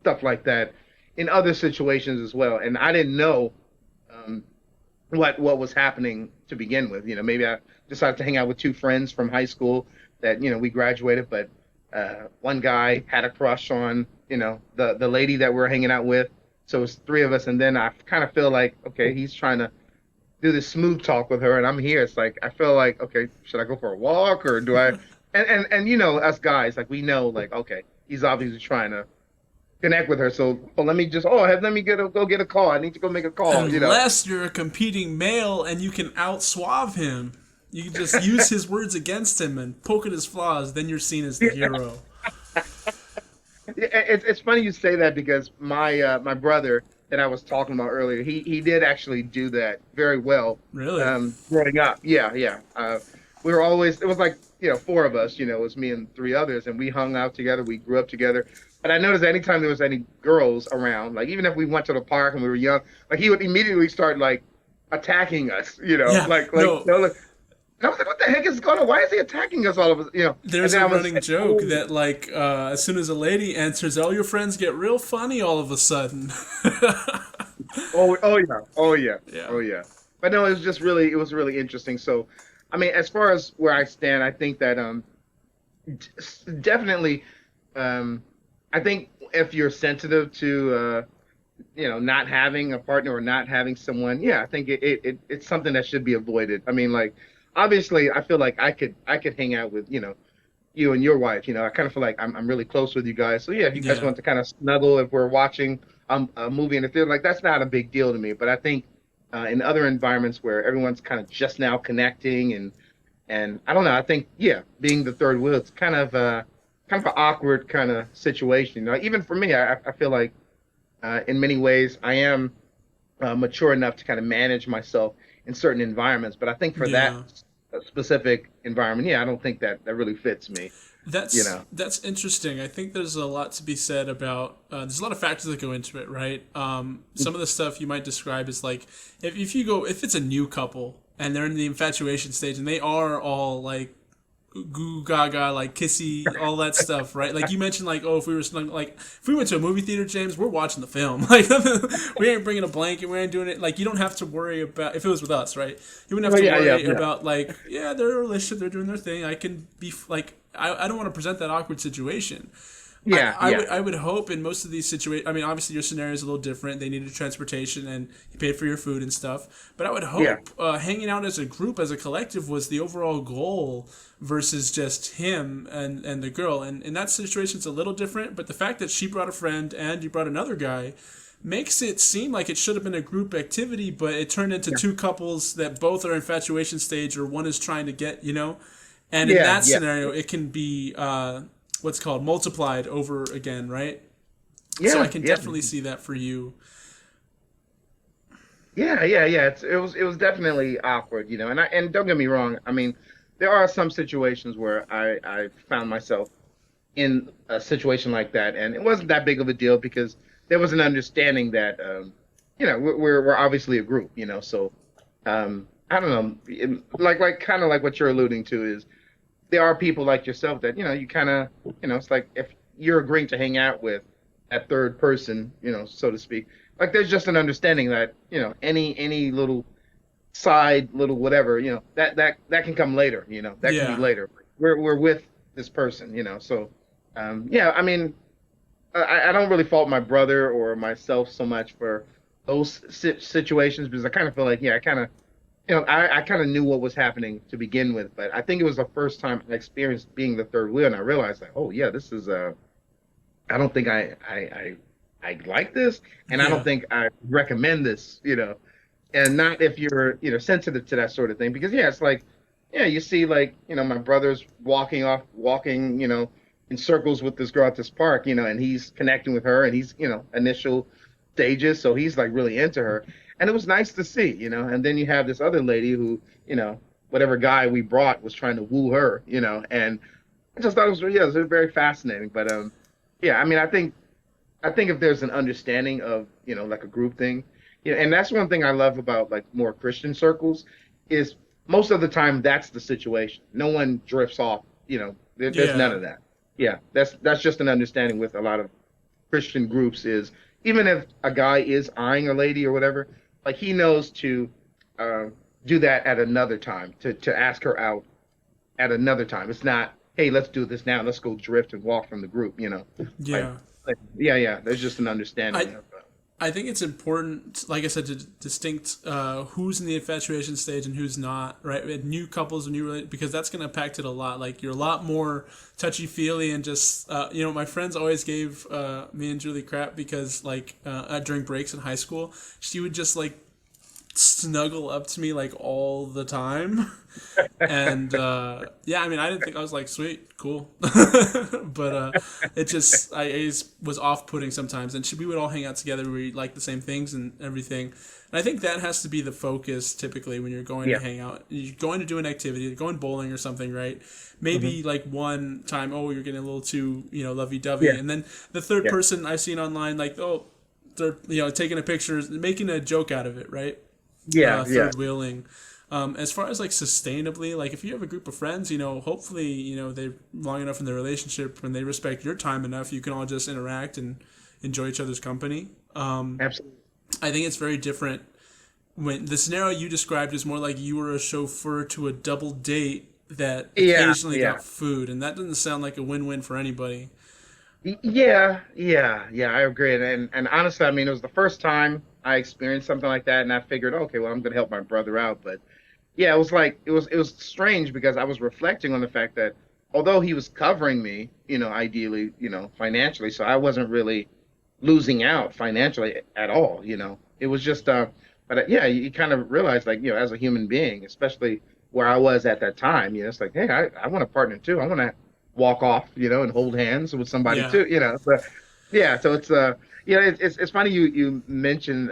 stuff like that in other situations as well. And I didn't know um, what was happening to begin with. Maybe I decided to hang out with two friends from high school that we graduated, but one guy had a crush on the lady that we're hanging out with. So it's three of us, and then I kind of feel like okay, he's trying to do this smooth talk with her, and I'm here. It's like I feel like okay, should I go for a walk or do I? And us guys like we know like okay, he's obviously trying to connect with her. So let me just let me go get a call. I need to go make a call. Unless you're a competing male and you can out suave him, you can just use his words against him and poke at his flaws. Then you're seen as the hero. It's funny you say that because my brother that I was talking about earlier, he did actually do that very well Really? growing up. Yeah, yeah. We were always, it was like, four of us, it was me and three others, and we hung out together. We grew up together. But I noticed anytime there was any girls around, like even if we went to the park and we were young, like he would immediately start like attacking us, Yeah. No. like, and I was like, what the heck is going on? Why is he attacking us all of us? And There's then a I was running saying, joke that like as soon as a lady enters, all your friends get real funny all of a sudden. oh yeah, oh yeah, Yeah. oh yeah. But no, it was really interesting. So, I mean, as far as where I stand, I think that definitely, um, I think if you're sensitive to not having a partner or not having someone, yeah, I think it's something that should be avoided. I mean, like obviously, I feel like I could hang out with you and your wife. I kind of feel like I'm really close with you guys. So yeah, if you guys Yeah. want to kind of snuggle, if we're watching a movie in the theater, like that's not a big deal to me. But I think in other environments where everyone's kind of just now connecting and I don't know, I think yeah, being the third wheel, it's kind of an awkward kind of situation. Even for me, I feel like in many ways I am mature enough to kind of manage myself in certain environments. But I think for that Yeah. specific environment, yeah, I don't think that really fits me. You know. That's interesting. I think there's a lot to be said about. There's a lot of factors that go into it, right? Some of the stuff you might describe is like if it's a new couple and they're in the infatuation stage and they are all like goo gaga, like kissy, all that stuff, right? Like you mentioned, like if we were like if we went to a movie theater, James, we're watching the film. Like we ain't bringing a blanket, we ain't doing it. Like you don't have to worry about if it was with us, right? You wouldn't Oh have to yeah, yeah, worry yeah, about like yeah, they're in a relationship, they're doing their thing. I can be like I don't want to present that awkward situation. yeah, yeah, I would hope in most of these situations. I mean, obviously your scenario is a little different. They needed transportation and you paid for your food and stuff. But I would yeah, hope hanging out as a group, as a collective, was the overall goal versus just him and the girl. And in that situation, it's a little different. But the fact that she brought a friend and you brought another guy makes it seem like it should have been a group activity, but it turned into two couples that both are infatuation stage or one is trying to get. And in yeah, that yeah, scenario, it can be what's called multiplied over again, right? So I yeah, can yeah, definitely see that for you. yeah, yeah, yeah. It was definitely awkward, and don't get me wrong. I mean, there are some situations where I found myself in a situation like that, and it wasn't that big of a deal because there was an understanding that we're obviously a group, so I don't know, like kind of like what you're alluding to is there are people like yourself that you kind of it's like if you're agreeing to hang out with that third person, so to speak, like there's just an understanding that any little side little whatever that can come later, that can be Yeah, later. We're with this person, so yeah, I mean, I don't really fault my brother or myself so much for those situations because I kind of feel like, yeah, I kind of, I kind of knew what was happening to begin with, but I think it was the first time I experienced being the third wheel, and I realized like, oh yeah, this is I don't think I like this, and I don't yeah, think I recommend this, and not if you're sensitive to that sort of thing because yeah, it's like yeah, you see like my brother's walking in circles with this girl at this park, and he's connecting with her, and he's initial stages, so he's like really into her, and it was nice to see, and then you have this other lady who whatever guy we brought was trying to woo her, and I just thought it was very fascinating, but yeah, I mean, I think if there's an understanding of like a group thing, and that's one thing I love about like more Christian circles is most of the time that's the situation. No one drifts off. There's none yeah, of that. Yeah, that's just an understanding with a lot of Christian groups is even if a guy is eyeing a lady or whatever, like he knows to uh, do that at another time to ask her out at another time. It's not hey let's do this now. Let's go drift and walk from the group. Like yeah. yeah, yeah. There's just an I understanding of I think it's important, like I said, to distinct who's in the infatuation stage and who's not, right? With new couples and because that's going to impact it a lot. Like you're a lot more touchy feely and just, my friends always gave me and Julie crap because like during breaks in high school, she would just like snuggle up to me like all the time. And yeah, I mean, I didn't think I was like sweet, cool, but it just I just was off putting sometimes. And we would all hang out together. We like the same things and everything. And I think that has to be the focus typically when you're going to Yeah. hang out. You're going to do an activity, you're going bowling or something, right? Hmm. Maybe like one time, oh, you're getting a little too lovey dovey, Yeah. and then the third Yeah. person I've seen online, like, oh, they're taking a picture, making a joke out of it, right? Yeah. Yeah. Third wheeling. As far as like sustainably, like if you have a group of friends, hopefully, they're long enough in their relationship when they respect your time enough, you can all just interact and enjoy each other's company. Absolutely. I think it's very different when the scenario you described is more like you were a chauffeur to a double date that Yeah. occasionally Yeah. got food, and that doesn't sound like a win-win for anybody. Yeah, yeah, yeah, I agree. And honestly, I mean, it was the first time I experienced something like that, and I figured, okay, well, I'm gonna help my brother out. But yeah, it was like it was strange because I was reflecting on the fact that although he was covering me, ideally, financially, so I wasn't really losing out financially at all. It was just but yeah, you kind of realize like, as a human being, especially where I was at that time, it's like, hey, I want a partner too. I want to walk off, and hold hands with somebody Yeah. too, but yeah, so it's it's funny you mentioned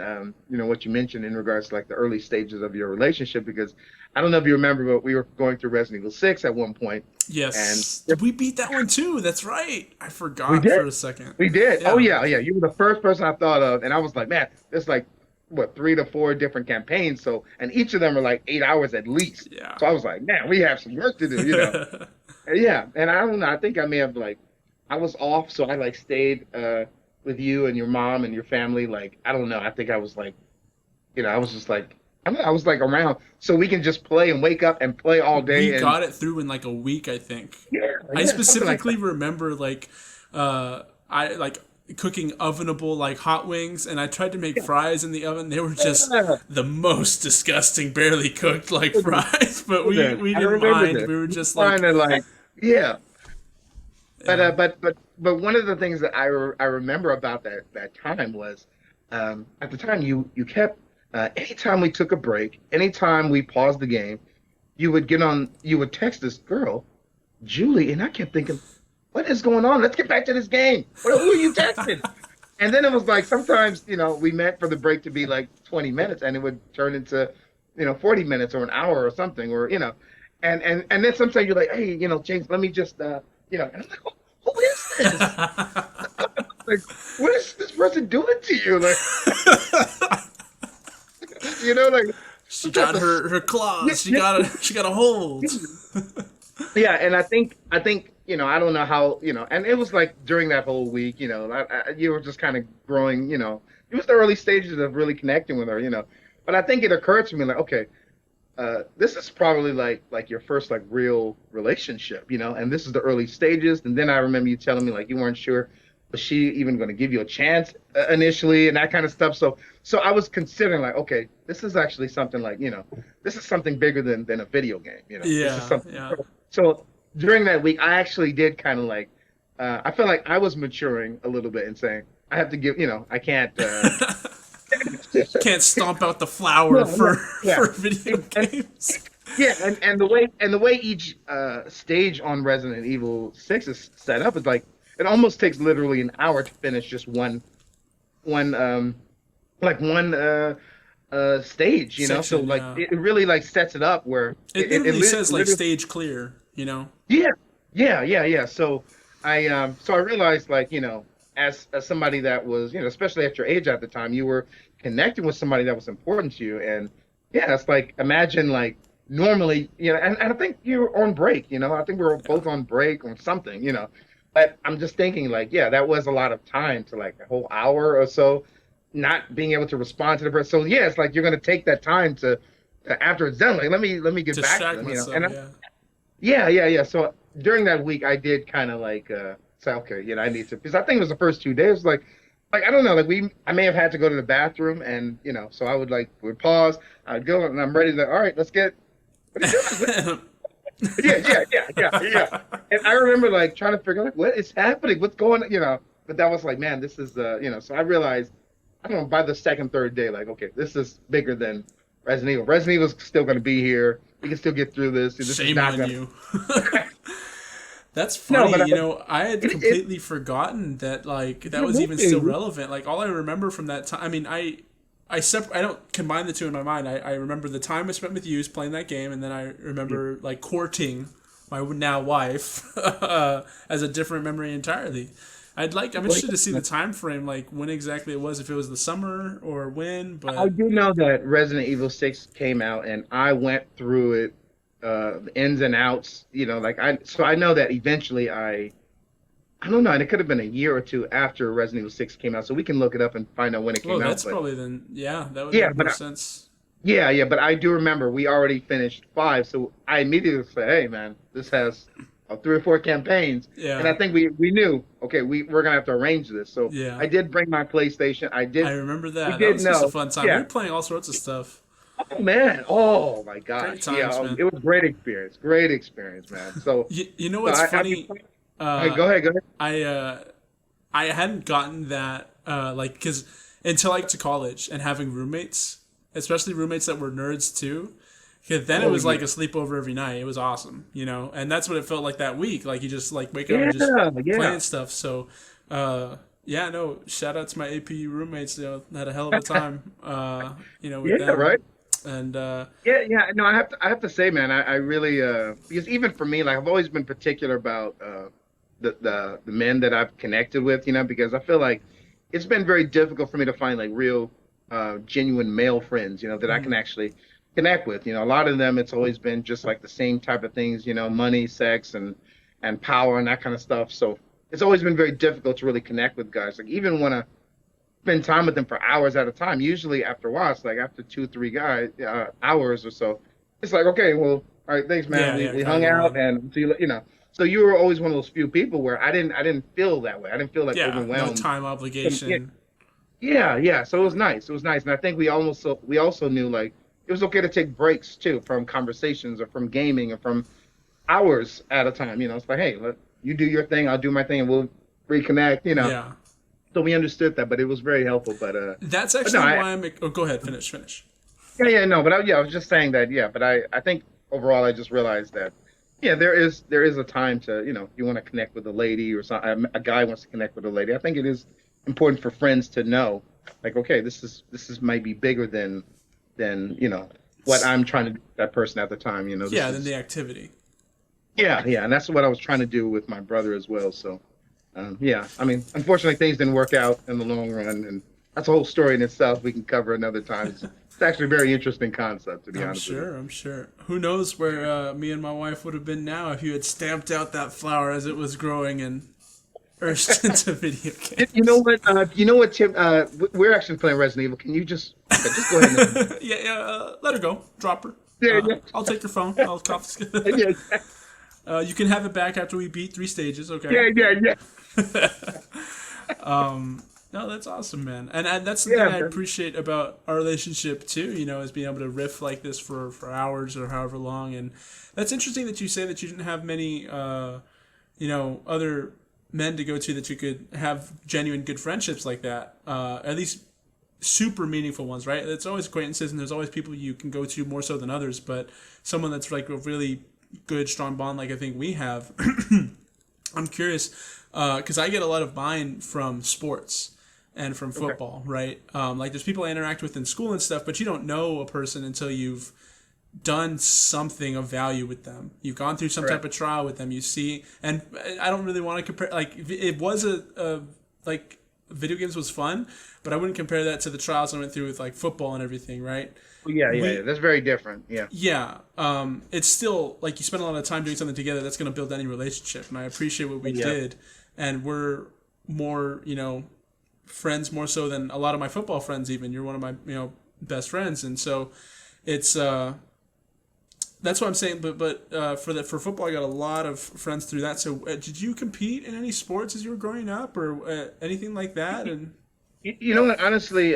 what you mentioned in regards to like the early stages of your relationship, because I don't know if you remember, but we were going through Resident Evil 6 at one point, and Yes. We beat that one too. That's right. I we forgot did. for a second. We did. Oh Yeah. yeah, yeah. You were the first person I thought of, and I was like, man, there's like what 3 to 4 different campaigns. So, and each of them are like 8 hours at least. Yeah. So I was like, man, we have some work to do. Yeah. And I don't know. I think I may have like I was off, so I like stayed with you and your mom and your family. Like I don't know. I think I was like, I was just like I don't know, I was like around so we can just play and wake up and play all We day and got it through in like a week, I think. yeah, I yeah, something like specifically remember like I like cooking ovenable like hot wings, and I tried to make fries in the oven. They were just that. the most disgusting, barely cooked like Yeah. fries, but we That. we I didn't remember mind. this. We were We just trying like, to like, yeah. But yeah, one of the things that I remember about that time was, at the time you kept anytime we took a break, anytime we paused the game, you would text this girl, Julie, and I kept thinking, what is going on? Let's get back to this game. Who are you texting? And then it was like sometimes, we meant for the break to be like 20 minutes and it would turn into, 40 minutes or an hour or something, or, and then sometimes you're like, hey, James, let me just, and I'm like, who is this? Like, what is this person doing to you? Like, like she some type got of, her yeah, claws. She yeah, got a hold. yeah. And I think, I don't know how, and it was like during that whole week, you were just kind of growing, it was the early stages of really connecting with her. But I think it occurred to me like, okay, this is probably like your first like real relationship, and this is the early stages. And then I remember you telling me like you weren't sure was she even going to give you a chance initially and that kind of stuff. So I was considering like, okay, this is actually something like, this is something bigger than a video game. This is Yeah, something. yeah. So during that week, I actually did kind of like, I felt like I was maturing a little bit and saying I have to give, I can't. Can't stomp out the flower Yeah, yeah, for yeah. for video And, games. yeah, and the way each stage on Resident Evil 6 is set up is like it almost takes literally an hour to finish just one like one stage, So Section, like yeah. it really like sets it up where It literally says like stage clear. yeah, yeah, yeah, yeah. So I realized like, as somebody that was, especially at your age at the time, you were connecting with somebody that was important to you. And yeah, it's like imagine like normally, and I think you're on break, I think we were Yeah. both on break or something, But I'm just thinking like, yeah, that was a lot of time to like a whole hour or so not being able to respond to the person. So yeah, it's like you're gonna take that time to after it's done, like let me get back to Distract them, myself, And yeah. yeah, yeah, yeah. So during that week, I did kind of like say, okay, I need to, because I think it was the first 2 days, like I don't know, like I may have had to go to the bathroom, and so I would pause, I'd go, and I'm ready to, all right, let's get, what are you doing? Yeah, yeah, yeah, yeah, yeah. And I remember like trying to figure out like, what is happening, what's going, But that was like, man, this is, So I realized, I don't know, by the second, third day, like, okay, this is bigger than Resident Evil. Resident Evil's still going to be here. We can still get through this. This is Shame not on going you. to. That's No, funny. but You know, I had it completely forgotten that like it's that a was even still movie. relevant. Like all I remember from that time. I mean, I don't combine the two in my mind. I remember the time I spent with you playing that game, and then I remember like courting my now wife as a different memory entirely. I'm interested to see the time frame, like when exactly it was, if it was the summer or when. I But do know that Resident Evil 6 came out and I went through it, the ins and outs, like so I know that eventually I don't know, and it could have been a year or two after Resident Evil 6 came out, so we can look it up and find out when it oh, came out. that's But probably then. Yeah, that would yeah, make more sense. yeah, but I do remember we already finished five, so I immediately said, "Hey, man, this has 3 or 4 campaigns," and Yeah, I think we knew, okay, we're gonna have to arrange this. So yeah. I did bring my PlayStation. I remember We that. That did was just a know, fun time. We yeah. were playing all sorts of stuff. Oh man, oh my Great gosh, yeah, times, man. it was great experience, man. You know So what's I've been funny? playing. Hey, Uh, go ahead. I I hadn't gotten that like because until like to college and having roommates, especially roommates that were nerds too. 'Cause then it Oh was yeah, like a sleepover every night. It was awesome, you know, and that's what it felt like that week. Like you just like wake up and just yeah, playing stuff. So, yeah, no, shout out to my AP roommates. You know, had a hell of a time. With yeah, them, right. and Yeah. No, I have to say, man, I really because even for me, like I've always been particular about the men that I've connected with, because I feel like it's been very difficult for me to find like real genuine male friends, that I can mhm, actually connect with. A lot of them it's always been just like the same type of things, money, sex, and power and that kind of stuff. So it's always been very difficult to really connect with guys. Like even when I spend time with them for hours at a time. Usually after a while, it's like after 2, 3 hours or so, it's like, okay, well, all right, thanks, man. yeah, We yeah, we gotta hung go out on. and see. So you were always one of those few people where I didn't feel that way. I didn't feel like Yeah, no overwhelmed. time Yeah, obligation. yeah. So it was nice. It was nice, and I think we also knew like it was okay to take breaks too from conversations or from gaming or from hours at a time. It's like, hey, you do your thing, I'll do my thing, and we'll reconnect. Yeah, So we understood that, but it was very helpful. that's But no, actually why I'm. Oh, go ahead, finish. yeah, no, but I was just saying that, yeah. But I think overall, I just realized that, yeah, there is a time to, you want to connect with a lady or some a guy wants to connect with a lady. I think it is important for friends to know, like, okay, this is might be bigger than what I'm trying to do with that person at the time. This Yeah, then is the activity. yeah, and that's what I was trying to do with my brother as well. So. Yeah, I mean, unfortunately, things didn't work out in the long run, and that's a whole story in itself. We can cover another time. It's actually a very interesting concept, to be I'm honest with you. sure. I'm sure. Who knows where me and my wife would have been now if you had stamped out that flower as it was growing and urged into video You know games. what? Tim? We're actually playing Resident Evil. Can you just go ahead and Yeah. Let her go. Drop her. yeah, I'll take your phone. I'll confiscate. yeah, You can have it back after we beat 3 stages. Okay. yeah. No, that's awesome, man. And that's the thing Yeah, I man. appreciate about our relationship too. You know, is being able to riff like this for hours or however long. And that's interesting that you say that you didn't have many, other men to go to that you could have genuine good friendships like that. At least super meaningful ones, right? It's always acquaintances, and there's always people you can go to more so than others. But someone that's like a really good, strong bond, like I think we have. I'm curious because I get a lot of mine from sports and from Okay. football, right? Like there's people I interact with in school and stuff, but you don't know a person until you've done something of value with them. You've gone through some type Correct. of trial with them. You see, and I don't really want to compare. Like it was a like video games was fun, but I wouldn't compare that to the trials I went through with like football and everything, right? Well, yeah. We That's very different. Yeah. yeah, it's still like you spend a lot of time doing something together that's going to build any relationship, and I appreciate what we Yeah. did, and we're more, friends more so than a lot of my football friends. Even you're one of my, best friends, and so it's that's what I'm saying. But for football, I got a lot of friends through that. So did you compete in any sports as you were growing up, or anything like that? And You know what? Honestly,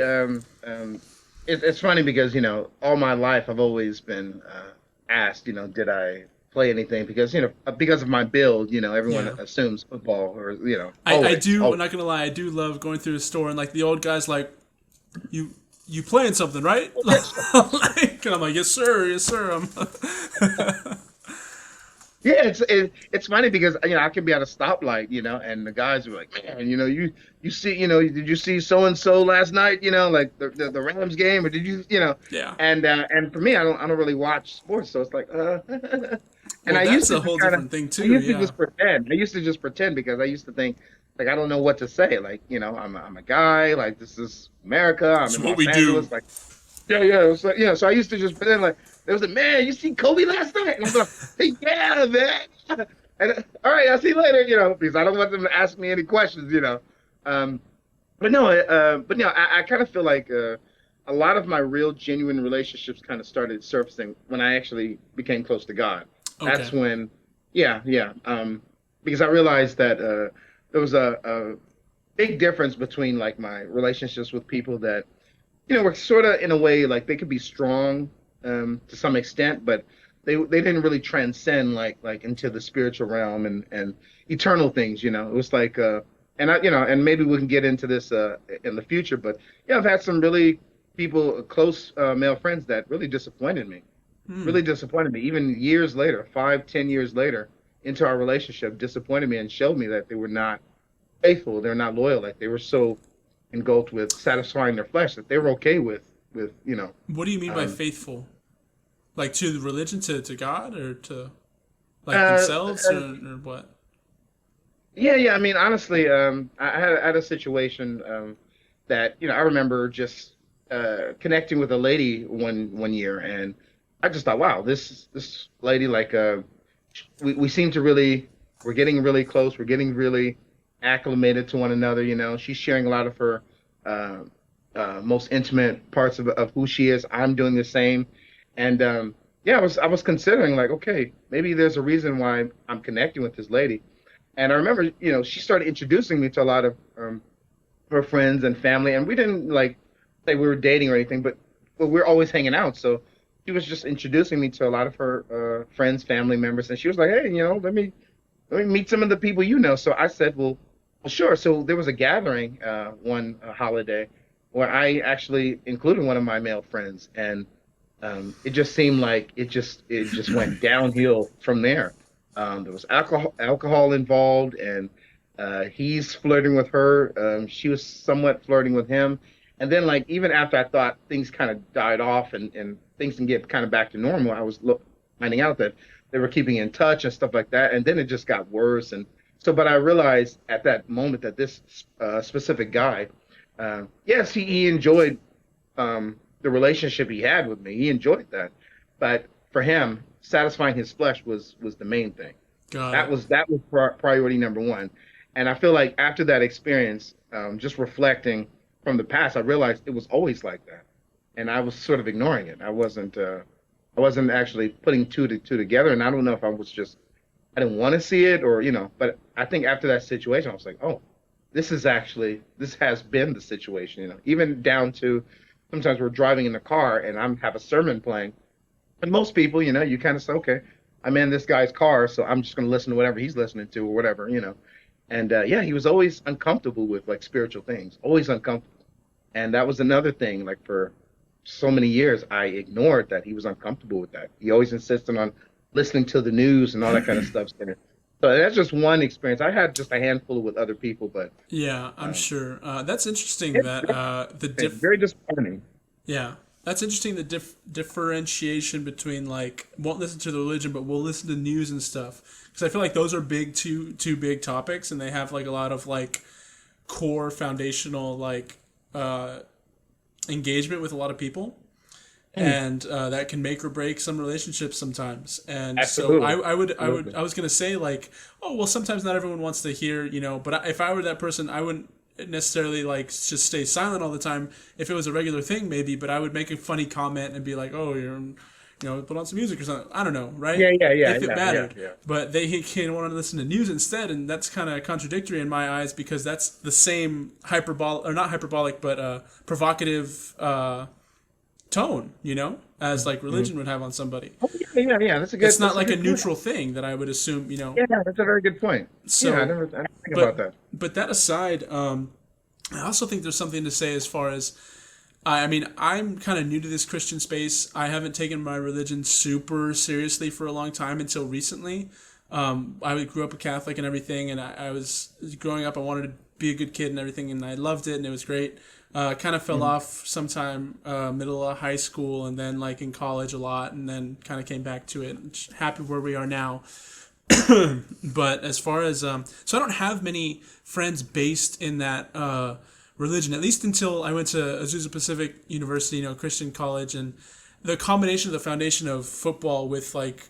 it's funny because all my life I've always been asked, did I play anything? Because because of my build, everyone yeah. assumes football or I always, do. I'm always. not gonna lie. I do love going through the store and like the old guys like you you playing something, right? Like, and I'm like, yes, sir, yes, sir. Yeah, it's funny because I can be at a stoplight, and the guys are like, man, you see, did you see so and so last night? Like the Rams game, or did Yeah. and for me, I don't really watch sports, so it's like, and Well, I used that's to a just whole kind of, different thing I too. used to Yeah. just pretend. I used to just pretend because I used to think like I don't know what to say. Like I'm a guy. Like this is America. I'm It's in what Los we do. Angeles. Like yeah. So I used to just pretend like there was a man. You see Kobe last night? And I'm like, hey, yeah, man. And all right, I'll see you later. Because I don't want them to ask me any questions. Um, but no, I kind of feel like a lot of my real genuine relationships kind of started surfacing when I actually became close to God. That's Okay. when, yeah. Because I realized that there was a big difference between like my relationships with people that were sort of in a way like they could be strong to some extent, but they didn't really transcend like into the spiritual realm and eternal things. It was like and maybe we can get into this in the future, but yeah, I've had some really people close male friends that Hmm. really disappointed me. Even years later, 5, 10 years later into our relationship, disappointed me and showed me that they were not faithful, they're not loyal, like they were so engulfed with satisfying their flesh that they were okay with What do you mean by um faithful? Like to the religion, to God, or to like uh, themselves, or what? yeah. I mean, honestly, I had a situation that I remember just connecting with a lady one year, and I just thought, wow, this lady, like we seem to really, we're getting really close, we're getting really acclimated to one another. She's sharing a lot of her uh, most intimate parts of who she is. I'm doing the same, and yeah, I was considering like, okay, maybe there's a reason why I'm connecting with this lady. And I remember, she started introducing me to a lot of her friends and family, and we didn't like say we were dating or anything, but we're always hanging out. So she was just introducing me to a lot of her friends, family members, and she was like, "Hey, let me meet some of the people you know." So I said, "Well, sure." So there was a gathering one holiday where I actually included one of my male friends, and it just seemed like it just went downhill from there. There was alcohol involved, and he's flirting with her. She was somewhat flirting with him, and then like even after I thought things kind of died off and things can get kind of back to normal, I was finding out that they were keeping in touch and stuff like that, and then it just got worse. And so, but I realized at that moment that this specific guy, yes, he enjoyed the relationship he had with me. He enjoyed that, but for him, satisfying his flesh was the main thing. Got That it. was that was priority number one. And I feel like after that experience, just reflecting from the past, I realized it was always like that, and I was sort of ignoring it. I wasn't actually putting two to two together, and I don't know if I didn't want to see it or but I think after that situation, I was like, oh, this has been the situation. Even down to sometimes we're driving in the car and I'm have a sermon playing, and most people, you kind of say, okay, I'm in this guy's car, so I'm just going to listen to whatever he's listening to or whatever. And yeah, he was always uncomfortable with like spiritual things, always uncomfortable. And that was another thing. Like for so many years, I ignored that he was uncomfortable with that. He always insisted on listening to the news and all that kind of stuff. So that's just one experience. I had just a handful with other people, but Yeah, I'm um, sure. That's interesting it's that the diff. very disappointing. Yeah, that's interesting. The differentiation between like won't listen to the religion, but we'll listen to news and stuff. Because I feel like those are big two big topics, and they have like a lot of like core foundational like uh, engagement with a lot of people, Mm, and that can make or break some relationships sometimes. And so absolutely, I was gonna say like, oh well, sometimes not everyone wants to hear, but if I were that person, I wouldn't necessarily like just stay silent all the time. If it was a regular thing, maybe, but I would make a funny comment and be like, oh, put on some music or something. I don't know, right? If it mattered, Yeah. but they can want to listen to news instead, and that's kind of contradictory in my eyes because that's the same hyperbolic or not hyperbolic, but provocative tone, as like Mhm. religion would have on somebody. Oh, yeah. It's not That's a like a good point. neutral thing that I would assume, Yeah, that's a very good point. Yeah, So, I didn't think about but that. but that aside, I also think there's something to say as far as I mean, I'm kind of new to this Christian space. I haven't taken my religion super seriously for a long time until recently. I grew up a Catholic and everything, and I was growing up. I wanted to be a good kid and everything, and I loved it, and it was great. Kind of fell Mhm. off sometime middle of high school, and then like in college a lot, and then kind of came back to it. Just happy where we are now. But as far as so I don't have many friends based in that religion, at least until I went to Azusa Pacific University, Christian college, and the combination of the foundation of football with like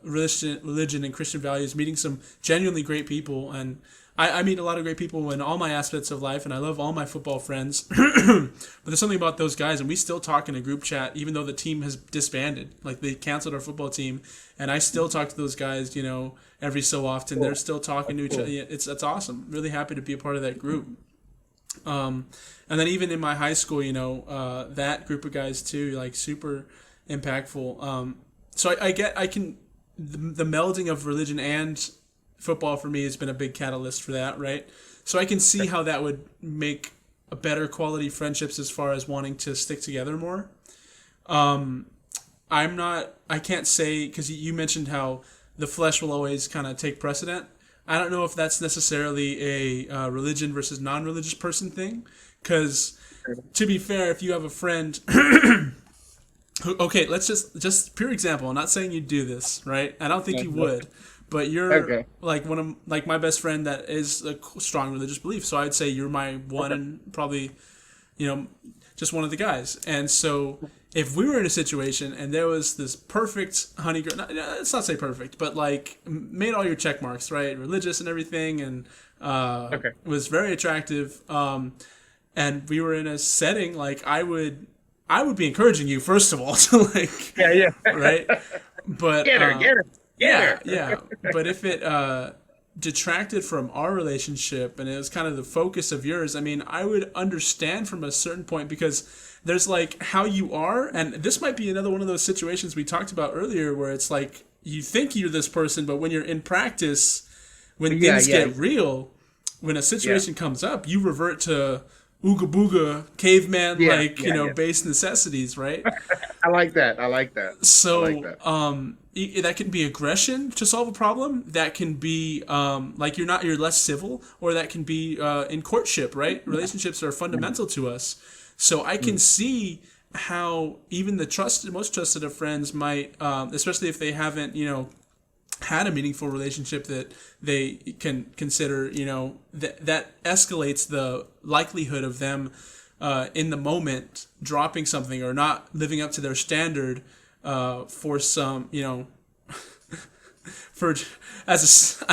religion and Christian values, meeting some genuinely great people, and I meet a lot of great people in all my aspects of life, and I love all my football friends. But there's something about those guys, and we still talk in a group chat, even though the team has disbanded. Like they canceled our football team, and I still talk to those guys, every so often. They're Cool. still talking That's to each other. cool. It's awesome. Really happy to be a part of that group. And then even in my high school, that group of guys too, like super impactful. So I can the melding of religion and football for me has been a big catalyst for that, right? So I can see how that would make a better quality friendships as far as wanting to stick together more. I can't say, because you mentioned how the flesh will always kind of take precedent. I don't know if that's necessarily a religion versus non-religious person thing, because to be fair, if you have a friend okay, let's just pure example. I'm not saying you do this, right? I don't think you would, but you're Okay. like one of like my best friend that is a strong religious belief. So I'd say you're my one Okay. and probably you know just one of the guys. And so if we were in a situation and there was this perfect honey girl, let's not say perfect, but like made all your check marks, right? Religious and everything, and Okay. was very attractive. And we were in a setting like I would be encouraging you first of all to like Yeah. Yeah. right, but Get her. Get her. Get yeah, her. yeah. But if it detracted from our relationship and it was kind of the focus of yours, I mean, I would understand from a certain point, because there's like how you are, and this might be another one of those situations we talked about earlier where it's like you think you're this person, but when you're in practice, when Yeah. things Yeah. get real, when a Yeah. situation comes up, you revert to ooga booga caveman Yeah. like Yeah. Yeah. base necessities, right? I like that. I like that. I like So that. that can be aggression to solve a problem. That can be like you're less civil, or that can be in courtship, right? Relationships are fundamental to us. So I can see how even the most trusted of friends might, especially if they haven't, had a meaningful relationship that they can consider, that escalates the likelihood of them in the moment dropping something or not living up to their standard for some, for I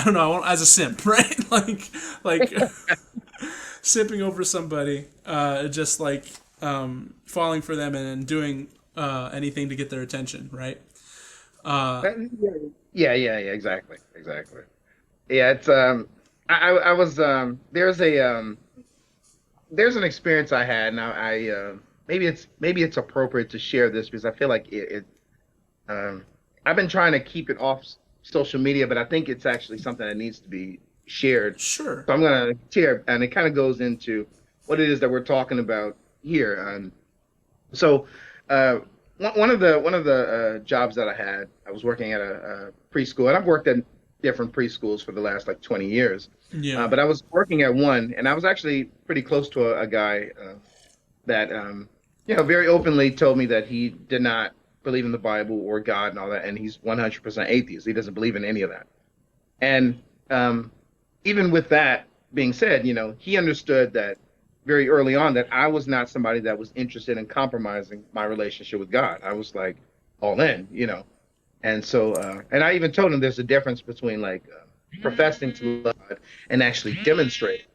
don't know, as a simp, right? like simping over somebody, just like falling for them and doing anything to get their attention, right? Yeah. Yeah. Yeah. Exactly. Exactly. Yeah. It's I was there's an experience I had, and maybe it's appropriate to share this because I feel like um I've been trying to keep it off social media, but I think it's actually something that needs to be shared. Sure. So I'm gonna share, and it kind of goes into what it is that we're talking about here. So uh, one of the jobs that I had, I was working at a preschool, and I've worked at different preschools for the last like 20 years. Yeah. But I was working at one, and I was actually pretty close to a guy that very openly told me that he did not believe in the Bible or God and all that, and he's 100% atheist. He doesn't believe in any of that. And even with that being said, he understood that very early on that I was not somebody that was interested in compromising my relationship with God. I was like all in. And so, and I even told him there's a difference between like professing to love God and actually demonstrating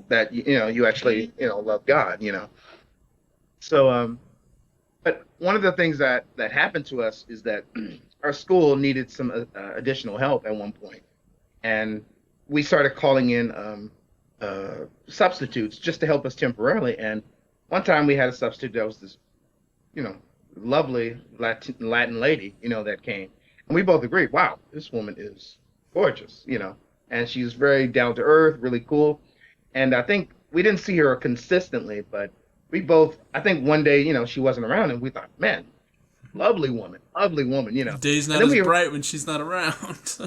that you actually love God. So, but one of the things that happened to us is that our school needed some additional help at one point, and we started calling in substitutes just to help us temporarily. And one time we had a substitute that was this, you know, lovely Latin lady, that came, and we both agreed, wow, this woman is gorgeous, and she's very down to earth, really cool. And I think we didn't see her consistently, but we both, I think one day, she wasn't around, and we thought, man, lovely woman, The day's and not then as we, bright when she's not around.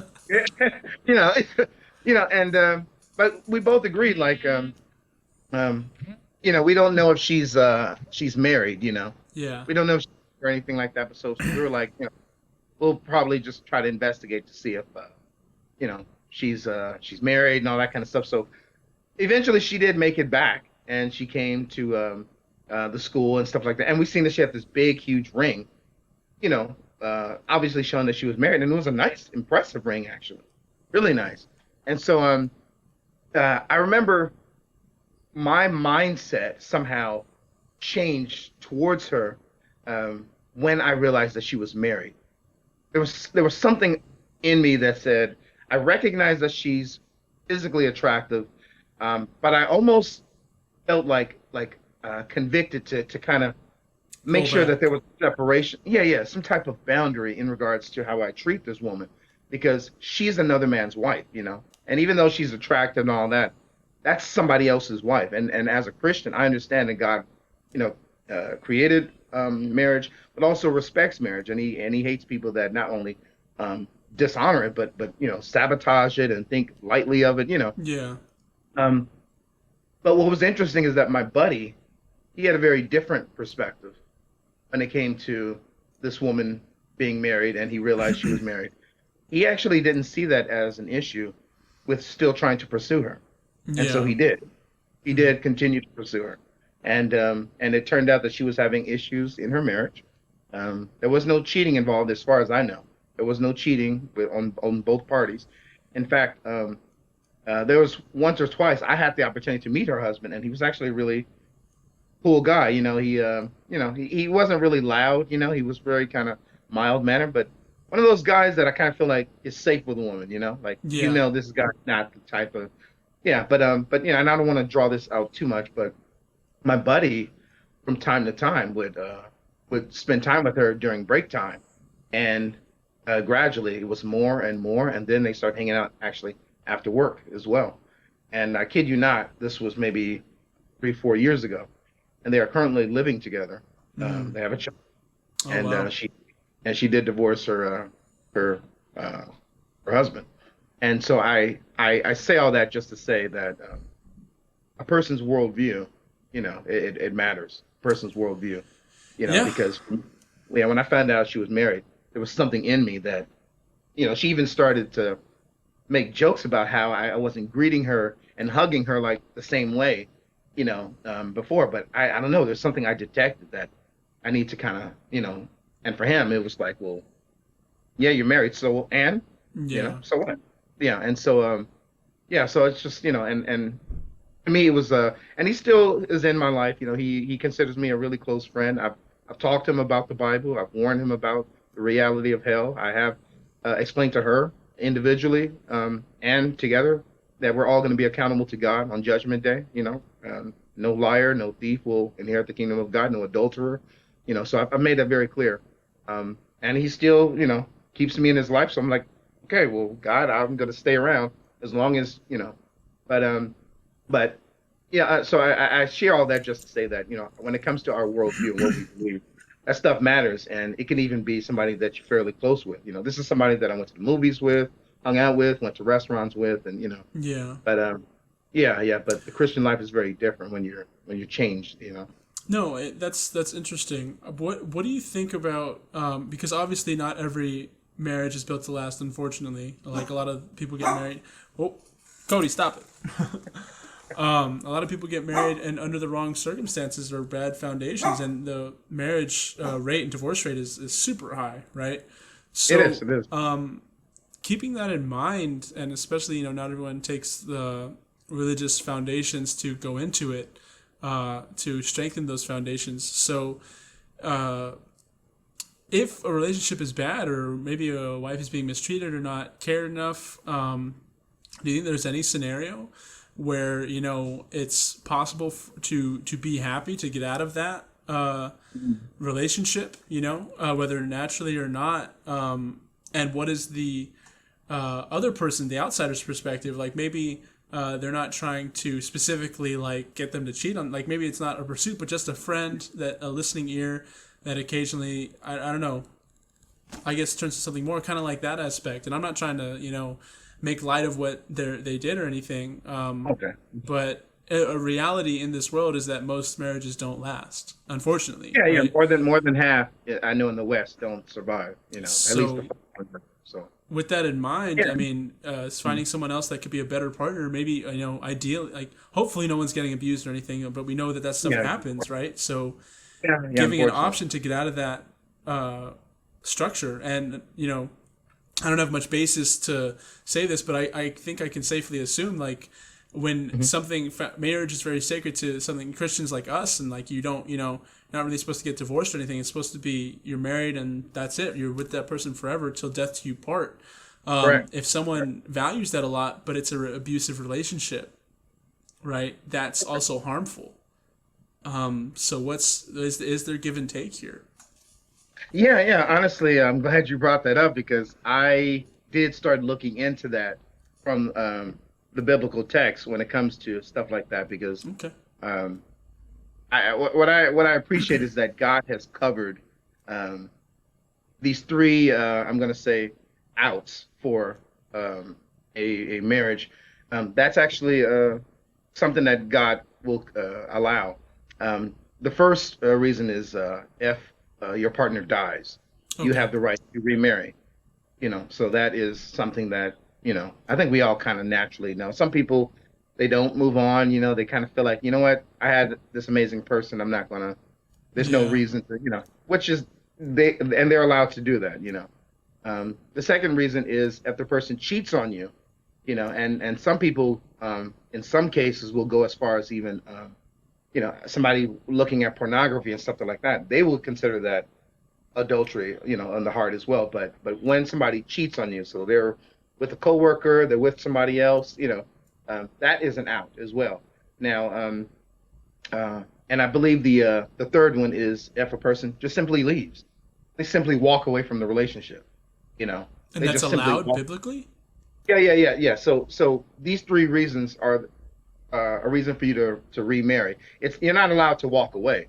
you know, and but we both agreed, like, um, we don't know if she's married, Yeah. we don't know if she's or anything like that, but so we were like, we'll probably just try to investigate to see if, she's married and all that kind of stuff. So eventually she did make it back and she came to the school and stuff like that. And we seen that she had this big, huge ring, obviously showing that she was married. And it was a nice, impressive ring, actually. Really nice. And so I remember my mindset somehow changed towards her when I realized that she was married. There was something in me that said, I recognize that she's physically attractive, but I almost felt like convicted to kind of make Pull sure that back. there was separation. Yeah, yeah, some type of boundary in regards to how I treat this woman, because she's another man's wife. And even though she's attractive and all that, that's somebody else's wife. And as a Christian, I understand that God, created marriage, but also respects marriage, and he hates people that not only um, dishonor it, but sabotage it and think lightly of it. Yeah. Um, but what was interesting is that my buddy, he had a very different perspective when it came to this woman being married, and he realized she was married. He actually didn't see that as an issue with still trying to pursue her, and so Yeah. he did. He Hmm. did continue to pursue her, and it turned out that she was having issues in her marriage. There was no cheating involved, as far as I know. There was no cheating on both parties. In fact, there was once or twice I had the opportunity to meet her husband, and he was actually a really cool guy. He wasn't really loud. He was very kind of mild mannered, but one of those guys that I kind of feel like is safe with a woman. Like Yeah. this guy's not the type of, yeah. But and I don't want to draw this out too much, but my buddy from time to time would spend time with her during break time, and gradually it was more and more, and then they start hanging out actually after work as well. And I kid you not, this was maybe 3 4 years ago, and they are currently living together. Mm. They have a child, Oh and wow. she did divorce her uh, her husband. And so I say all that just to say that a person's worldview, it matters. A person's worldview, Yeah. because yeah, when I found out she was married, there was something in me that, she even started to make jokes about how I wasn't greeting her and hugging her like the same way, before. But I don't know. There's something I detected that I need to kind of, and for him, it was like, well, yeah, you're married. So, and, Yeah. so what? Yeah. And so, yeah, so it's just, and to me, it was, and he still is in my life. He considers me a really close friend. I've talked to him about the Bible. I've warned him about the reality of hell. I have explained to her individually and together that we're all going to be accountable to God on Judgment Day. No liar, no thief will inherit the kingdom of God. No adulterer. So I've made that very clear. And he still, keeps me in his life. So I'm like, okay, well, God, I'm going to stay around as long as, but but yeah, so I share all that just to say that, when it comes to our worldview and what we believe, that stuff matters. And it can even be somebody that you're fairly close with. This is somebody that I went to the movies with, hung out with, went to restaurants with, and, Yeah. but yeah, yeah. But the Christian life is very different when you're changed. No, that's interesting. What do you think about? Because obviously not every marriage is built to last. Unfortunately, like a lot of people get married. Oh, Cody, stop it. A lot of people get married and under the wrong circumstances or bad foundations, and the marriage rate and divorce rate is super high, right? It is. So, It is. keeping that in mind, and especially not everyone takes the religious foundations to go into it to strengthen those foundations. So, uh, if a relationship is bad, or maybe a wife is being mistreated or not cared enough, do you think there's any scenario where it's possible to be happy to get out of that relationship? Whether naturally or not, and what is the other person, the outsider's perspective? Like maybe They're not trying to specifically like get them to cheat on. Like maybe it's not a pursuit, but just a friend, that a listening ear that occasionally, I don't know, I guess turns to something more kind of like that aspect. And I'm not trying to make light of what they did or anything. Okay. But a reality in this world is that most marriages don't last, unfortunately, Yeah, yeah. right? More than half, I know in the West don't survive. At least the So first one. So with that in mind, yeah. I mean, finding someone else that could be a better partner, maybe ideally, like hopefully no one's getting abused or anything, but we know that that stuff Yeah. happens, right? So Yeah, yeah. giving an Unfortunately. option to get out of that structure, and I don't have much basis to say this, but I think I can safely assume, like, when marriage is very sacred to something Christians like us, and like you don't, not really supposed to get divorced or anything. It's supposed to be you're married and that's it. You're with that person forever till death do you part. Correct. If someone values that a lot, but it's an abusive relationship, right? That's also harmful. So is there give and take here? Yeah, yeah. Honestly, I'm glad you brought that up because I did start looking into that from the biblical text when it comes to stuff like that. Because Okay. um, what I appreciate is that God has covered um, these three. I'm going to say outs for a marriage. That's actually something that God will allow. The first reason is if your partner dies, you Okay. have the right to remarry. So that is something that I think we all kind of naturally know. Some people they don't move on. They kind of feel like what, I had this amazing person. I'm not gonna. There's no Yeah. reason to which is they're allowed to do that. The second reason is if the person cheats on you, and some people in some cases will go as far as even somebody looking at pornography and stuff like that, they will consider that adultery, on the heart as well. But when somebody cheats on you, so they're with a coworker, they're with somebody else, that is an out as well. Now, and I believe the third one is if a person just simply leaves, they simply walk away from the relationship. You know, And they that's just simply allowed walk. biblically? Yeah, yeah, yeah, yeah. So these three reasons are a reason for you to remarry. It's You're not allowed to walk away.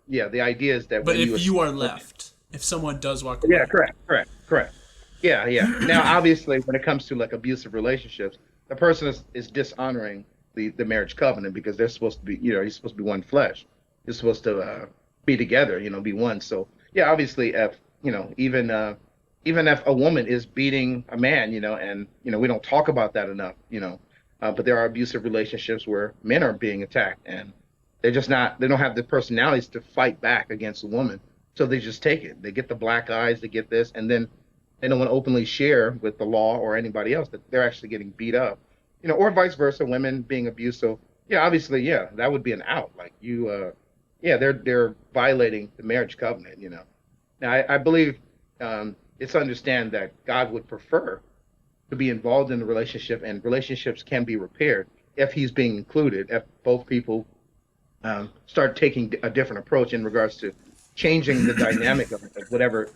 Yeah, the idea is that But when if you are left, if someone does walk yeah, away. correct, correct, correct. Yeah, yeah. Now, obviously, when it comes to like abusive relationships, the person is dishonoring the marriage covenant because they're supposed to be, you're supposed to be one flesh. You're supposed to be together, be one. So, yeah, obviously, if even if a woman is beating a man, and we don't talk about that enough, but there are abusive relationships where men are being attacked and they don't have the personalities to fight back against a woman. So they just take it. They get the black eyes, they get this, and then they don't want to openly share with the law or anybody else that they're actually getting beat up, or vice versa, women being abused. So yeah, obviously, yeah, that would be an out. Like yeah, they're violating the marriage covenant. Now I believe it's to understand that God would prefer to be involved in the relationship, and relationships can be repaired if He's being included. If both people start taking a different approach in regards to changing the dynamic of whatever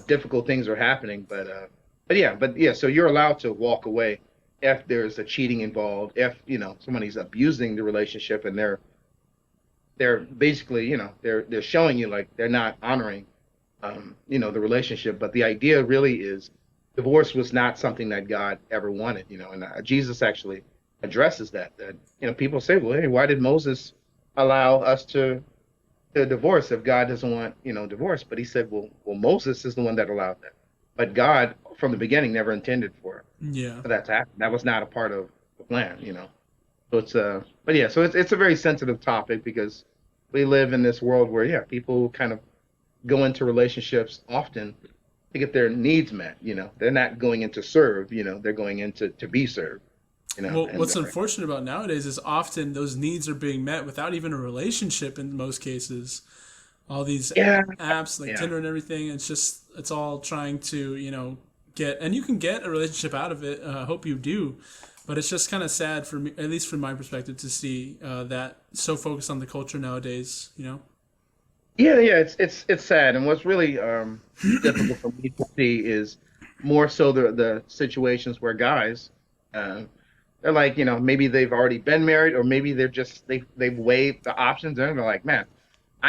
difficult things are happening. But yeah. So you're allowed to walk away if there's a cheating involved, if somebody's abusing the relationship, and they're basically they're showing you like they're not honoring the relationship. But the idea really is divorce was not something that God ever wanted. And Jesus actually addresses that people say, well, hey, why did Moses allow us to divorce if God doesn't want divorce? But he said, well, Moses is the one that allowed that, but God from the beginning never intended Yeah. for that to happen. That was not a part of the plan. So but yeah, so it's a very sensitive topic because we live in this world where people kind of go into relationships often to get their needs met. They're not going in to serve. They're going in to be served. Well, And what's unfortunate about nowadays is often those needs are being met without even a relationship in most cases. All these yeah, apps like yeah. Tinder and everything, it's all trying to, get, and you can get a relationship out of it. I hope you do. But it's just kind of sad for me, at least from my perspective, to see that so focused on the culture nowadays. Yeah, yeah, it's sad, and what's really difficult for me to see is more so the situations where guys uh, They're like, maybe they've already been married, or maybe they've weighed the options, and they're like, man,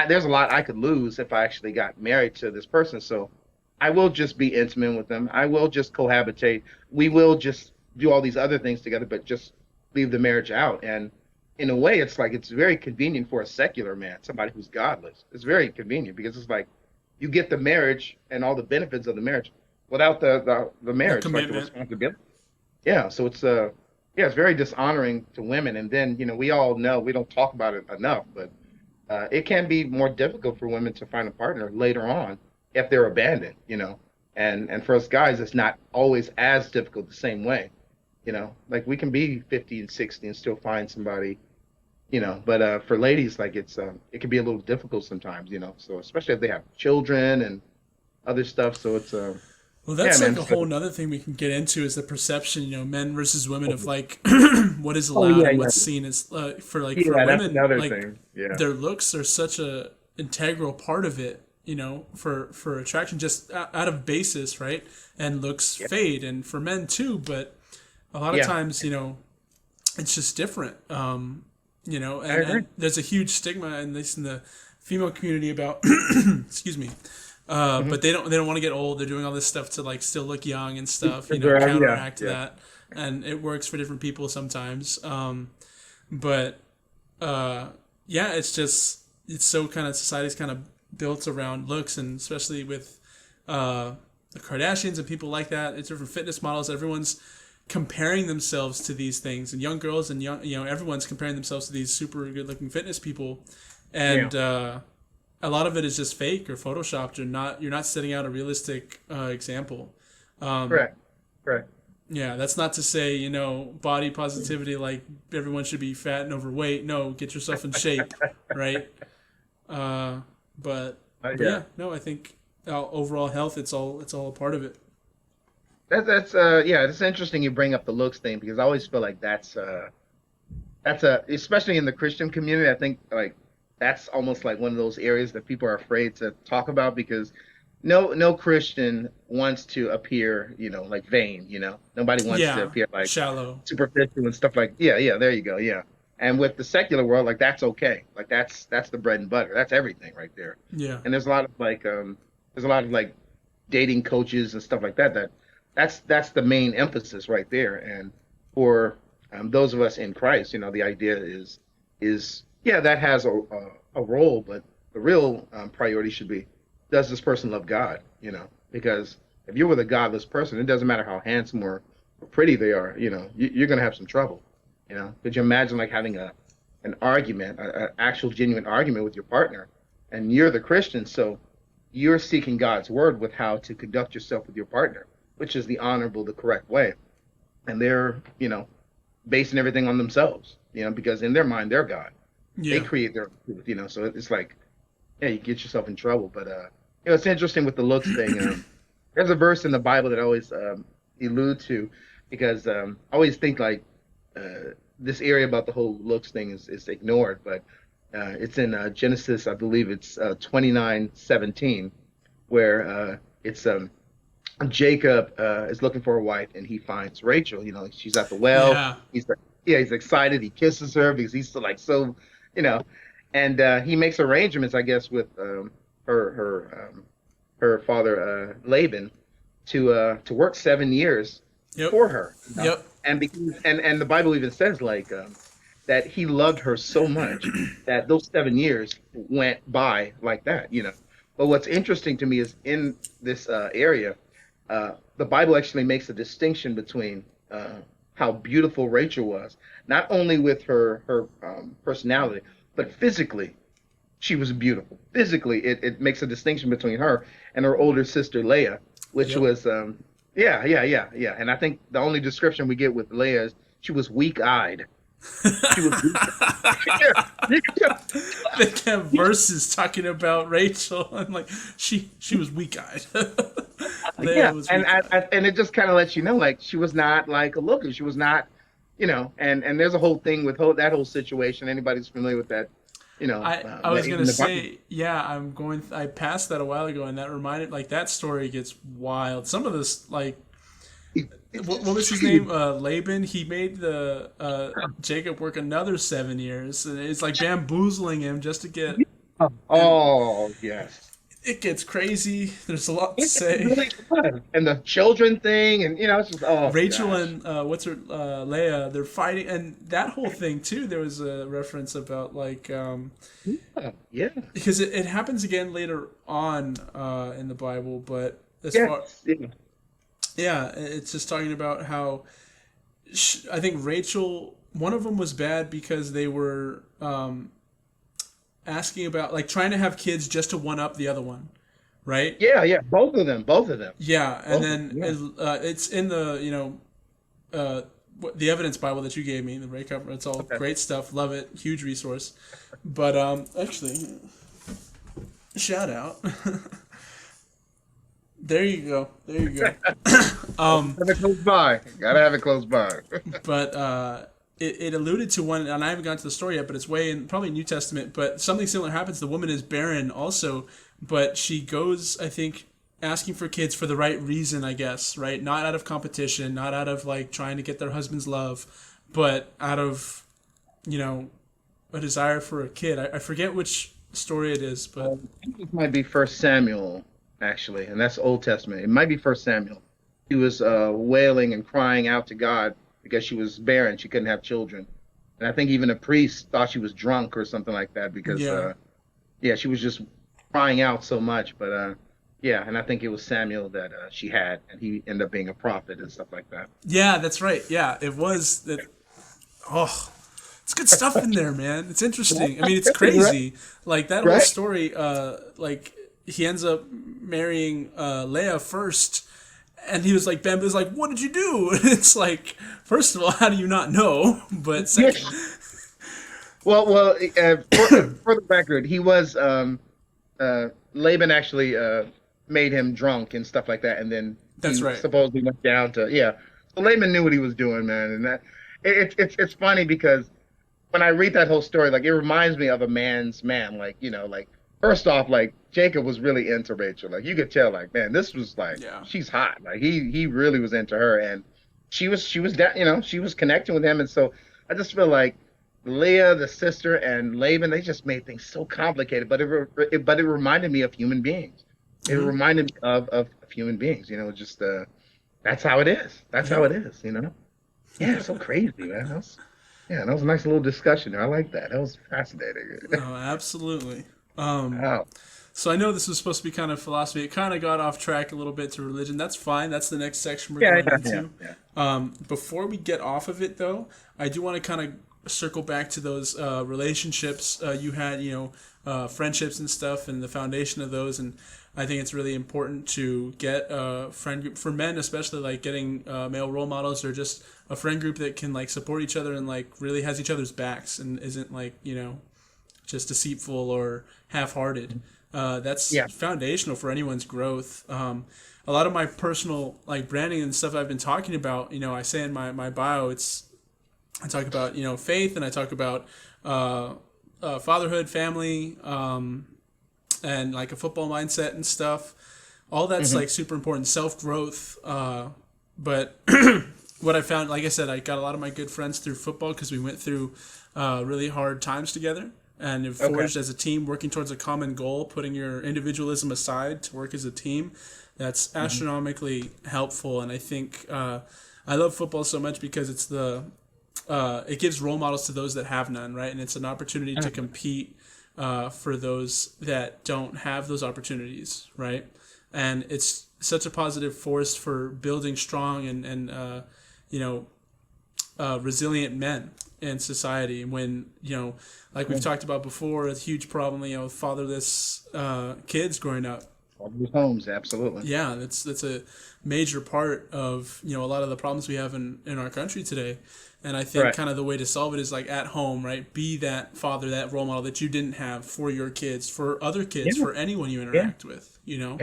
there's a lot I could lose if I actually got married to this person. So I will just be intimate with them. I will just cohabitate. We will just do all these other things together, but just leave the marriage out. And in a way, it's like it's very convenient for a secular man, somebody who's godless. It's very convenient because it's like you get the marriage and all the benefits of the marriage without the The marriage, like the commitment. responsibility. Yeah, so yeah, it's very dishonoring to women. And then, we all know we don't talk about it enough, but it can be more difficult for women to find a partner later on if they're abandoned. And for us guys, it's not always as difficult the same way. Like we can be 50 and 60 and still find somebody. But for ladies, like it can be a little difficult sometimes. So especially if they have children and other stuff. So it's Well, yeah, that's man. like a So, whole nother thing we can get into is the perception, men versus women of like what is oh allowed yeah, and yeah, what's seen as for yeah. That's women, another like thing. Yeah, their looks are such a integral part of it, for attraction just out of basis, right? And looks yeah, fade, and for men too, but a lot of yeah. times, it's just different. I And agree. there's a huge stigma, at least in the female community, about excuse me. Hmm. But they don't want to get old. They're doing all this stuff to like still look young and stuff, Yeah, counteract yeah. that, and it works for different people sometimes. But yeah, it's so kind of society's kind of built around looks, and especially with the Kardashians and people like that. It's different fitness models. Everyone's comparing themselves to these things, and young girls and young everyone's comparing themselves to these super good looking fitness people, Yeah. and a lot of it is just fake or photoshopped, or not. You're not setting out a realistic example. Um, Correct. Correct. yeah, that's not to say body positivity, like everyone should be fat and overweight. No, get yourself in shape, right? Uh, but but Yeah. yeah, no, I think overall health, it's all a part of it. That's yeah, it's interesting you bring up the looks thing because I always feel like that's especially in the Christian community, I think like that's almost like one of those areas that people are afraid to talk about because no Christian wants to appear, like vain. Nobody wants to Yeah, appear like shallow. superficial and stuff like yeah, there you go, yeah. And with the secular world, like that's okay. Like that's the bread and butter. That's everything right there. Yeah, And there's a lot of like dating coaches and stuff like that that's the main emphasis right there. And for those of us in Christ, the idea is yeah, that has a role, but the real priority should be, does this person love God? Because if you're with a godless person, it doesn't matter how handsome or pretty they are. You're gonna have some trouble. Could you imagine like having an argument, an actual genuine argument with your partner, and you're the Christian, so you're seeking God's word with how to conduct yourself with your partner, which is the honorable, the correct way. And they're, basing everything on themselves, because in their mind, they're God. They yeah, create their truth. So it's like, yeah, you get yourself in trouble. But, it's interesting with the looks thing. There's a verse in the Bible that I always allude to because I always think like this area about the whole looks thing is ignored, but it's in Genesis, I believe it's 29:17, where it's Jacob is looking for a wife and he finds Rachel. She's at the well. yeah, He's like, yeah, he's excited. He kisses her because he's still like so, you know, and he makes arrangements, I guess, with her father Laban to work 7 years yep, for her. yep, And because and the Bible even says like that he loved her so much that those 7 years went by like that. But what's interesting to me is in this area, the Bible actually makes a distinction between how beautiful Rachel was, not only with her personality, but physically she was beautiful. Physically, it makes a distinction between her and her older sister Leah, which yep. was yeah. And I think the only description we get with Leah is she was weak-eyed. She was weak. Yeah, They have verses talking about Rachel, and like she was weak eyed. Leia yeah, was and weak eyed. and it just kind of lets you know, like she was not like a looker. She was not, and there's a whole thing with that whole situation. Anybody's familiar with that, I was gonna in the Bible. say, yeah, I passed that a while ago, and that reminded, like, that story gets wild. Some of this, like, what was his name? Laban. He made the Jacob work another 7 years, and it's like bamboozling him just to get. And Oh, yes. it gets crazy. There's a lot to It say. really does. And the children thing, and it's just, oh Rachel gosh. and what's her Leia, they're fighting, and that whole thing too. There was a reference about like Yeah, yeah. because it happens again later on in the Bible, but as far Yes, yeah. yeah, it's just talking about how I think Rachel, one of them was bad because they were asking about like trying to have kids just to one up the other one, right? Yeah, yeah. Both of them. Both of them. Yeah, and Both of then them. Yeah. it's in the uh, the evidence Bible that you gave me, the Ray cover. It's all Okay. great stuff. Love it. Huge resource. But actually, shout out. There you go. There you go. Have it close by. Gotta have it close by. But it alluded to one, and I haven't gotten to the story yet, but it's way in probably New Testament. But something similar happens. The woman is barren also, but she goes, I think, asking for kids for the right reason, I guess, right? Not out of competition, not out of like trying to get their husband's love, but out of, you know, a desire for a kid. I forget which story it is, but I think this might be First Samuel, actually, and that's Old Testament. It might be First Samuel. She was wailing and crying out to God because she was barren. She couldn't have children, and I think even a priest thought she was drunk or something like that because, yeah. yeah, she was just crying out so much. But yeah, and I think it was Samuel that she had, and he ended up being a prophet and stuff like that. Yeah, that's right. Yeah, it was that. Oh, it's good stuff in there, man. It's interesting. I mean, it's Right, crazy. Like that whole right. story. Like he ends up marrying Leia first, and he was like, "Bam!" Is like, "What did you do?" It's like, first of all, how do you not know? But Yeah. second, Well, for the record, he was Laban actually made him drunk and stuff like that, and then that's he right. supposedly went down to, yeah. So Laban knew what he was doing, man, and that it's funny because when I read that whole story, like it reminds me of a man's man, like like first off, like Jacob was really into Rachel, like you could tell, like man, this was like Yeah. she's hot, like he really was into her, and she was that she was connecting with him, and so I just feel like Leah, the sister, and Laban, they just made things so complicated, but it reminded me of human beings. It Hmm. reminded me of human beings, just that's how it is. That's how Yeah. it is, Yeah, it's so crazy, man. Yeah, that was a nice little discussion there. I like that. That was fascinating. No, absolutely. Wow. So I know this was supposed to be kind of philosophy. It kind of got off track a little bit to religion. That's fine. That's the next section we're Yeah, going yeah, yeah, into. yeah. Before we get off of it, though, I do want to kind of circle back to those relationships you had, friendships and stuff, and the foundation of those. And I think it's really important to get a friend group for men, especially like getting male role models or just a friend group that can like support each other and like really has each other's backs and isn't like just deceitful or half-hearted. That's Yeah. foundational for anyone's growth. A lot of my personal like branding and stuff I've been talking about, I say in my bio, I talk about faith, and I talk about fatherhood, family, and like a football mindset and stuff. All that's Hmm. like super important, self growth. But what I found, like I said, I got a lot of my good friends through football because we went through really hard times together and have Okay. forged as a team, working towards a common goal, putting your individualism aside to work as a team. That's astronomically helpful, and I think I love football so much because it gives role models to those that have none, right? And it's an opportunity to compete for those that don't have those opportunities, right? And it's such a positive force for building strong and resilient men in society. When like we've talked about before, a huge problem, with fatherless kids growing up. All these homes, absolutely. Yeah, that's a major part of a lot of the problems we have in our country today. And I think Right. kind of the way to solve it is like at home, right? Be that father, that role model that you didn't have for your kids, for other kids, Yeah. for anyone you Yeah. interact with. Yeah.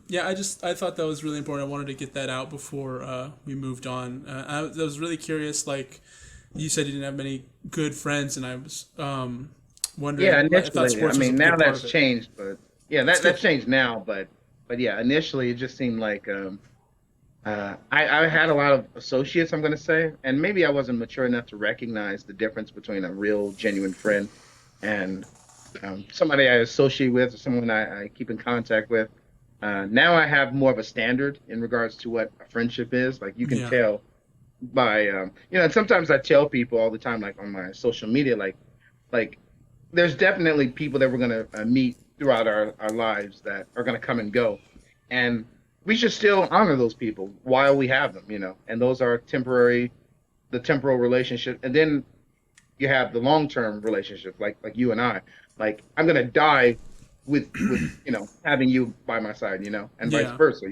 Yeah, I thought that was really important. I wanted to get that out before we moved on. I was really curious. Like you said, you didn't have many good friends, and I was wondering Yeah, if thought initially, I sports was a mean, now big part that's of it. changed, but yeah, It's that's good. changed now, but yeah, initially it just seemed like I had a lot of associates, I'm going to say, and maybe I wasn't mature enough to recognize the difference between a real, genuine friend and somebody I associate with or someone I keep in contact with. Now I have more of a standard in regards to what a friendship is. Like you can Yeah. tell by, and sometimes I tell people all the time, like on my social media, like there's definitely people that we're going to meet throughout our lives that are going to come and go. And we should still honor those people while we have them, and those are temporary, the temporal relationship. And then you have the long-term relationship, like you and I. Like I'm going to die with, having you by my side, and vice Yeah. versa.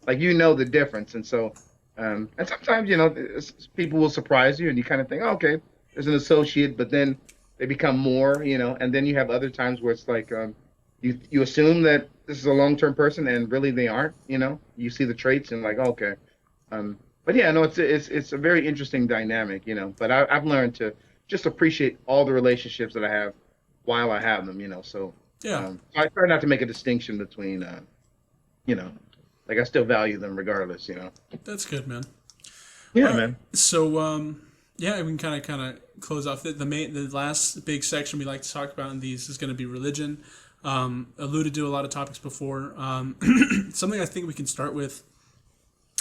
Like, the difference. And so, and sometimes, people will surprise you and you kind of think, oh, okay, there's an associate, but then they become more, and then you have other times where it's like, you assume that this is a long-term person and really they aren't, you see the traits and like, oh, okay. But yeah, no, it's a very interesting dynamic, but I've learned to just appreciate all the relationships that I have while I have them, so, Yeah. I try not to make a distinction between, you know, like I still value them regardless, That's good, man. All Yeah, right. man. So, yeah, we can kind of close off the last big section we like to talk about in these is going to be religion. Alluded to a lot of topics before. Something I think we can start with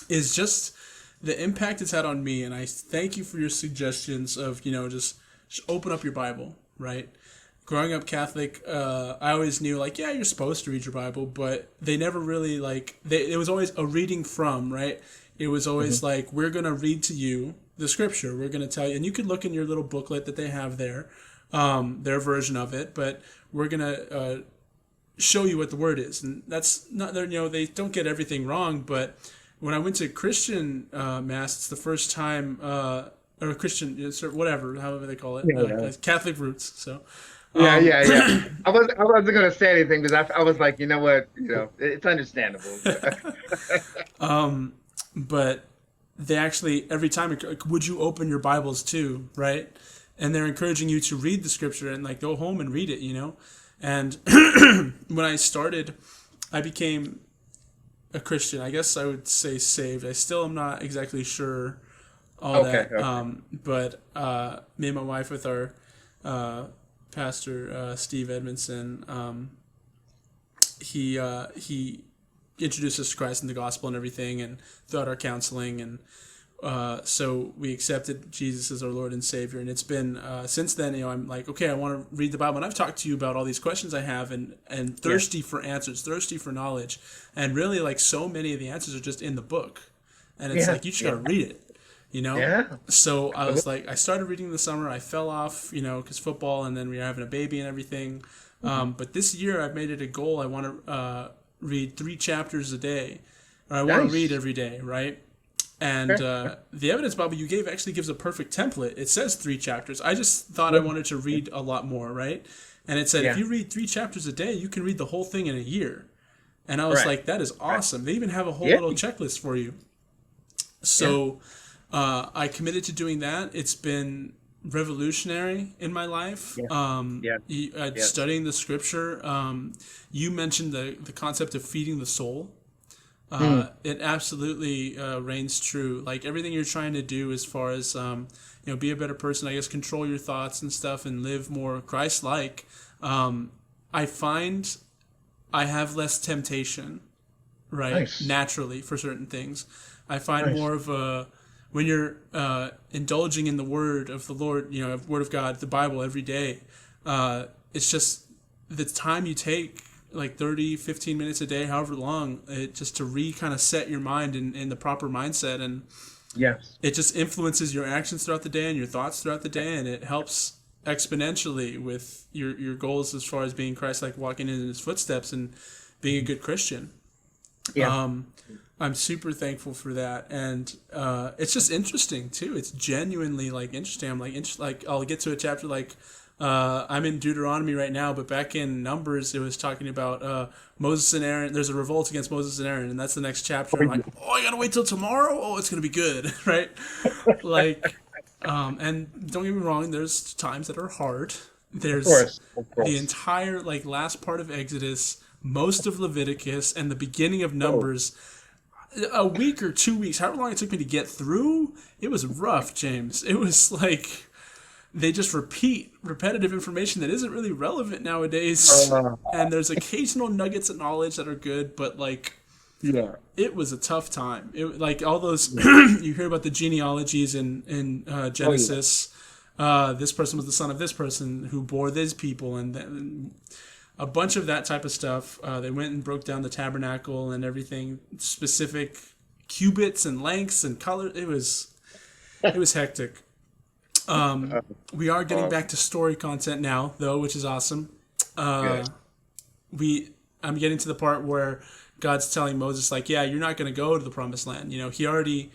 is just the impact it's had on me, and I thank you for your suggestions of just open up your Bible, right? Growing up Catholic, I always knew like, yeah, you're supposed to read your Bible, but they never really it was always a reading from, right? It was Hmm. always like, we're gonna read to you the scripture. We're gonna tell you, and you could look in your little booklet that they have there, their version of it, but we're gonna show you what the word is, and that's not there. They don't get everything wrong, but when I went to Christian mass, it's the first time, or Christian, whatever, however they call it, Yeah, yeah, Catholic roots. So. yeah, Um, yeah, yeah. I wasn't gonna say anything because I was like, you know what, it's understandable. but they actually every time, like, would you open your Bibles too, right? And they're encouraging you to read the scripture and like go home and read it. And when I started, I became a Christian. I guess I would say saved. I still am not exactly sure all Okay, that. okay. But me and my wife with our pastor Steve Edmondson, he introduced us to Christ and the gospel and everything, and throughout our counseling, and so we accepted Jesus as our Lord and Savior. And it's been since then, I'm like, okay, I want to read the Bible, and I've talked to you about all these questions I have, and Yeah, thirsty for answers, thirsty for knowledge, and really like so many of the answers are just in the book, and it's yeah, like you just yeah, gotta read it. yeah. So I was Absolutely. like, I started reading in the summer. I fell off, because football, and then we were having a baby and everything. Mhm. But this year, I've made it a goal. I want to read 3 chapters a day, or I want to read Nice. every day, right? And Okay. the evidence Bible you gave actually gives a perfect template. It says 3 chapters. I just thought I Yeah, wanted to read a lot more, right? And it said if yeah. you read 3 chapters a day, you can read the whole thing in a year. And I was Right, like, that is right. awesome. They even have a whole Yeah, little checklist for you. yeah, So I committed to doing that. It's been revolutionary in my life. yeah, yeah, yeah. Studying the scripture. You mentioned the concept of feeding the soul. Mm, It absolutely reigns true. Like everything you're trying to do, as far as be a better person. I guess control your thoughts and stuff, and live more Christ-like. I find I have less temptation, right? nice, Naturally for certain things. I find nice. more of a when you're indulging in the word of the Lord, word of God, the Bible every day. It's just the time you take, like 30, 15 minutes a day, however long, just to kind of set your mind in the proper mindset, and Yes. it just influences your actions throughout the day and your thoughts throughout the day, and it helps exponentially with your goals as far as being Christ, like walking in his footsteps and being a good Christian. Yeah. I'm super thankful for that, and it's just interesting too. It's genuinely like interesting. I'm like I'll get to a chapter like I'm in Deuteronomy right now, but back in Numbers it was talking about Moses and Aaron. There's a revolt against Moses and Aaron, and that's the next chapter. I'm like, oh, I gotta wait till tomorrow. Oh, it's gonna be good, right? Like, and don't get me wrong. There's times that are hard. Of There's course. Of the course. entire like last part of Exodus, most of Leviticus, and the beginning of Oh, Numbers. a week or 2 weeks, however long it took me to get through, it was rough, James. It was like they just repeat repetitive information that isn't really relevant nowadays. Uh, And there's occasional nuggets of knowledge that are good, but like yeah. it was a tough time. It like all those you hear about the genealogies in Oh yeah. Genesis. This person was the son of this person who bore these people, and then a bunch of that type of stuff. They went and broke down the tabernacle and everything, specific cubits and lengths and color. It was hectic. We are getting Uh, back to story content now, though, which is awesome. Uh, good. we I'm getting to the part where God's telling Moses, like, yeah, you're not going to go to the promised land. He already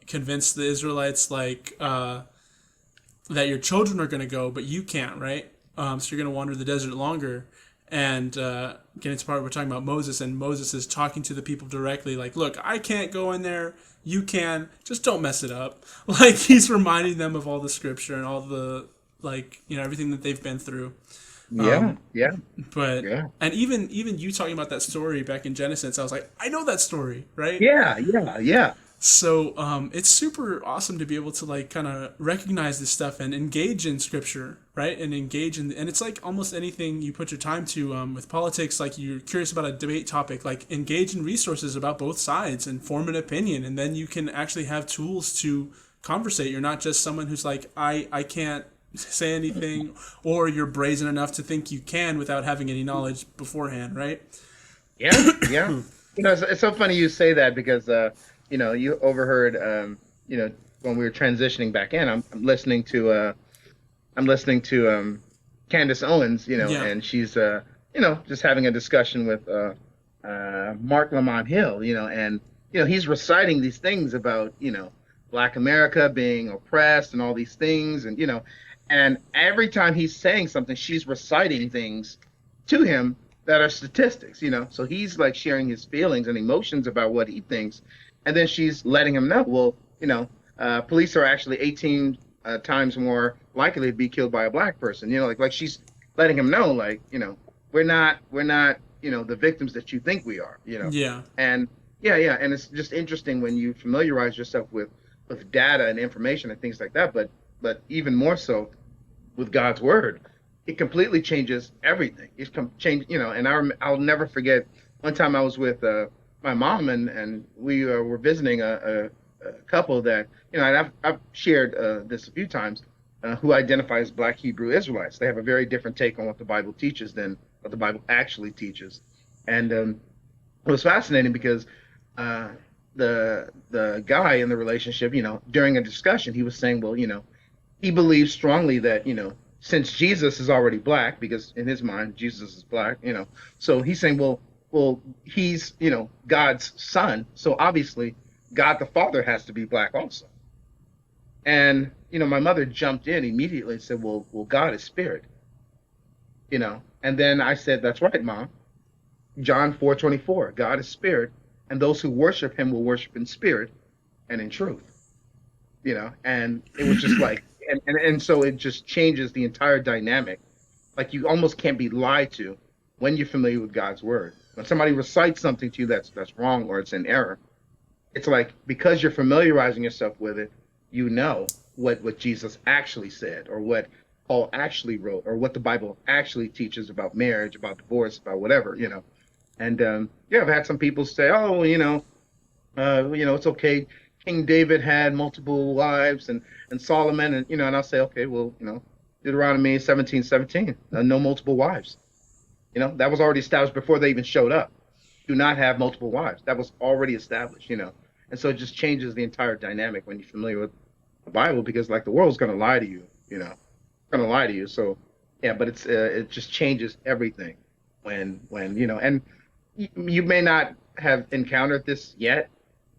convinced the Israelites, like, that your children are going to go, but you can't, right? So you're going to wander the desert longer. And getting to the part where we're talking about Moses, and Moses is talking to the people directly, like, look, I can't go in there. You can. Just don't mess it up. Like, he's reminding them of all the scripture and all the, like, everything that they've been through. Yeah. Yeah. But Yeah. and even you talking about that story back in Genesis, I was like, I know that story, right? Yeah. Yeah. Yeah. So it's super awesome to be able to like kind of recognize this stuff and engage in scripture, right? And engage in, and it's like almost anything you put your time to with politics. Like you're curious about a debate topic, like engage in resources about both sides and form an opinion, and then you can actually have tools to conversate. You're not just someone who's like, I can't say anything, or you're brazen enough to think you can without having any knowledge beforehand, right? Yeah. Yeah. It's so funny you say that because you overheard when we were transitioning back in, I'm listening to Candace Owens, Yeah, and she's just having a discussion with Mark Lamont Hill, and he's reciting these things about Black America being oppressed and all these things, and every time he's saying something, she's reciting things to him that are statistics, so he's like sharing his feelings and emotions about what he thinks, and then she's letting him know, well, police are actually 18 times more likely to be killed by a black person. Like she's letting him know, like, we're not, the victims that you think we are. yeah, And yeah, and it's just interesting when you familiarize yourself with data and information and things like that. But even more so with God's word, it completely changes everything. It's changed, And I'll never forget one time I was with my mom and we were visiting a couple that and I've shared this a few times, who identify as Black Hebrew Israelites. They have a very different take on what the Bible teaches than what the Bible actually teaches, and it was fascinating because the guy in the relationship, during a discussion, he was saying, well, he believes strongly that since Jesus is already black, because in his mind Jesus is black, so he's saying, well, he's God's son, so obviously God the Father has to be black also. And my mother jumped in immediately and said, well, God is spirit, And then I said, that's right, Mom. John 4:24, God is spirit, and those who worship him will worship in spirit and in truth. And it was just like, and so it just changes the entire dynamic. Like you almost can't be lied to when you're familiar with God's word. When somebody recites something to you that's wrong or it's in error, it's like because you're familiarizing yourself with it, what Jesus actually said, or what Paul actually wrote, or what the Bible actually teaches about marriage, about divorce, about whatever. And I've had some people say, oh, it's okay. King David had multiple wives, and Solomon, and I'll say, okay, well, Deuteronomy 17:17, no multiple wives. That was already established before they even showed up. Do not have multiple wives. That was already established. And so it just changes the entire dynamic when you're familiar with the Bible, because like the world's going to lie to you, going to lie to you. So yeah, but it just changes everything when and you may not have encountered this yet,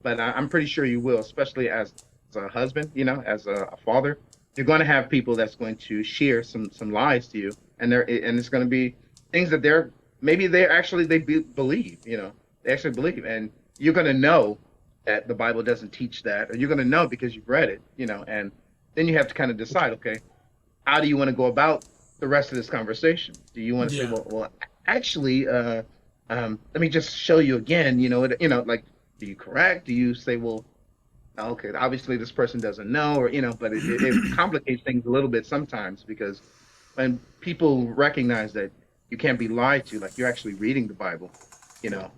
but I'm pretty sure you will, especially as a husband, as a father. You're going to have people that's going to share some lies to you, and it's going to be things that believe, they actually believe, and you're going to know that the Bible doesn't teach that, or you're going to know because you've read it, and then you have to kind of decide, okay, how do you want to go about the rest of this conversation? Do you want to say, yeah, well, actually, let me just show you again, like do you correct? Do you say, well, okay, obviously this person doesn't know, or but it complicates things a little bit sometimes because when people recognize that you can't be lied to, like you're actually reading the Bible, you know,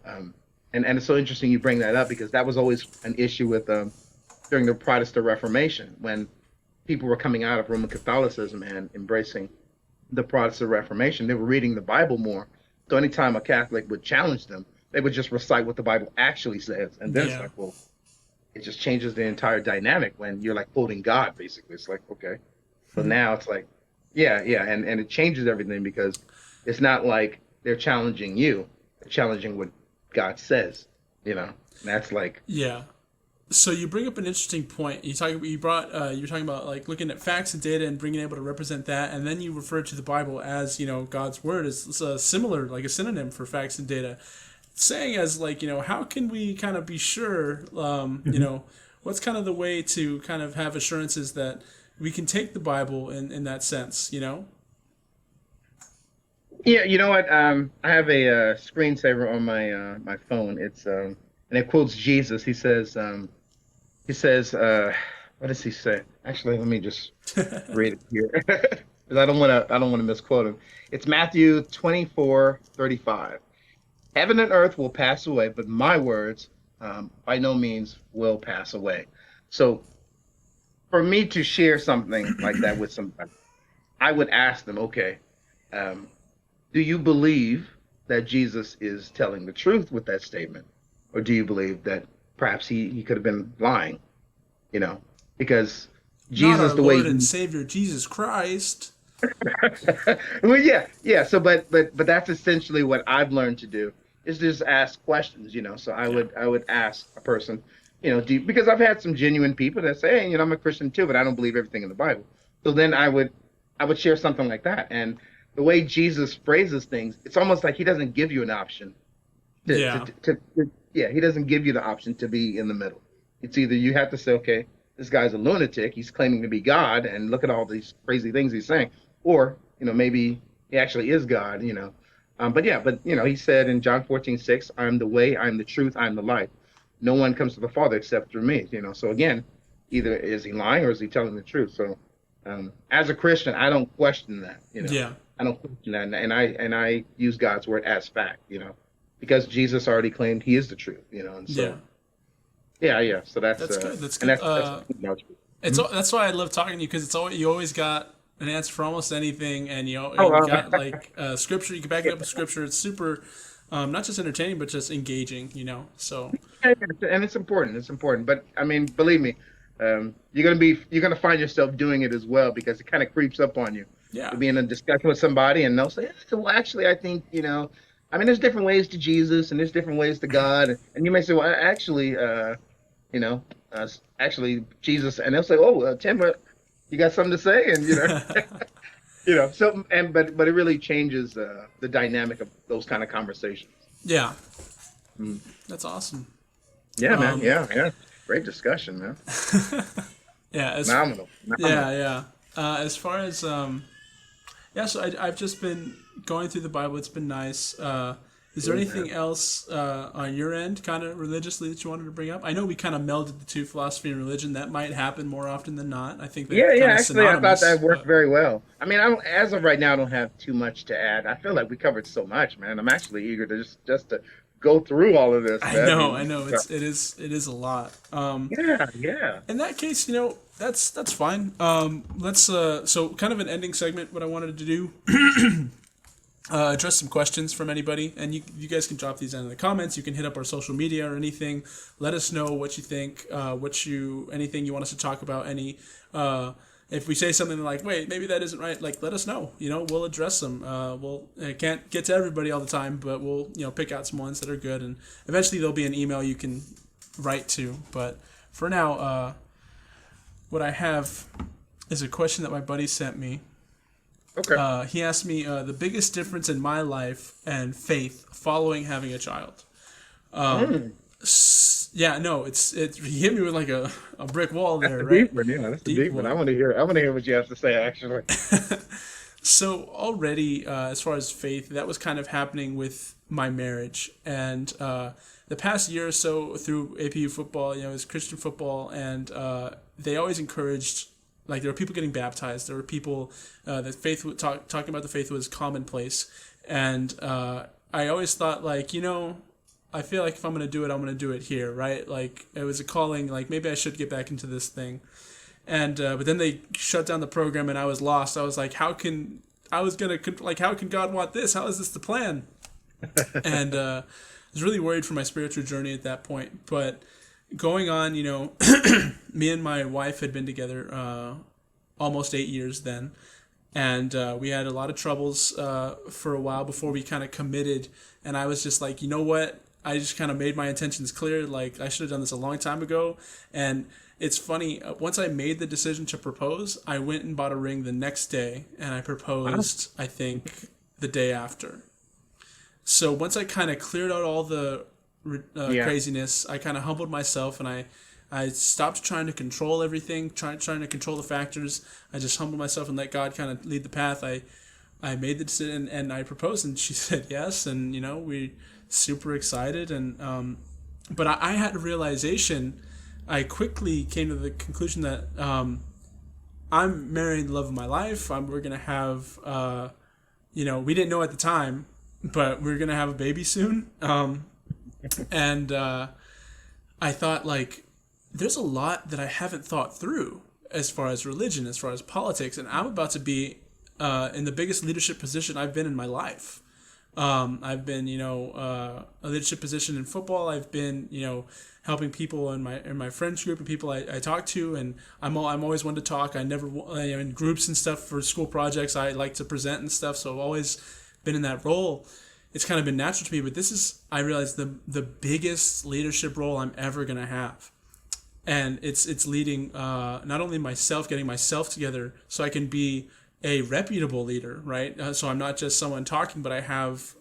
and it's so interesting you bring that up because that was always an issue with during the Protestant Reformation when people were coming out of Roman Catholicism and embracing the Protestant Reformation. They were reading the Bible more. So anytime a Catholic would challenge them, they would just recite what the Bible actually says, and then it's Yeah. like, well, it just changes the entire dynamic when you're like quoting God, basically. It's like, okay. So now it's like, yeah, and it changes everything because it's not like they're challenging you, they're challenging what God says, And that's like, Yeah. So you bring up an interesting point. You're talking about like looking at facts and data and being able to represent that, and then you refer to the Bible as God's word is similar, like a synonym for facts and data, saying as like how can we kind of be sure, what's kind of the way to kind of have assurances that we can take the Bible in that sense. yeah, you know what? I have a screensaver on my phone. It's and it quotes Jesus. He says, what does he say? Actually, let me just read it here because I don't want to misquote him. It's Matthew 24:35. Heaven and earth will pass away, but my words by no means will pass away. So for me to share something like that with somebody, I would ask them, okay, um, do you believe that Jesus is telling the truth with that statement? Or do you believe that perhaps he could have been lying? You know, because Not Jesus, our the way Lord and he, Savior Jesus Christ. well, yeah. So, but that's essentially what I've learned to do is just ask questions. So I Yeah. would I would ask a person, because I've had some genuine people that say, hey, I'm a Christian too, but I don't believe everything in the Bible. So then I would share something like that, and the way Jesus phrases things, it's almost like he doesn't give you an option Yeah. yeah, he doesn't give you the option to be in the middle. It's either you have to say, okay, this guy's a lunatic, he's claiming to be God, and look at all these crazy things he's saying, or maybe he actually is God. But yeah, but he said in John 14:6, I'm the way, I'm the truth, I'm the life. No one comes to the Father except through me. So again, either is he lying or is he telling the truth? So as a Christian, I don't question that. Yeah. I don't question that, and I use God's word as fact. Because Jesus already claimed he is the truth. And Yeah. so yeah. So that's That's good. That's and good. that's Mhm. That's why I love talking to you because you always got an answer for almost anything, and Oh, you got like scripture. You can back it yeah, up with scripture. It's super, not just entertaining, but just engaging. So and it's important. It's important. But I mean, believe me, you're gonna find yourself doing it as well because it kind of creeps up on you. yeah, You'll be in a discussion with somebody, and they'll say, "Well, actually, I think I mean, there's different ways to Jesus, and there's different ways to God." And you may say, "Well, actually, you know, actually, Jesus," and they'll say, "Oh, Tim, you got something to say?" And So but it really changes the dynamic of those kind of conversations. yeah. Mm. That's awesome. Yeah, man. Um, Yeah. Great discussion, man. yeah. Phenomenal. Yeah, Phenomenal. yeah. As far as yeah, so I've just been going through the Bible. It's been nice. Is there Good, man. anything else on your end, kind of religiously, that you wanted to bring up? I know we kind of melded the two, philosophy and religion. That might happen more often than not. I think they're Yeah. kind of Actually, I thought synonymous. that worked But very well. I mean, as of right now, I don't have too much to add. I feel like we covered so much, man. I'm actually eager to just to go through all of this, man. I know it is a lot. Yeah. In that case, that's fine. Let's so kind of an ending segment. What I wanted to do address some questions from anybody, and you guys can drop these in the comments. You can hit up our social media or anything. Let us know what you think, anything you want us to talk about. If we say something like, wait, maybe that isn't right, like let us know. We'll address them. I can't get to everybody all the time, but we'll pick out some ones that are good, and eventually there'll be an email you can write to. But for now, what I have is a question that my buddy sent me. Okay. He asked me the biggest difference in my life and faith following having a child. Mm, Yeah, no, he hit me with like a brick wall that's there, a right? deep one. Yeah, that's a Deep deep one. one. I want to hear what you have to say. Actually. So already, as far as faith, that was kind of happening with my marriage, and the past year or so through APU football, it was Christian football, and they always encouraged. Like there were people getting baptized. There were people that talking about the faith was commonplace, and I always thought like I feel like if I'm gonna do it, I'm gonna do it here, right? Like it was a calling. Like maybe I should get back into this thing. And but then they shut down the program, and I was lost. I was like, how can God want this? How is this the plan? And I was really worried for my spiritual journey at that point. But going on, me and my wife had been together almost 8 years then, and we had a lot of troubles for a while before we kind of committed. And I was just like, you know what? I just kind of made my intentions clear. Like I should have done this a long time ago. And it's funny. Once I made the decision to propose, I went and bought a ring the next day, and I proposed. I think the day after. So once I kind of cleared out all the craziness, I kind of humbled myself, and I stopped trying to control everything, trying to control the factors. I just humbled myself and let God kind of lead the path. I made the decision, and I proposed, and she said yes, and we super excited, and but I had a realization. I quickly came to the conclusion that I'm marrying the love of my life. We're gonna have, we didn't know at the time, but we're gonna have a baby soon. And I thought like, there's a lot that I haven't thought through as far as religion, as far as politics, and I'm about to be in the biggest leadership position I've been in my life. I've been, a leadership position in football. I've been, helping people in my friends group and people I talk to, and I'm always one to talk. I never, in groups and stuff for school projects, I like to present and stuff. So I've always been in that role. It's kind of been natural to me, but this is, I realize, the biggest leadership role I'm ever gonna have, and it's leading not only myself, getting myself together so I can be a reputable leader, right? So I'm not just someone talking, but I have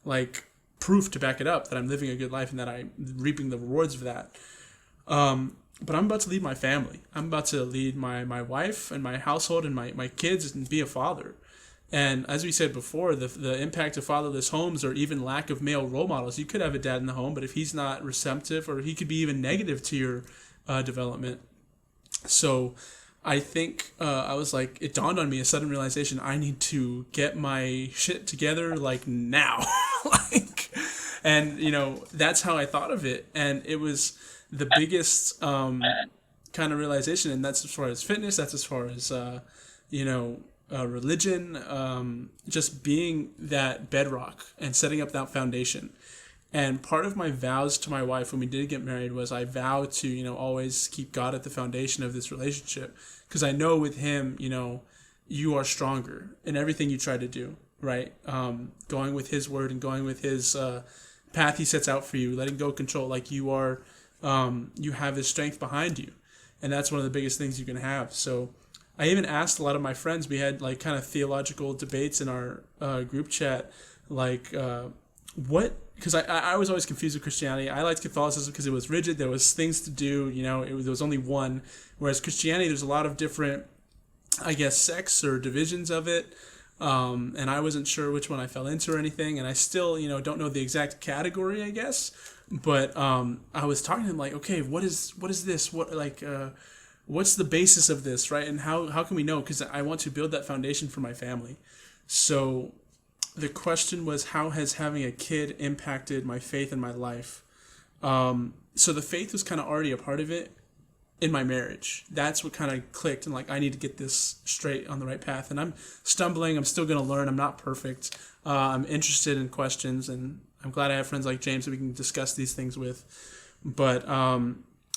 like proof to back it up that I'm living a good life and that I'm reaping the rewards of that. But I'm about to lead my family. I'm about to lead my wife and my household and my kids and be a father. And as we said before, the impact of fatherless homes or even lack of male role models. You could have a dad in the home, but if he's not receptive, or he could be even negative to your development. So I think I was like, it dawned on me, a sudden realization, I need to get my shit together like now. And that's how I thought of it. And it was the biggest kind of realization. And that's as far as fitness, that's as far as, religion, just being that bedrock and setting up that foundation. And part of my vows to my wife when we did get married was I vowed to, always keep God at the foundation of this relationship. Because I know with him, you are stronger in everything you try to do, right? Going with his word and going with his path he sets out for you, letting go of control, like you are, you have his strength behind you. And that's one of the biggest things you can have. So I even asked a lot of my friends, we had like kind of theological debates in our group chat, like what, because I was always confused with Christianity. I liked Catholicism because it was rigid. There was things to do, there was only one. Whereas Christianity, there's a lot of different, I guess, sects or divisions of it. And I wasn't sure which one I fell into or anything. And I still, don't know the exact category, I guess. But I was talking to him like, okay, what is this? What's the basis of this, right? And how can we know? Because I want to build that foundation for my family. So the question was, how has having a kid impacted my faith in my life? So the faith was kind of already a part of it in my marriage. That's what kind of clicked, and like, I need to get this straight on the right path. And I'm stumbling. I'm still going to learn. I'm not perfect. I'm interested in questions, and I'm glad I have friends like James that we can discuss these things with. But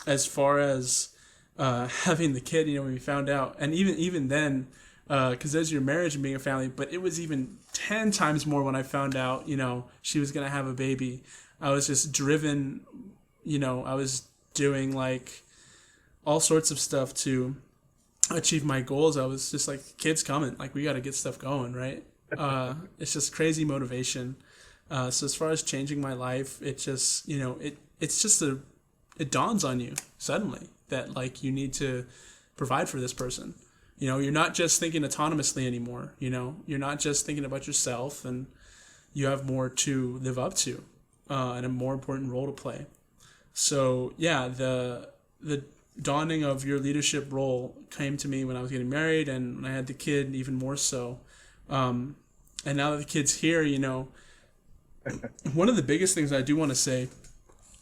as far as having the kid, when we found out, and even then, because there's your marriage and being a family, but it was even 10 times more when I found out, she was going to have a baby. I was just driven, I was doing like all sorts of stuff to achieve my goals. I was just like, kids coming, like we got to get stuff going, right? It's just crazy motivation. So as far as changing my life, it just, it dawns on you suddenly that like you need to provide for this person. You're not just thinking autonomously anymore. You're not just thinking about yourself, and you have more to live up to, and a more important role to play. So yeah, the dawning of your leadership role came to me when I was getting married, and when I had the kid, even more so. And now that the kid's here, one of the biggest things I do want to say,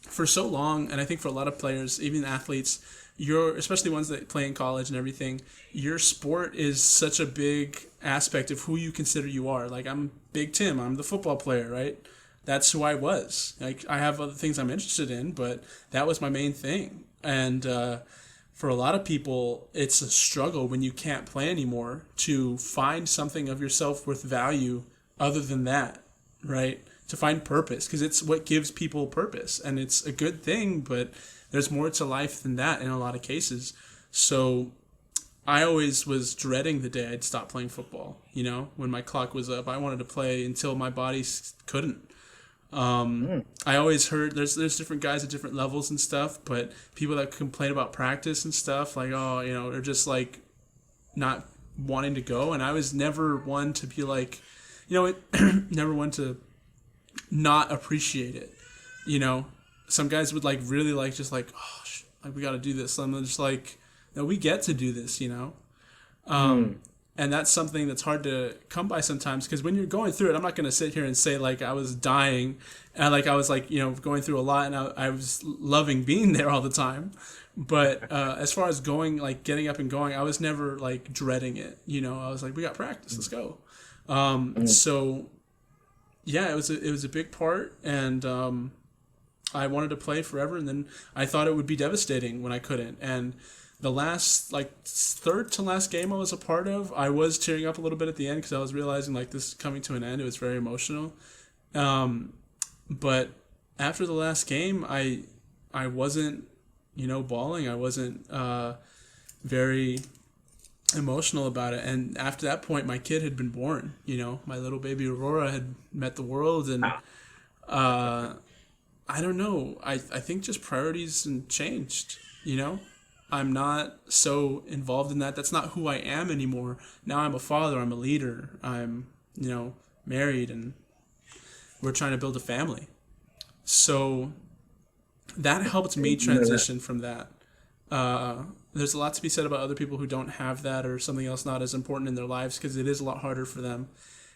for so long, and I think for a lot of players, even athletes, especially ones that play in college and everything, your sport is such a big aspect of who you consider you are. Like, I'm Big Tim, I'm the football player, right? That's who I was. Like, I have other things I'm interested in, but that was my main thing. And for a lot of people, it's a struggle when you can't play anymore to find something of your self-worth value other than that, right? To find purpose, because it's what gives people purpose, and it's a good thing, but there's more to life than that in a lot of cases. So I always was dreading the day I'd stop playing football. When my clock was up, I wanted to play until my body couldn't. I always heard there's different guys at different levels and stuff, but people that complain about practice and stuff, like, oh, they're just like not wanting to go. And I was never one to be like, never one to not appreciate it. Some guys would like really like just like, oh, like we got to do this. I'm just like, no, we get to do this. And that's something that's hard to come by sometimes, because when you're going through it, I'm not going to sit here and say like I was dying and like I was like going through a lot, and I was loving being there all the time. But as far as going, like getting up and going, I was never like dreading it. I was like, we got practice, let's go. So yeah, it was a big part, and I wanted to play forever, and then I thought it would be devastating when I couldn't. And the last, like, third to last game I was a part of, I was tearing up a little bit at the end because I was realizing like this is coming to an end. It was very emotional. But after the last game, I wasn't bawling. I wasn't very emotional about it. And after that point, my kid had been born. My little baby Aurora had met the world, and I don't know. I think just priorities changed. I'm not so involved in that. That's not who I am anymore. Now I'm a father. I'm a leader. I'm married, and we're trying to build a family. So that helped me transition from that. There's a lot to be said about other people who don't have that, or something else not as important in their lives, because it is a lot harder for them.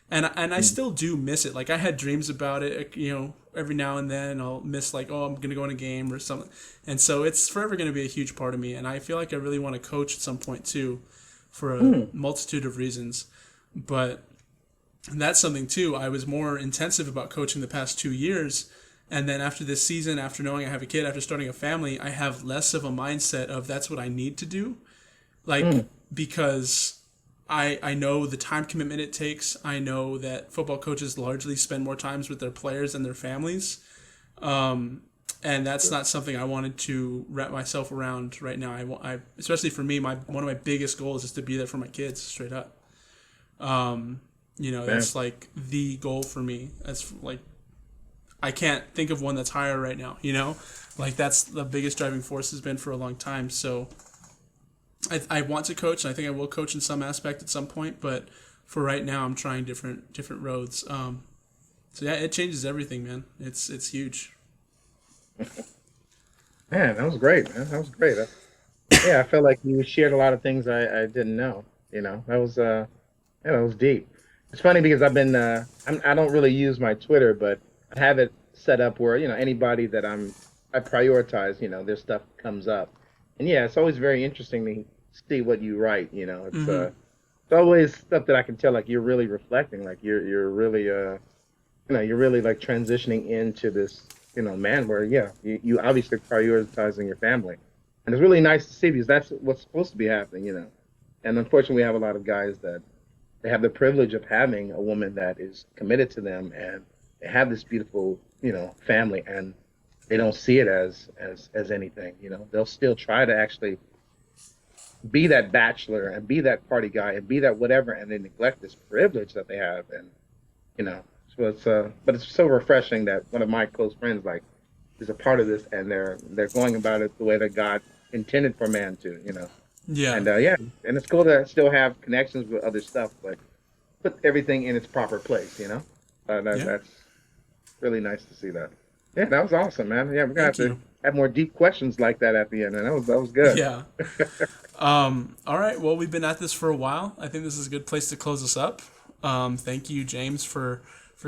And I still do miss it. Like, I had dreams about it, every now and then I'll miss like, oh, I'm going to go in a game or something. And so it's forever going to be a huge part of me. And I feel like I really want to coach at some point too, for a multitude of reasons. But that's something too. I was more intensive about coaching the past 2 years. And then after this season, after knowing I have a kid, after starting a family, I have less of a mindset of that's what I need to do. Like, because I know the time commitment it takes. I know that football coaches largely spend more times with their players and their families. And that's not something I wanted to wrap myself around right now. I especially for me, one of my biggest goals is to be there for my kids, straight up. That's like the goal for me. That's like, I can't think of one that's higher right now, Like, that's the biggest driving force has been for a long time. So I want to coach, and I think I will coach in some aspect at some point, but for right now, I'm trying different roads. So yeah, it changes everything, man. It's huge. Man, that was great, man. That was great. Yeah, I felt like you shared a lot of things I didn't know. That was yeah, that was deep. It's funny because I don't really use my Twitter, but I have it set up where anybody that I prioritize, their stuff comes up, and yeah, it's always very interesting to see what you write. It's always stuff that I can tell like you're really reflecting, like you're really you're really like transitioning into this man where yeah you obviously prioritizing your family, and it's really nice to see because that's what's supposed to be happening. And unfortunately we have a lot of guys that they have the privilege of having a woman that is committed to them, and they have this beautiful family, and they don't see it as anything. They'll still try to actually be that bachelor and be that party guy and be that whatever, and they neglect this privilege that they have. And so it's but it's so refreshing that one of my close friends like is a part of this, and they're going about it the way that God intended for man to. Yeah. And yeah, and it's cool to still have connections with other stuff, but put everything in its proper place, you know. Yeah. That's really nice to see that. Yeah, that was awesome, man. Yeah, we're gonna have Thank to you. have more deep questions like that at the end, and that was good. Yeah. All right. Well, we've been at this for a while. I think this is a good place to close us up. Thank you, James, for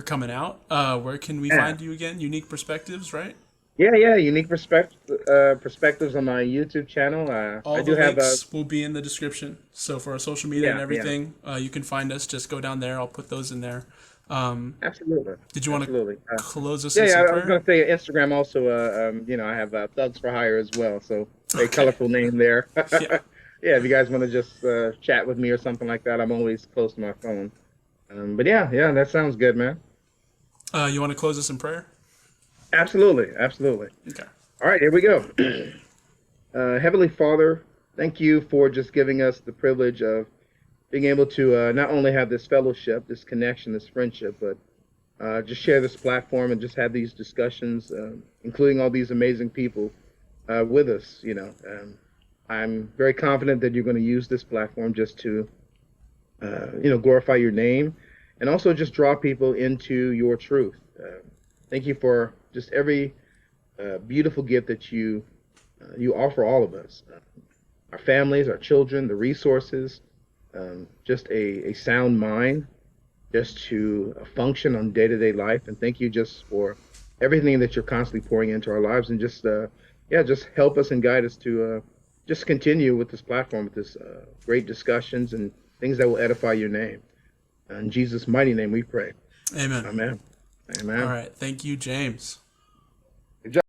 coming out. Where can we Yeah, find you again? Unique Perspectives, right? yeah. Unique perspectives on my YouTube channel. I All the do have a links will be in the description. So for our social media and yeah, everything, you can find us. Just go down there. I'll put those in there. Um, absolutely, did you want to absolutely. close us Yeah, in yeah. some I was prayer? gonna say Instagram also. I have Thugs for Hire as well, so very Okay. colorful name there. Yeah. Yeah, if you guys want to just chat with me or something like that, I'm always close to my phone. But yeah, that sounds good, man. You want to close us in prayer? Absolutely, absolutely. Okay. All right, here we go. Heavenly Father, thank you for just giving us the privilege of being able to not only have this fellowship, this connection, this friendship, but just share this platform and just have these discussions, including all these amazing people with us. I'm very confident that you're going to use this platform just to, glorify your name and also just draw people into your truth. Thank you for just every beautiful gift that you offer all of us, our families, our children, the resources, just a sound mind, just to function on day-to-day life. And thank you just for everything that you're constantly pouring into our lives, and just just help us and guide us to just continue with this platform, with this great discussions and things that will edify your name. In Jesus' mighty name we pray. Amen. Amen. All Amen. right. Thank you, James.